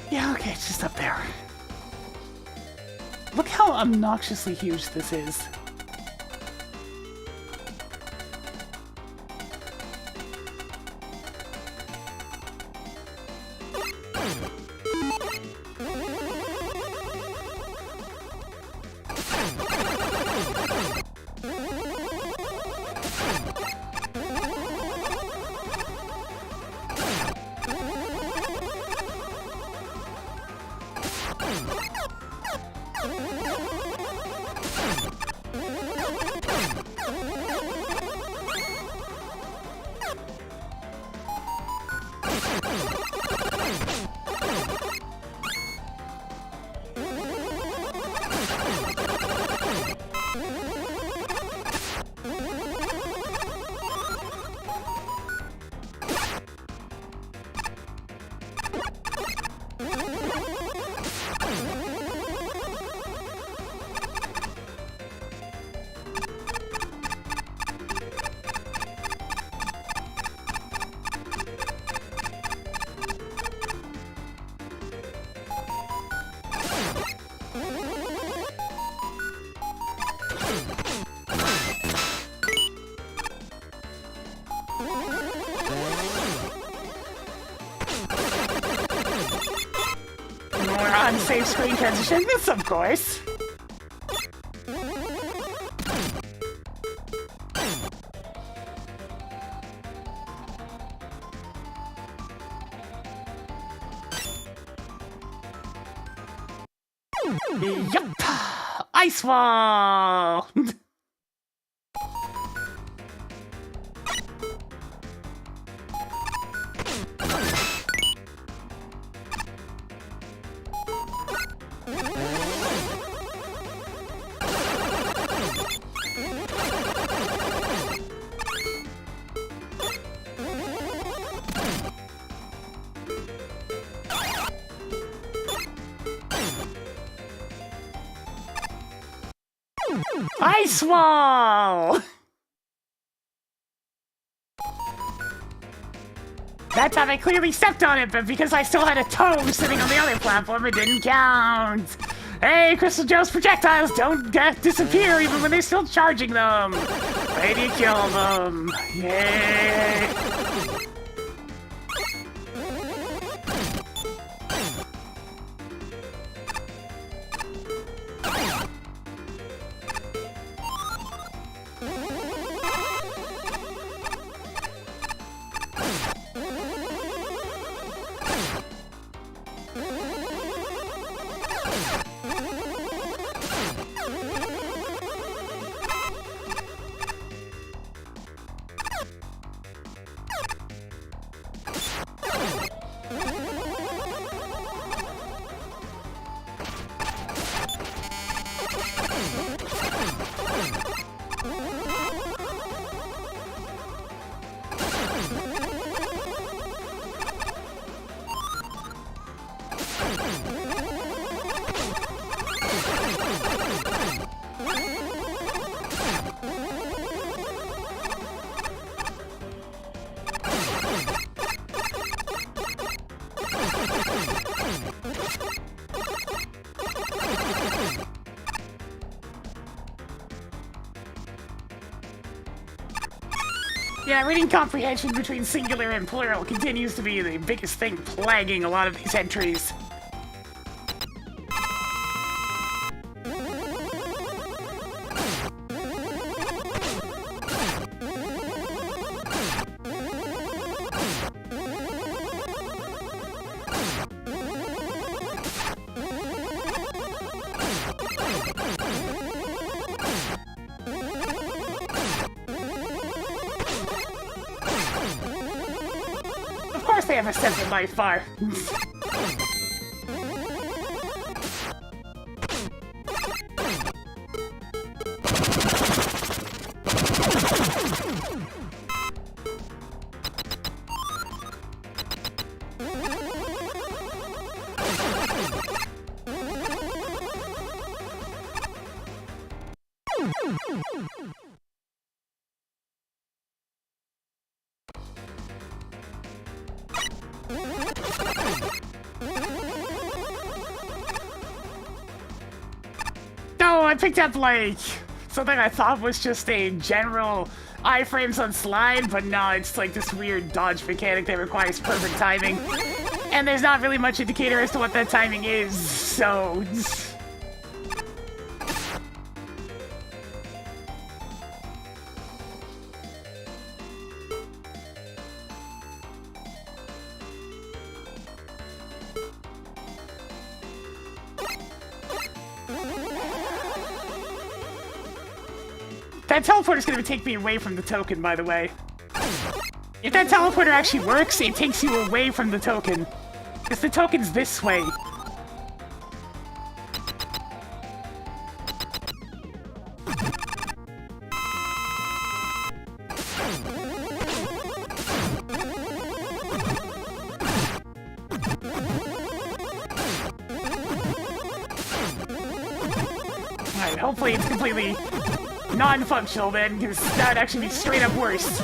Speaker 1: Yeah, okay, it's just up there. Look how obnoxiously huge this is. Save screen transition, this of course. Yup! Ice wall! Ice wall! That time I clearly stepped on it, but because I still had a toe sitting on the other platform, it didn't count. Hey, Crystal Joe's projectiles don't disappear even when they're still charging them. Way do you kill them? Yay! Yeah, reading comprehension between singular and plural continues to be the biggest thing plaguing a lot of these entries. Of course they have a sense of life bar. No, I picked up like something I thought was just a general iframes on slide, but no, it's like this weird dodge mechanic that requires perfect timing. And there's not really much indicator as to what that timing is, so... That teleporter's gonna take me away from the token, by the way. If that teleporter actually works, it takes you away from the token. Because the token's this way. Alright, hopefully it's completely non-functional then, because that would actually be straight up worse.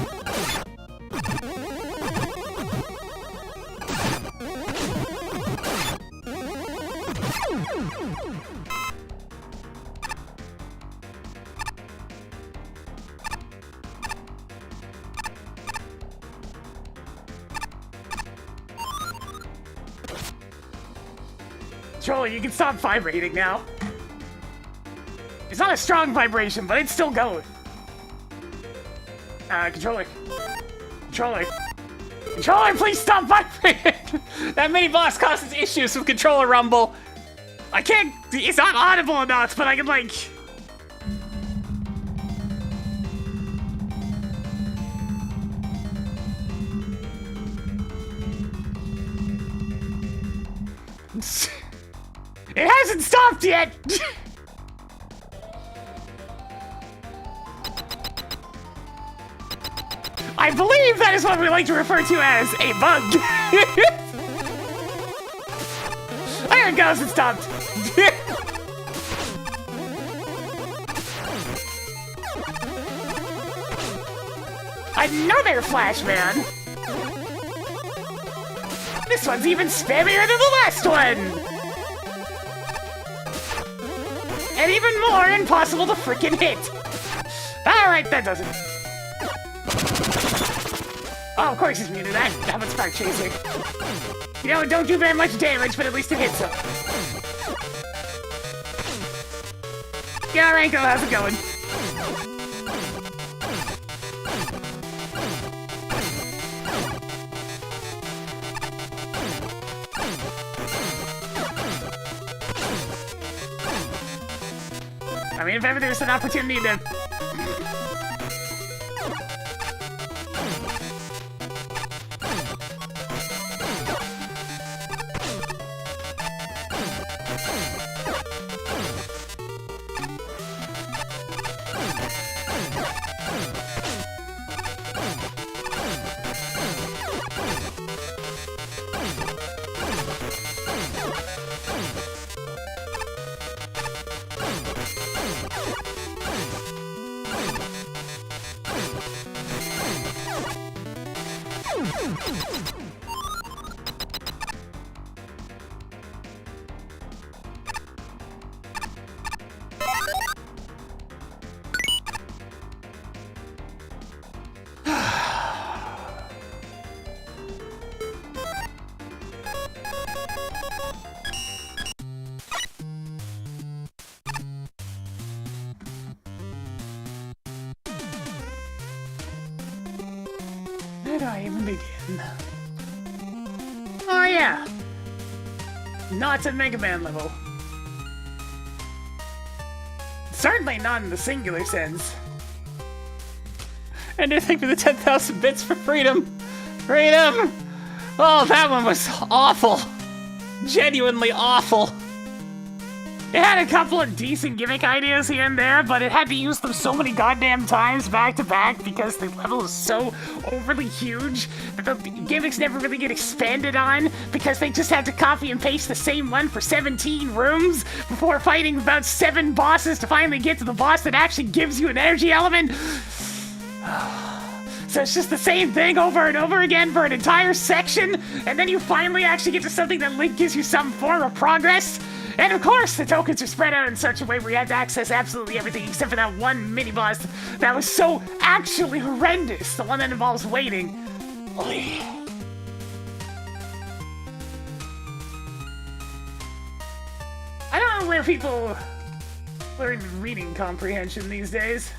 Speaker 1: Controller, you can stop vibrating now. It's not a strong vibration, but it's still going. Controller. Controller. Controller, please stop vibrating!
Speaker 2: That mini boss causes issues with controller rumble.
Speaker 1: I can't... It's not audible enough, but I can, like... It hasn't stopped yet! I believe that is what we like to refer to as a bug. There it goes, it stopped. Another Flash Man. This one's even spammier than the last one. and even more impossible to frickin' hit. Alright, that does it. Oh, of course he's immune to that. How about Spark Chaser? You know, it don't do very much damage, but at least it hits him. Yeah, Ranko, how's it going? I mean, if ever there's an opportunity to... Where do I even begin? Oh yeah! Not a Mega Man level. Certainly not in the singular sense.
Speaker 2: And anything for the 10,000 bits for freedom. Freedom! Oh, that one was awful. Genuinely awful.
Speaker 1: It had a couple of decent gimmick ideas here and there, but it had to use them so many goddamn times back to back because the level is so overly huge that the gimmicks never really get expanded on because they just had to copy and paste the same one for 17 rooms before fighting about 7 bosses to finally get to the boss that actually gives you an energy element. So it's just the same thing over and over again for an entire section, and then you finally actually get to something that gives you some form of progress. And of course, the tokens are spread out in such a way where you have to access absolutely everything except for that one mini-boss that was so actually horrendous, the one that involves waiting. Oy. I don't know where people learn reading comprehension these days.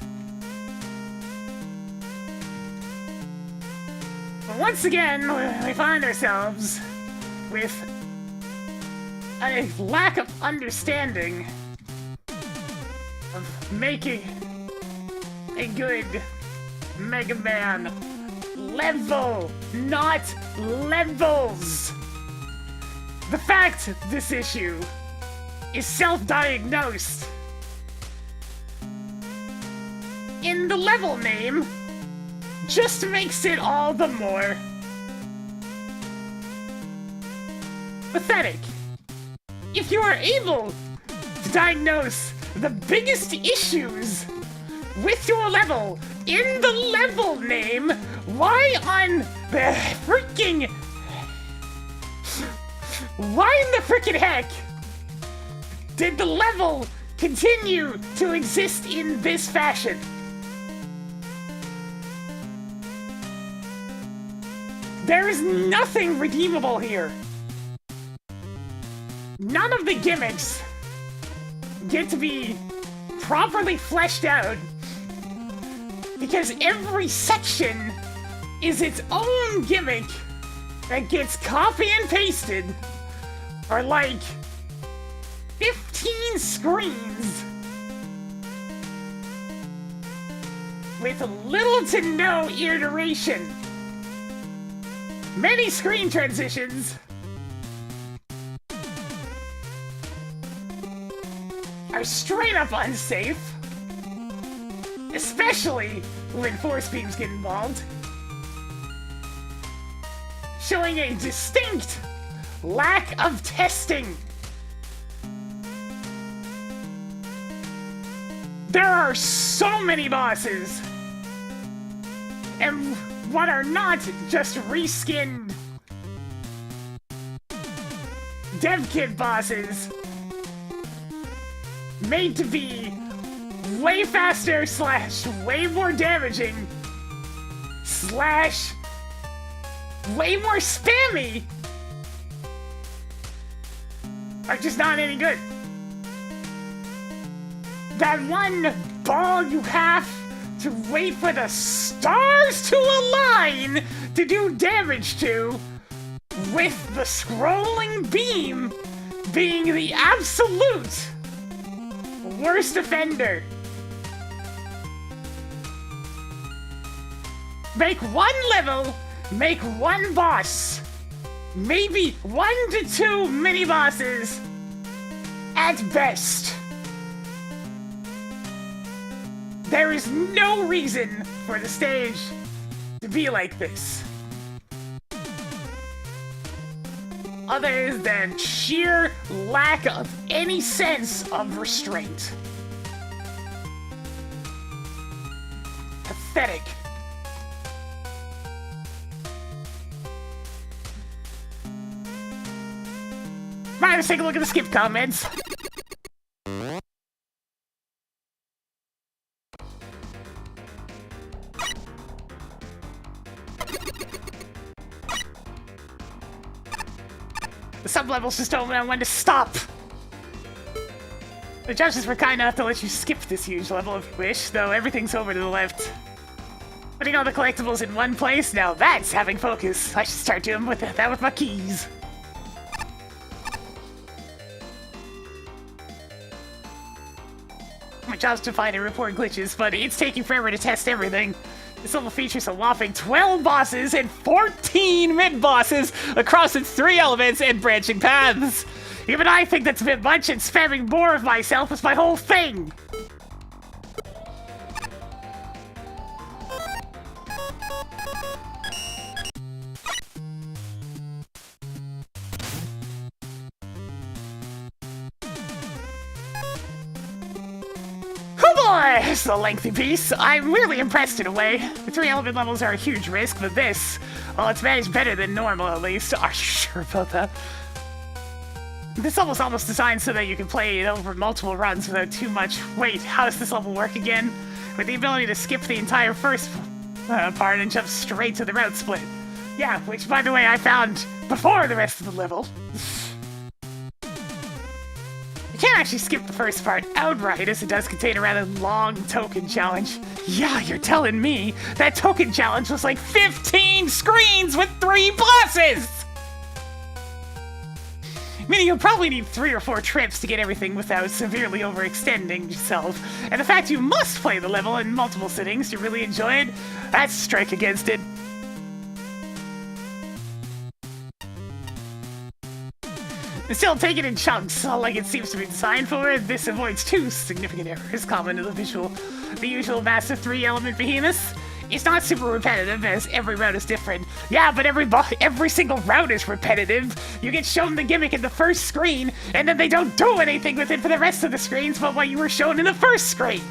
Speaker 1: But once again, we find ourselves with a lack of understanding of making a good Mega Man level, not levels. The fact this issue is self-diagnosed in the level name just makes it all the more pathetic. If you are able to diagnose the biggest issues with your level in the level name, why in the frickin' heck did the level continue to exist in this fashion? There is nothing redeemable here. None of the gimmicks get to be properly fleshed out because every section is its own gimmick that gets copy and pasted for like 15 screens with little to no iteration. Many screen transitions are straight up unsafe, especially when force beams get involved, showing a distinct lack of testing. There are so many bosses, and what are not just reskinned dev kit bosses. made to be way faster slash way more damaging slash way more spammy are just not any good. That one ball you have to wait for the stars to align to do damage to, with the scrolling beam being the absolute worst offender. Make one level, make one boss, maybe 1 to 2 mini bosses at best. There is no reason for the stage to be like this, other than sheer lack of any sense of restraint. Pathetic. Right, let's take a look at the skip comments. The sub-levels just don't know when to stop. The judges were kind enough to let you skip this huge level if you wish, though everything's over to the left. Putting all the collectibles in one place, now that's having focus. I should start doing that with my keys. My job's to find and report glitches, but it's taking forever to test everything. This level features a whopping 12 bosses and 14 mid-bosses across its 3 elements and branching paths. Even I think that's a bit much, and spamming more of myself is my whole thing. This is a lengthy piece. I'm really impressed in a way. The 3 element levels are a huge risk, but this, well, it's managed better than normal at least. Are you sure about that? This level's almost designed so that you can play it over multiple runs without too much. Wait, how does this level work again? With the ability to skip the entire first part and jump straight to the route split. Yeah, which by the way I found before the rest of the level. You can't actually skip the first part outright, as it does contain a rather long token challenge. Yeah, you're telling me that token challenge was like 15 screens with 3 bosses! Meaning you'll probably need 3 or 4 trips to get everything without severely overextending yourself. And the fact you must play the level in multiple sittings to really enjoy it, that's a strike against it. Still, take it in chunks, like it seems to be designed for. This avoids 2 significant errors common to the usual massive 3-element behemoths. It's not super repetitive, as every route is different. Yeah, but every single route is repetitive. You get shown the gimmick in the first screen, and then they don't do anything with it for the rest of the screens but what you were shown in the first screen.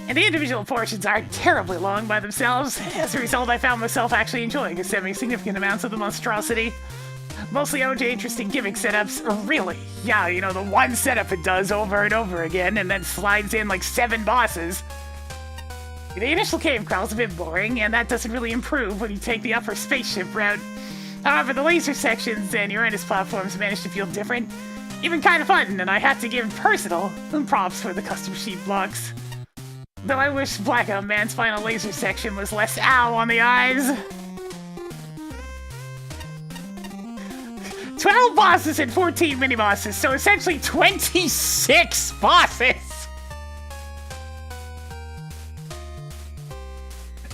Speaker 1: And the individual portions aren't terribly long by themselves. As a result, I found myself actually enjoying semi-significant amounts of the monstrosity. Mostly owed to interesting gimmick setups, really. Yeah, you know, the one setup it does over and over again, and then slides in like 7 bosses. The initial cave crawl's a bit boring, and that doesn't really improve when you take the upper spaceship route. However, the laser sections and Uranus platforms manage to feel different, even kind of fun, and I have to give personal props for the custom sheet blocks. Though I wish Blackout Man's final laser section was less ow on the eyes. 12 bosses and 14 mini-bosses, so essentially 26 bosses!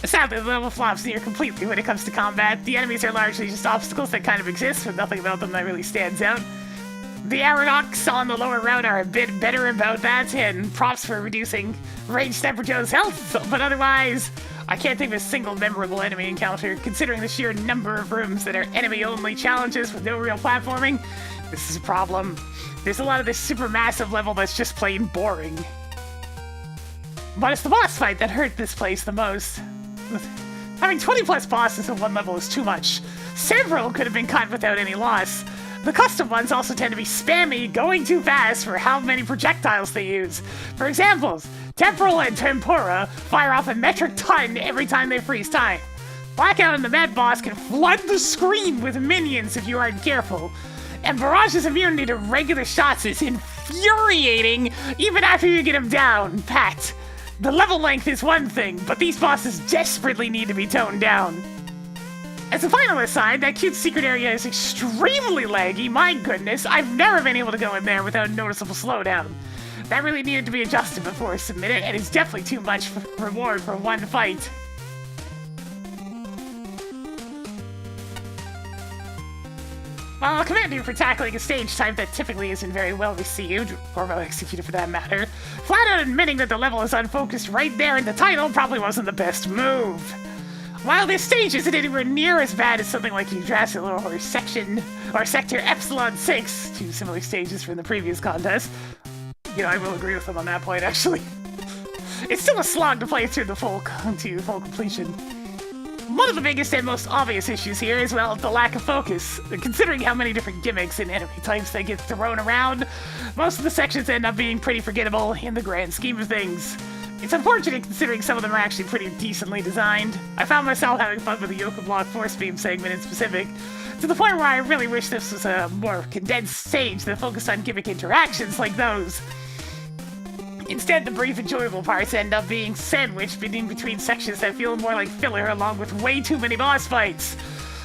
Speaker 1: Sadly, the level flops near completely when it comes to combat. The enemies are largely just obstacles that kind of exist, with nothing about them that really stands out. The Aradox on the lower route are a bit better about that, and props for reducing ranged Sniper Joe's health, but otherwise, I can't think of a single memorable enemy encounter, considering the sheer number of rooms that are enemy-only challenges with no real platforming. This is a problem. There's a lot of this super massive level that's just plain boring. But it's the boss fight that hurt this place the most. Having 20 plus bosses in one level is too much. Several could have been cut without any loss. The custom ones also tend to be spammy, going too fast for how many projectiles they use. For examples, Temporal and Tempura fire off a metric ton every time they freeze time. Blackout and the Med Boss can flood the screen with minions if you aren't careful. And Barage's immunity to regular shots is infuriating even after you get him down, pat. The level length is one thing, but these bosses desperately need to be toned down. As a final aside, that cute secret area is extremely laggy, my goodness. I've never been able to go in there without noticeable slowdown. That really needed to be adjusted before I submit it, and it's definitely too much reward for one fight. While I commend you for tackling a stage type that typically isn't very well received, or well executed for that matter, flat out admitting that the level is unfocused right there in the title probably wasn't the best move. While this stage isn't anywhere near as bad as something like Yggdrasil or Sector Epsilon 6, two similar stages from the previous contest, you know, I will agree with them on that point, actually. It's still a slog to play through to full completion. One of the biggest and most obvious issues here is, well, the lack of focus. Considering how many different gimmicks and enemy types that get thrown around, most of the sections end up being pretty forgettable in the grand scheme of things. It's unfortunate considering some of them are actually pretty decently designed. I found myself having fun with the Yoka Block Force Beam segment in specific, to the point where I really wish this was a more condensed stage that focused on gimmick interactions like those. Instead, the brief, enjoyable parts end up being sandwiched in between sections that feel more like filler along with way too many boss fights.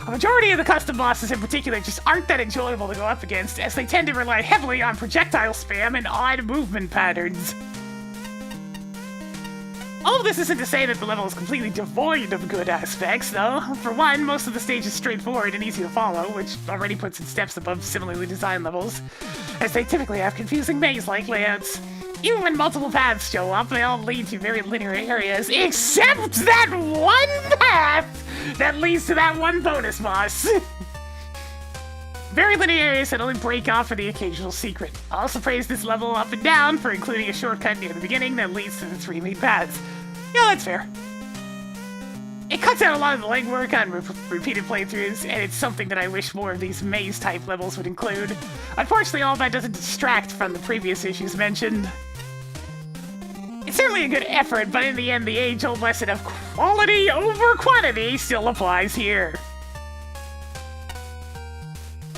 Speaker 1: A majority of the custom bosses in particular just aren't that enjoyable to go up against, as they tend to rely heavily on projectile spam and odd movement patterns. All of this isn't to say that the level is completely devoid of good aspects, though. For one, most of the stage is straightforward and easy to follow, which already puts it steps above similarly designed levels, as they typically have confusing maze-like layouts. Even when multiple paths show up, they all lead to very linear areas, except that one path that leads to that one bonus boss. Very linear areas that only break off for the occasional secret. I also praise this level up and down for including a shortcut near the beginning that leads to the three main paths. Yeah, that's fair. It cuts out a lot of the legwork on repeated playthroughs, and it's something that I wish more of these maze-type levels would include. Unfortunately, all of that doesn't distract from the previous issues mentioned. It's certainly a good effort, but in the end, the age-old lesson of quality over quantity still applies here.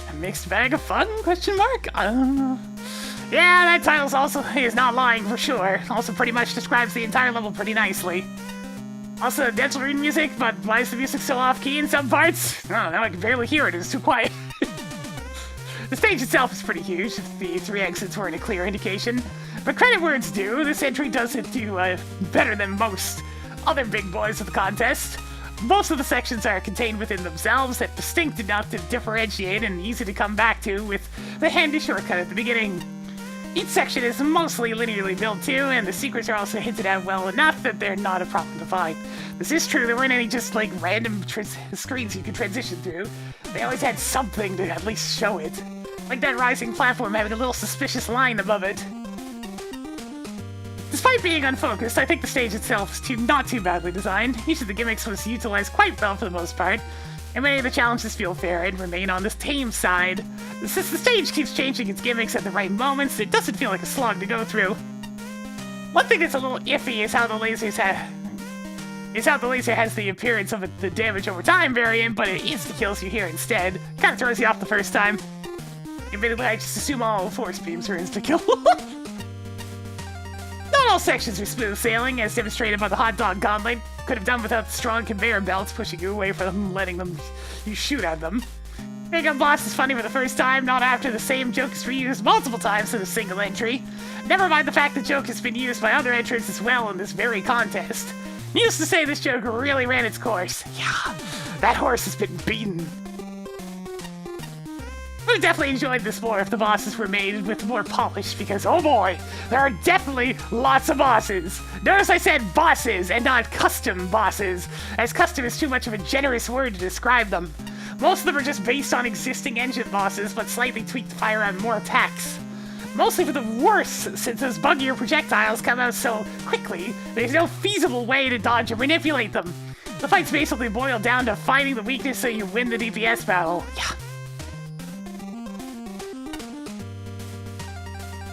Speaker 1: A mixed bag of fun? Question mark? I don't know. Yeah, that title also is not lying for sure. Also pretty much describes the entire level pretty nicely. Also, dental reading music, but why is the music so off-key in some parts? I don't know, I can barely hear it, it's too quiet. The stage itself is pretty huge, if the three exits weren't a clear indication. But credit where it's due, this entry does it do better than most other big boys of the contest. Most of the sections are contained within themselves, and distinct enough to differentiate and easy to come back to with the handy shortcut at the beginning. Each section is mostly linearly built too, and the secrets are also hinted at well enough that they're not a problem to find. This is true, there weren't any just like random screens you could transition through. They always had something to at least show it. Like that rising platform having a little suspicious line above it. Despite being unfocused, I think the stage itself is not too badly designed. Each of the gimmicks was utilized quite well for the most part, and many of the challenges feel fair and remain on this tame side. Since the stage keeps changing its gimmicks at the right moments, it doesn't feel like a slog to go through. One thing that's a little iffy is how the laser has the appearance of the damage over time variant, but it insta-kills you here instead. Kinda throws you off the first time. Admittedly, I just assume all force beams are insta-kill. Not all sections are smooth sailing, as demonstrated by the hot dog gauntlet. Could have done without the strong conveyor belts pushing you away from letting you shoot at them. Make boss is funny for the first time, not after the same joke is reused multiple times in a single entry. Never mind the fact the joke has been used by other entrants as well in this very contest. Needless to say, this joke really ran its course. Yeah, that horse has been beaten. I would have definitely enjoyed this more if the bosses were made with more polish, because oh boy, there are definitely lots of bosses. Notice I said bosses and not custom bosses, as custom is too much of a generous word to describe them. Most of them are just based on existing engine bosses, but slightly tweaked to fire on more attacks. Mostly for the worse, since those buggier projectiles come out so quickly, there's no feasible way to dodge or manipulate them. The fights basically boil down to finding the weakness so you win the DPS battle. Yeah.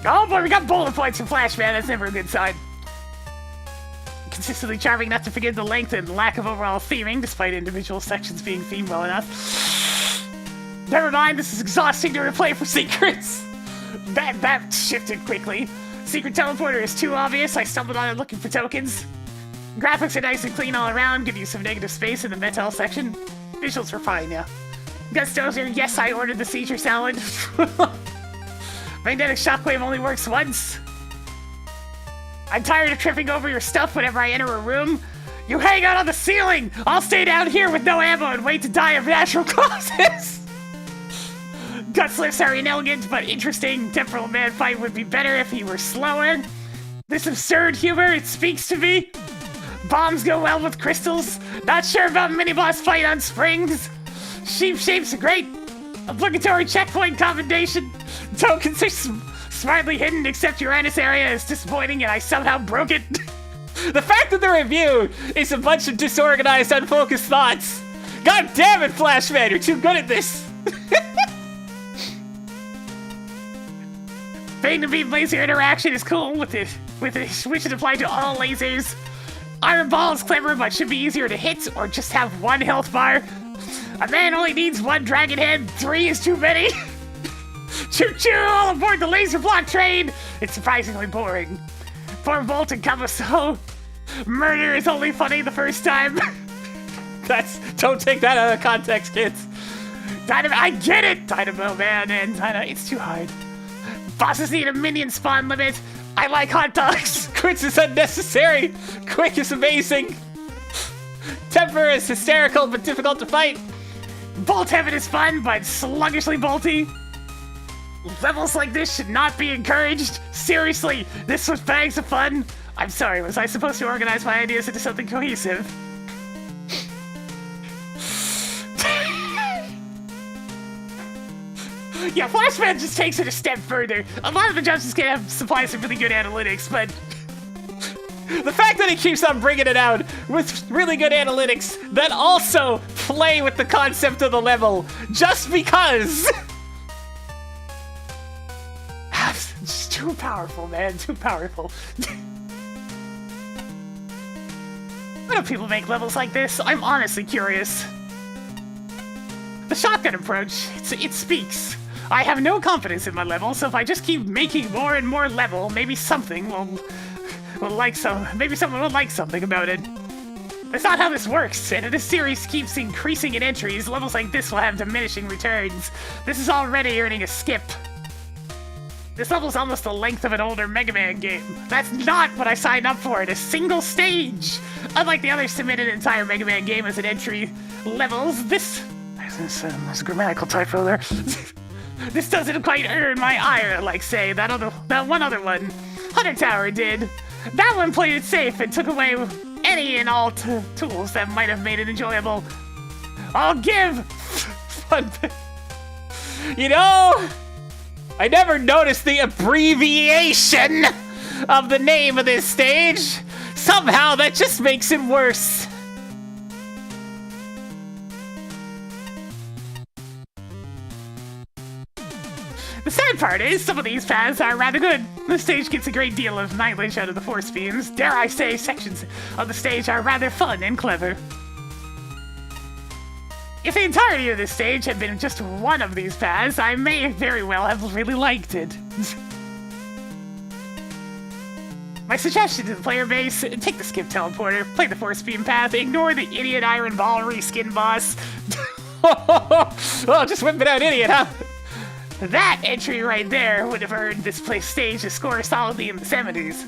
Speaker 1: Oh boy, we got bullet points from Flash Man. That's never a good sign. Consistently charming not to forget the length and lack of overall theming, despite individual sections being themed well enough. Never mind, this is exhausting to replay for secrets. That shifted quickly. Secret teleporter is too obvious. I stumbled on it looking for tokens. Graphics are nice and clean all around, give you some negative space in the metal section. Visuals were fine, yeah. Gustozer, yes, I ordered the Caesar salad. Magnetic shockwave only works once. I'm tired of tripping over your stuff whenever I enter a room. You hang out on the ceiling! I'll stay down here with no ammo and wait to die of natural causes! Guts lifts are inelegant but interesting. Temporal Man fight would be better if he were slower. This absurd humor, it speaks to me. Bombs go well with crystals. Not sure about mini-boss fight on springs. Sheep shapes are great. Obligatory checkpoint combination. Tokens are smartly hidden, except Uranus area is disappointing and I somehow broke it.
Speaker 2: The fact that the review is a bunch of disorganized, unfocused thoughts. God damn it, Flashman, you're too good at this.
Speaker 1: Fade and beam laser interaction is cool with it which is applied to all lasers. Iron Ball is clever but should be easier to hit or just have one health bar. A man only needs one dragon head, 3 is too many. Choo choo, all aboard the laser block train! It's surprisingly boring. Poor Bolt and Cavasso. Murder is only funny the first time.
Speaker 2: Don't take that out of context, kids.
Speaker 1: Dynamo, I get it! Dynamo Man and Dynamo, it's too hard. Bosses need a minion spawn limit. I like hot dogs.
Speaker 2: Quits is unnecessary. Quick is amazing. Temper is hysterical but difficult to fight.
Speaker 1: Bolt Heaven is fun, but sluggishly bolty. Levels like this should not be encouraged. Seriously, this was bags of fun. I'm sorry, was I supposed to organize my ideas into something cohesive? Yeah, Flashman just takes it a step further. A lot of the jumps can have supply some really good analytics, but
Speaker 2: the fact that he keeps on bringing it out with really good analytics that also play with the concept of the level, just because.
Speaker 1: It's too powerful, man, too powerful. Why do people make levels like this? I'm honestly curious. The shotgun approach, it speaks. I have no confidence in my level, so if I just keep making more and more level, maybe something maybe someone will like something about it. That's not how this works, and if this series keeps increasing in entries, levels like this will have diminishing returns. This is already earning a skip. This level's almost the length of an older Mega Man game. That's not what I signed up for in a single stage! Unlike the other submitted entire Mega Man game as an entry levels, there's a grammatical typo there. This doesn't quite earn my ire, like say that one other one. Hunter Tower did. That one played it safe and took away any and all tools that might have made it enjoyable. I'll give fun.
Speaker 2: You know, I never noticed the abbreviation of the name of this stage. Somehow that just makes it worse.
Speaker 1: The sad part is, some of these paths are rather good. The stage gets a great deal of mileage out of the force beams. Dare I say, sections of the stage are rather fun and clever. If the entirety of this stage had been just one of these paths, I may very well have really liked it. My suggestion to the player base, take the skip teleporter, play the force beam path, ignore the idiot Iron Ball reskin boss.
Speaker 2: Oh, just whipping out idiot, huh?
Speaker 1: That entry right there would have earned this stage a score solidly in the 70s.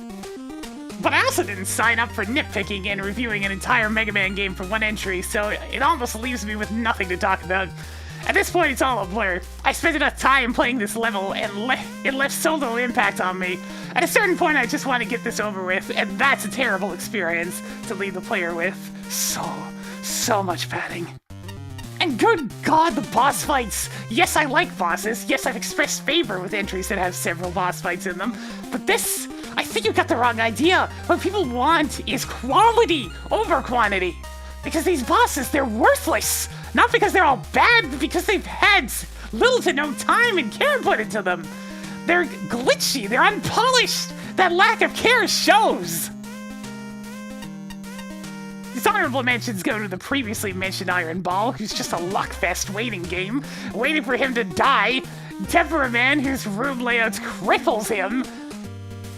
Speaker 1: But I also didn't sign up for nitpicking and reviewing an entire Mega Man game for one entry, so it almost leaves me with nothing to talk about. At this point, it's all a blur. I spent enough time playing this level, and it left so little impact on me. At a certain point, I just want to get this over with, and that's a terrible experience to leave the player with. So much padding. And good God, the boss fights! Yes, I like bosses. Yes, I've expressed favor with entries that have several boss fights in them. But this, I think you got the wrong idea. What people want is quality over quantity. Because these bosses, they're worthless. Not because they're all bad, but because they've had little to no time and care put into them. They're glitchy, they're unpolished! That lack of care shows! These honorable mentions go to the previously mentioned Iron Ball, who's just a luckfest waiting game, waiting for him to die, Temperament, whose room layout cripples him,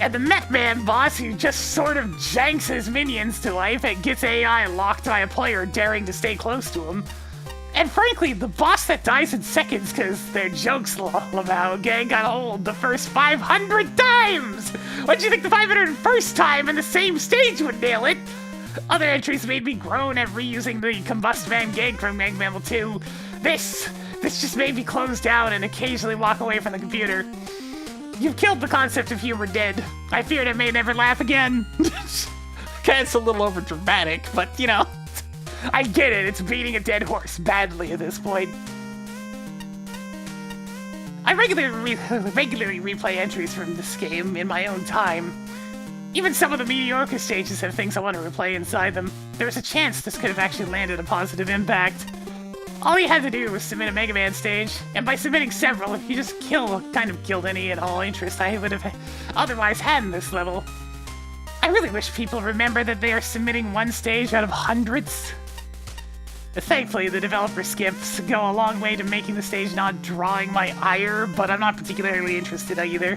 Speaker 1: and the MAGMML3 boss, who just sort of janks his minions to life and gets AI locked by a player daring to stay close to him. And frankly, the boss that dies in seconds because their jokes of how a gang got hold the first 500 times! What'd you think the 501st time in the same stage would nail it? Other entries made me groan at reusing the Combust Man gag from MAGMML3. This just made me close down and occasionally walk away from the computer. You've killed the concept of humor dead. I feared I may never laugh again.
Speaker 2: Okay, it's a little over dramatic, but you know.
Speaker 1: I get it, it's beating a dead horse badly at this point. I regularly replay entries from this game in my own time. Even some of the mediocre stages have things I want to replay inside them. There's a chance this could have actually landed a positive impact. All you had to do was submit a Mega Man stage, and by submitting several, if you just kind of killed any and all interest I would have otherwise had in this level. I really wish people remember that they are submitting one stage out of hundreds. Thankfully, the developer skips go a long way to making the stage not drawing my ire, but I'm not particularly interested either.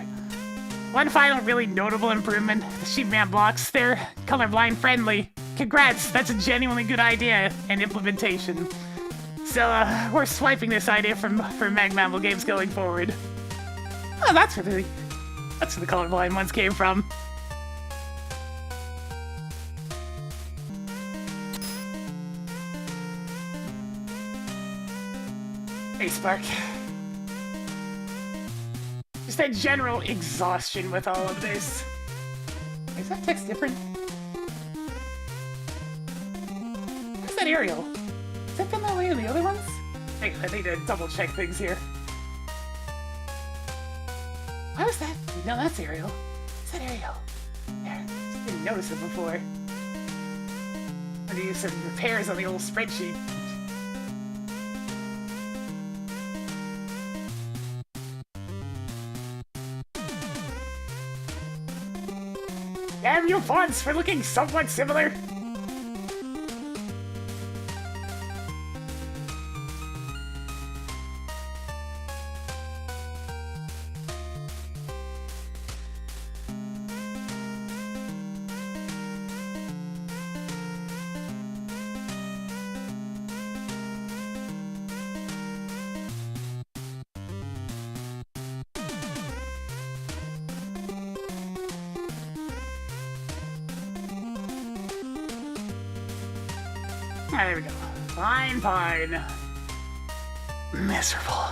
Speaker 1: One final really notable improvement, the Sheepman blocks, they're colorblind friendly. Congrats, that's a genuinely good idea and implementation. So, we're swiping this idea for MAGMML games going forward. Oh, that's where the colorblind ones came from. Hey, Spark. Just that general exhaustion with all of this. Is that text different? Where's that Ariel? Has that been that way in the other ones? I need to double check things here. Why was that? No, that's Ariel. Is that Ariel? Yeah, just didn't notice it before. I'm gonna do some repairs on the old spreadsheet. Damn you fonts for looking somewhat similar! Ah, there we go. Fine, fine. Miserable.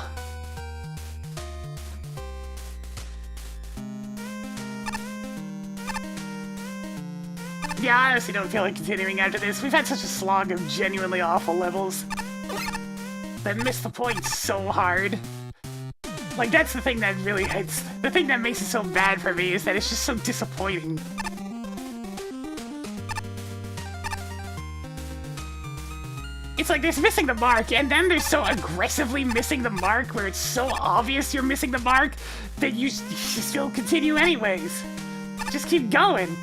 Speaker 1: Yeah, I honestly don't feel like continuing after this. We've had such a slog of genuinely awful levels that missed the point so hard. Like, that's the thing that really hits. The thing that makes it so bad for me is that it's just so disappointing. It's like there's missing the mark, and then there's so aggressively missing the mark where it's so obvious you're missing the mark that you still continue anyways. Just keep going.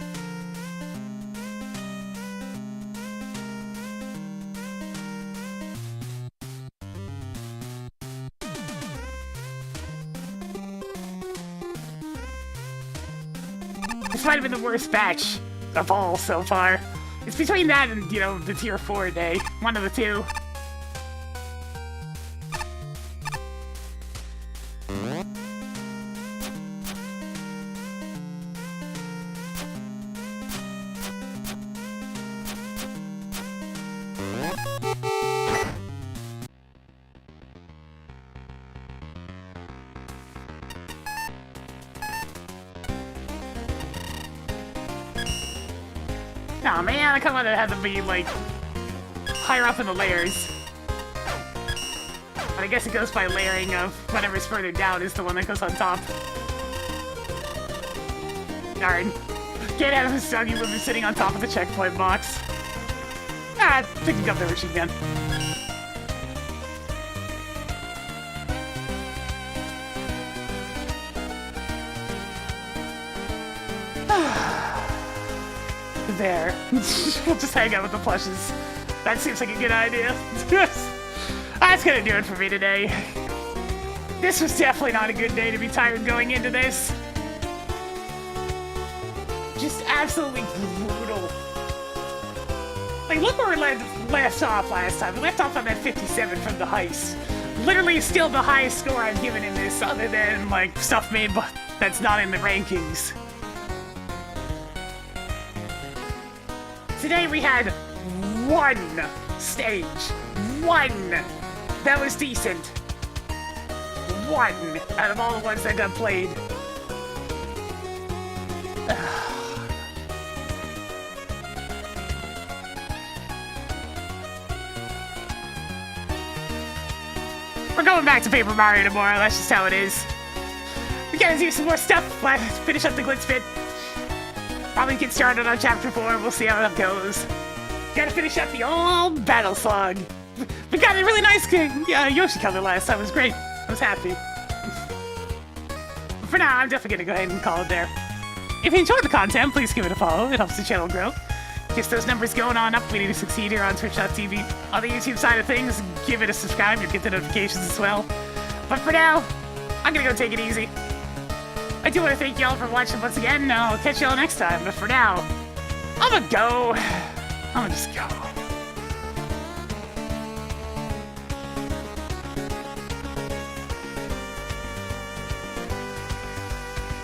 Speaker 1: This might have been the worst batch of all so far. It's between that and, you know, the tier 4 day. One of the two. Aw, man, I kinda wanted to have them be, like, higher up in the layers. But I guess it goes by layering of whatever's further down is the one that goes on top. Darn. Can't have a soggy woman sitting on top of the checkpoint box. Ah, they can come there where she can. there. We'll just hang out with the plushes. That seems like a good idea. That's gonna do it for me today. This was definitely not a good day to be tired going into this. Just absolutely brutal. Like, look where we left off last time. We left off on that 57 from the heist. Literally still the highest score I've given in this, other than, like, stuff made that's not in the rankings. Today we had one stage. One that was decent. One out of all the ones that got played. We're going back to Paper Mario tomorrow, that's just how it is. We gotta do some more stuff, finish up the glitch bit. Probably get started on Chapter 4, we'll see how it goes. Gotta finish up the old battle song. We got a really nice Yoshi color last time, it was great. I was happy. But for now, I'm definitely gonna go ahead and call it there. If you enjoyed the content, please give it a follow, it helps the channel grow. Gets those numbers going on up, we need to succeed here on Twitch.tv. On the YouTube side of things, give it a subscribe, you'll get the notifications as well. But for now, I'm gonna go take it easy. I do want to thank y'all for watching once again, I'll catch y'all next time, but for now, I'm gonna just go.